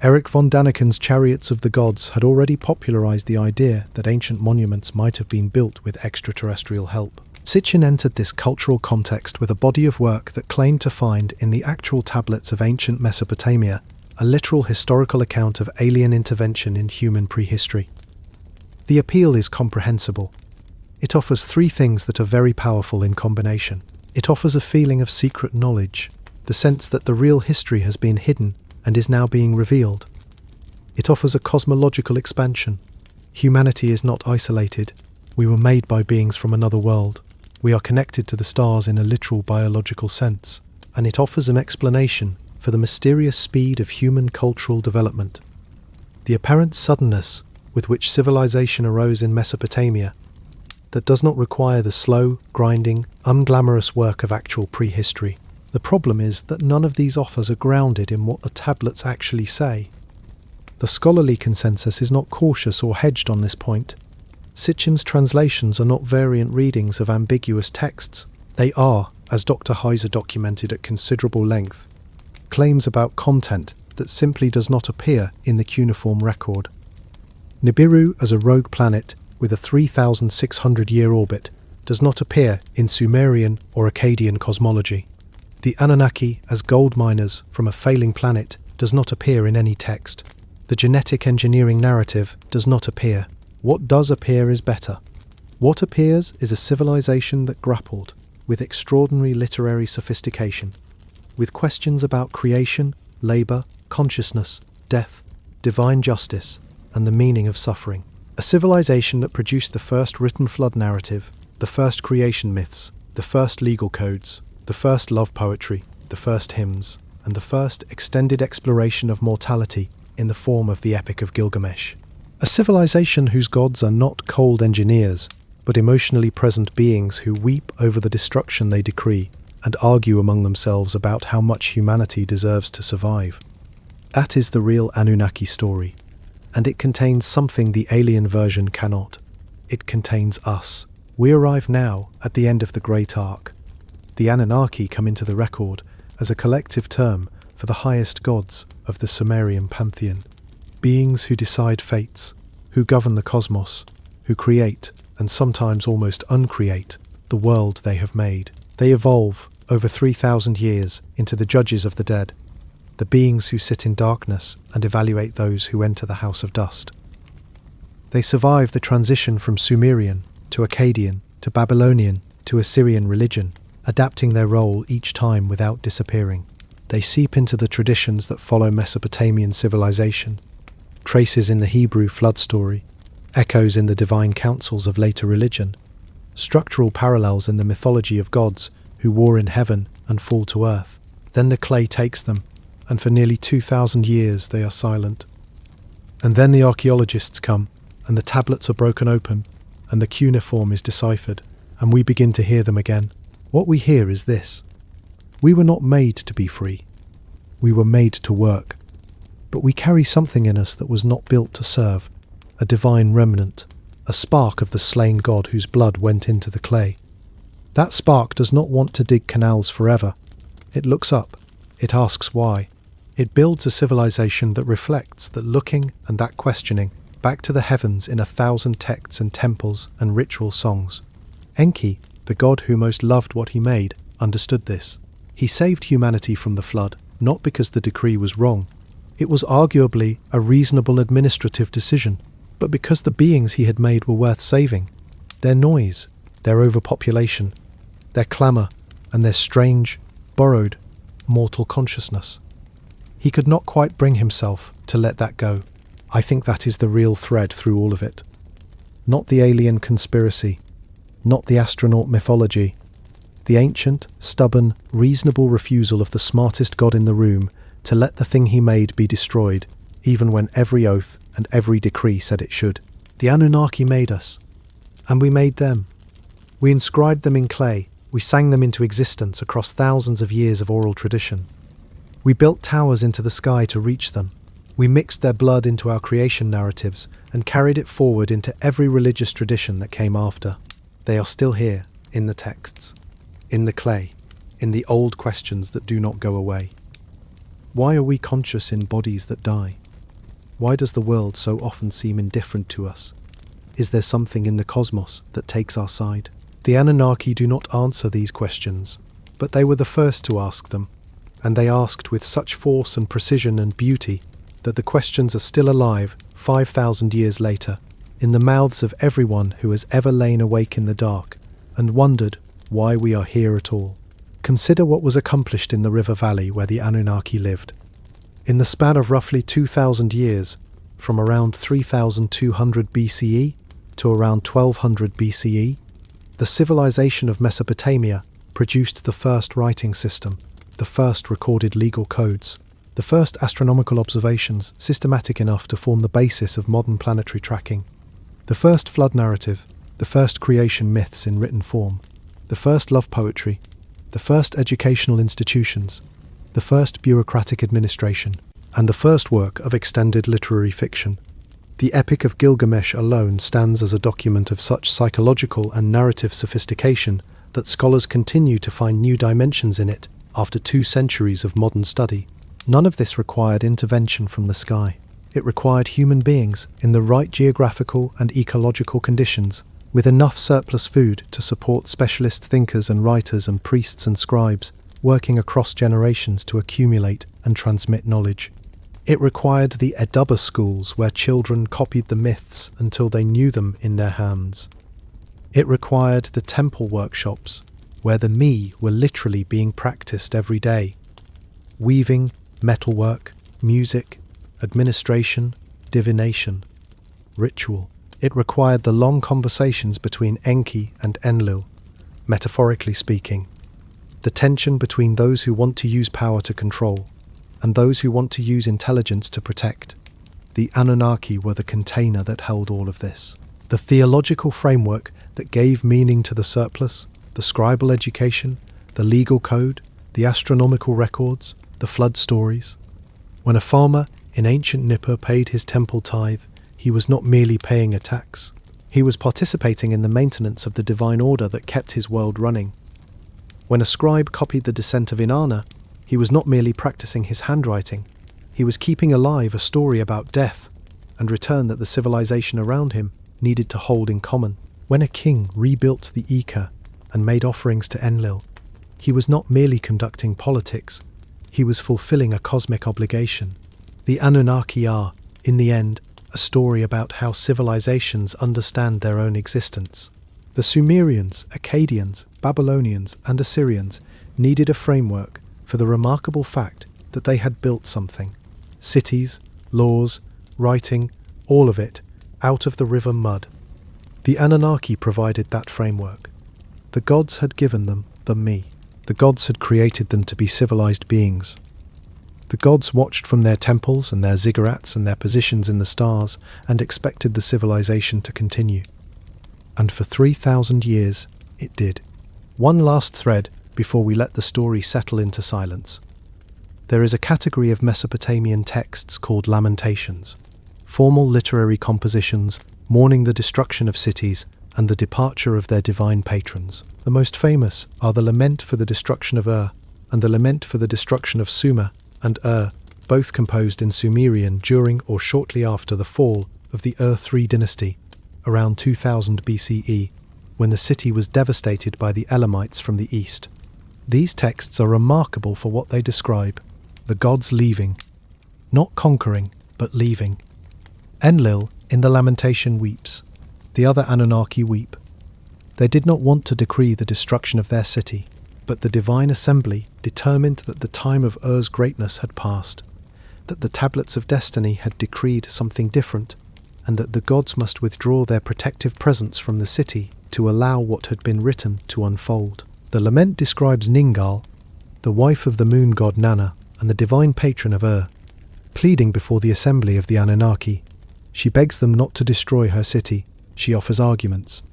Erich von Daniken's Chariots of the Gods had already popularized the idea that ancient monuments might have been built with extraterrestrial help. Sitchin entered this cultural context with a body of work that claimed to find in the actual tablets of ancient Mesopotamia a literal historical account of alien intervention in human prehistory. The appeal is comprehensible. It offers three things that are very powerful in combination. It offers a feeling of secret knowledge, the sense that the real history has been hidden and is now being revealed. It offers a cosmological expansion. Humanity is not isolated. We were made by beings from another world. We are connected to the stars in a literal biological sense. And it offers an explanation for the mysterious speed of human cultural development. The apparent suddenness with which civilization arose in Mesopotamia that does not require the slow, grinding, unglamorous work of actual prehistory. The problem is that none of these offers are grounded in what the tablets actually say. The scholarly consensus is not cautious or hedged on this point. Sitchin's translations are not variant readings of ambiguous texts. They are, as Dr. Heiser documented at considerable length, claims about content that simply does not appear in the cuneiform record. Nibiru as a rogue planet with a 3,600-year orbit does not appear in Sumerian or Akkadian cosmology. The Anunnaki as gold miners from a failing planet does not appear in any text. The genetic engineering narrative does not appear. What does appear is better. What appears is a civilization that grappled with extraordinary literary sophistication, with questions about creation, labor, consciousness, death, divine justice, and the meaning of suffering. A civilization that produced the first written flood narrative, the first creation myths, the first legal codes, the first love poetry, the first hymns, and the first extended exploration of mortality in the form of the Epic of Gilgamesh. A civilization whose gods are not cold engineers, but emotionally present beings who weep over the destruction they decree and argue among themselves about how much humanity deserves to survive. That is the real Anunnaki story, and it contains something the alien version cannot. It contains us. We arrive now at the end of the Great Arc. The Anunnaki come into the record as a collective term for the highest gods of the Sumerian pantheon, beings who decide fates, who govern the cosmos, who create, and sometimes almost uncreate, the world they have made. They evolve over 3,000 years into the judges of the dead, the beings who sit in darkness and evaluate those who enter the house of dust. They survive the transition from Sumerian to Akkadian to Babylonian to Assyrian religion, adapting their role each time without disappearing. They seep into the traditions that follow Mesopotamian civilization, traces in the Hebrew flood story, echoes in the divine councils of later religion, structural parallels in the mythology of gods who war in heaven and fall to earth. Then the clay takes them, and for nearly 2,000 years they are silent. And then the archaeologists come, and the tablets are broken open, and the cuneiform is deciphered, and we begin to hear them again. What we hear is this: we were not made to be free. We were made to work. But we carry something in us that was not built to serve. a divine remnant, a spark of the slain god whose blood went into the clay. That spark does not want to dig canals forever. It looks up. It asks why. It builds a civilization that reflects that looking and that questioning back to the heavens in 1,000 texts and temples and ritual songs. Enki, the god who most loved what he made, understood this. He saved humanity from the flood, not because the decree was wrong. It was arguably a reasonable administrative decision, but because the beings he had made were worth saving. Their noise, their overpopulation, their clamour, and their strange, borrowed, mortal consciousness. He could not quite bring himself to let that go. I think that is the real thread through all of it. Not the alien conspiracy, not the astronaut mythology, the ancient, stubborn, reasonable refusal of the smartest god in the room to let the thing he made be destroyed, even when every oath and every decree said it should. The Anunnaki made us, and we made them. We inscribed them in clay, we sang them into existence across thousands of years of oral tradition. We built towers into the sky to reach them. We mixed their blood into our creation narratives and carried it forward into every religious tradition that came after. They are still here, in the texts, in the clay, in the old questions that do not go away. Why are we conscious in bodies that die? Why does the world so often seem indifferent to us? Is there something in the cosmos that takes our side? The Anunnaki do not answer these questions, but they were the first to ask them, and they asked with such force and precision and beauty that the questions are still alive 5,000 years later, in the mouths of everyone who has ever lain awake in the dark and wondered why we are here at all. Consider what was accomplished in the river valley where the Anunnaki lived. In the span of roughly 2,000 years, from around 3,200 BCE to around 1200 BCE, the civilization of Mesopotamia produced the first writing system, the first recorded legal codes, the first astronomical observations systematic enough to form the basis of modern planetary tracking, the first flood narrative, the first creation myths in written form, the first love poetry, the first educational institutions, the first bureaucratic administration, and the first work of extended literary fiction. The Epic of Gilgamesh alone stands as a document of such psychological and narrative sophistication that scholars continue to find new dimensions in it after 2 centuries of modern study. None of this required intervention from the sky. It required human beings in the right geographical and ecological conditions, with enough surplus food to support specialist thinkers and writers and priests and scribes working across generations to accumulate and transmit knowledge. It required the Edubba schools where children copied the myths until they knew them in their hands. It required the temple workshops where the me were literally being practiced every day. Weaving, metalwork, music, administration, divination, ritual. It required the long conversations between Enki and Enlil, metaphorically speaking, the tension between those who want to use power to control and those who want to use intelligence to protect. The Anunnaki were the container that held all of this, the theological framework that gave meaning to the surplus, the scribal education, the legal code, the astronomical records, the flood stories. When a farmer in ancient Nippur paid his temple tithe, he was not merely paying a tax. He was participating in the maintenance of the divine order that kept his world running. When a scribe copied the descent of Inanna, he was not merely practicing his handwriting. He was keeping alive a story about death and return that the civilization around him needed to hold in common. When a king rebuilt the Ika and made offerings to Enlil, he was not merely conducting politics, he was fulfilling a cosmic obligation. The Anunnaki are, in the end, a story about how civilizations understand their own existence. The Sumerians, Akkadians, Babylonians, and Assyrians needed a framework for the remarkable fact that they had built something. Cities, laws, writing, all of it, out of the river mud. The Anunnaki provided that framework. The gods had given them the me. The gods had created them to be civilized beings. The gods watched from their temples and their ziggurats and their positions in the stars and expected the civilization to continue. And for 3,000 years, it did. One last thread before we let the story settle into silence. There is a category of Mesopotamian texts called lamentations. formal literary compositions mourning the destruction of cities and the departure of their divine patrons. The most famous are the Lament for the Destruction of Ur and the Lament for the Destruction of Sumer and Ur, both composed in Sumerian during or shortly after the fall of the Ur III dynasty, around 2000 BCE, when the city was devastated by the Elamites from the east. These texts are remarkable for what they describe: the gods leaving, not conquering, but leaving. Enlil in the lamentation weeps. The other Anunnaki weep. They did not want to decree the destruction of their city, but the divine assembly determined that the time of Ur's greatness had passed, that the tablets of destiny had decreed something different, and that the gods must withdraw their protective presence from the city to allow what had been written to unfold. The lament describes Ningal, the wife of the moon god Nanna and the divine patron of Ur, pleading before the assembly of the Anunnaki. She begs them not to destroy her city. She offers arguments.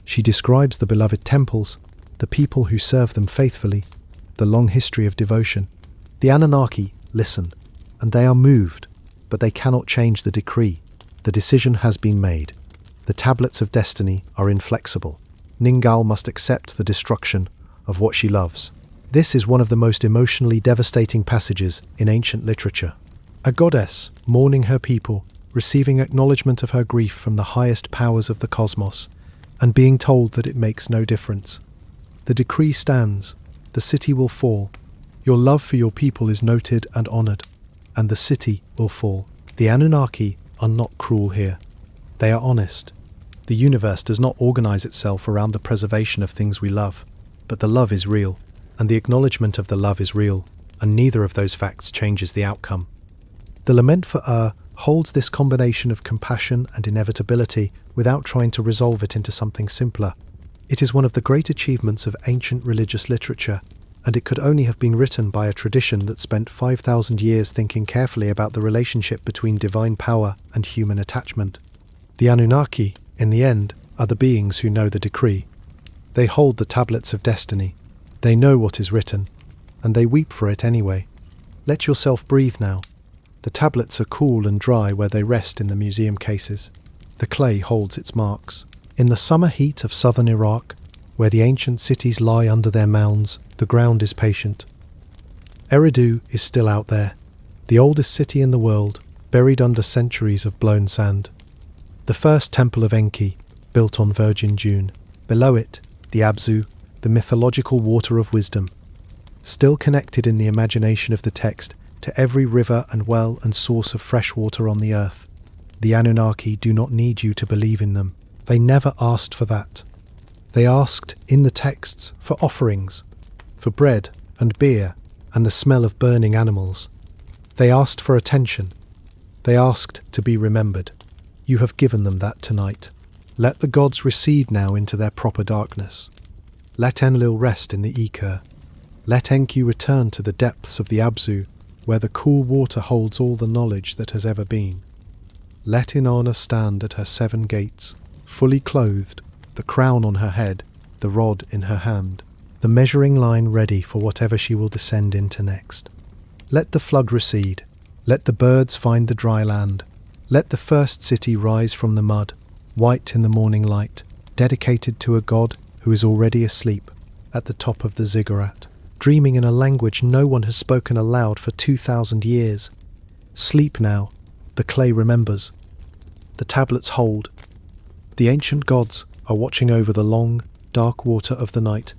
She describes the beloved temples, the people who serve them faithfully, the long history of devotion. The Anunnaki listen, and they are moved, but they cannot change the decree. The decision has been made. The tablets of destiny are inflexible. Ningal must accept the destruction of what she loves. This is one of the most emotionally devastating passages in ancient literature. A goddess mourning her people, receiving acknowledgement of her grief from the highest powers of the cosmos, and being told that it makes no difference. The decree stands. The city will fall. Your love for your people is noted and honored, and the city will fall. The Anunnaki are not cruel here. They are honest. The universe does not organize itself around the preservation of things we love, but the love is real, and the acknowledgement of the love is real, and neither of those facts changes the outcome. The lament for Ur holds this combination of compassion and inevitability without trying to resolve it into something simpler. It is one of the great achievements of ancient religious literature, and it could only have been written by a tradition that spent 5,000 years thinking carefully about the relationship between divine power and human attachment. The Anunnaki, in the end, are the beings who know the decree. They hold the tablets of destiny. They know what is written, and they weep for it anyway. Let yourself breathe now. The tablets are cool and dry where they rest in the museum cases. The clay holds its marks. In the summer heat of southern Iraq, where the ancient cities lie under their mounds, the ground is patient. Eridu is still out there, the oldest city in the world, buried under centuries of blown sand. The first temple of Enki, built on virgin June. Below it, the Abzu, the mythological water of wisdom, still connected in the imagination of the text to every river and well and source of fresh water on the earth. The Anunnaki do not need you to believe in them. They never asked for that. They asked in the texts for offerings, for bread and beer and the smell of burning animals. They asked for attention. They asked to be remembered. You have given them that tonight. Let the gods recede now into their proper darkness. Let Enlil rest in the Iker. Let Enki return to the depths of the Abzu, where the cool water holds all the knowledge that has ever been. Let Inanna stand at her 7 gates, fully clothed, the crown on her head, the rod in her hand, the measuring line ready for whatever she will descend into next. Let the flood recede. Let the birds find the dry land. Let the first city rise from the mud, white in the morning light, dedicated to a god who is already asleep at the top of the ziggurat, dreaming in a language no one has spoken aloud for 2,000 years. Sleep now. The clay remembers. The tablets hold. The ancient gods are watching over the long, dark water of the night,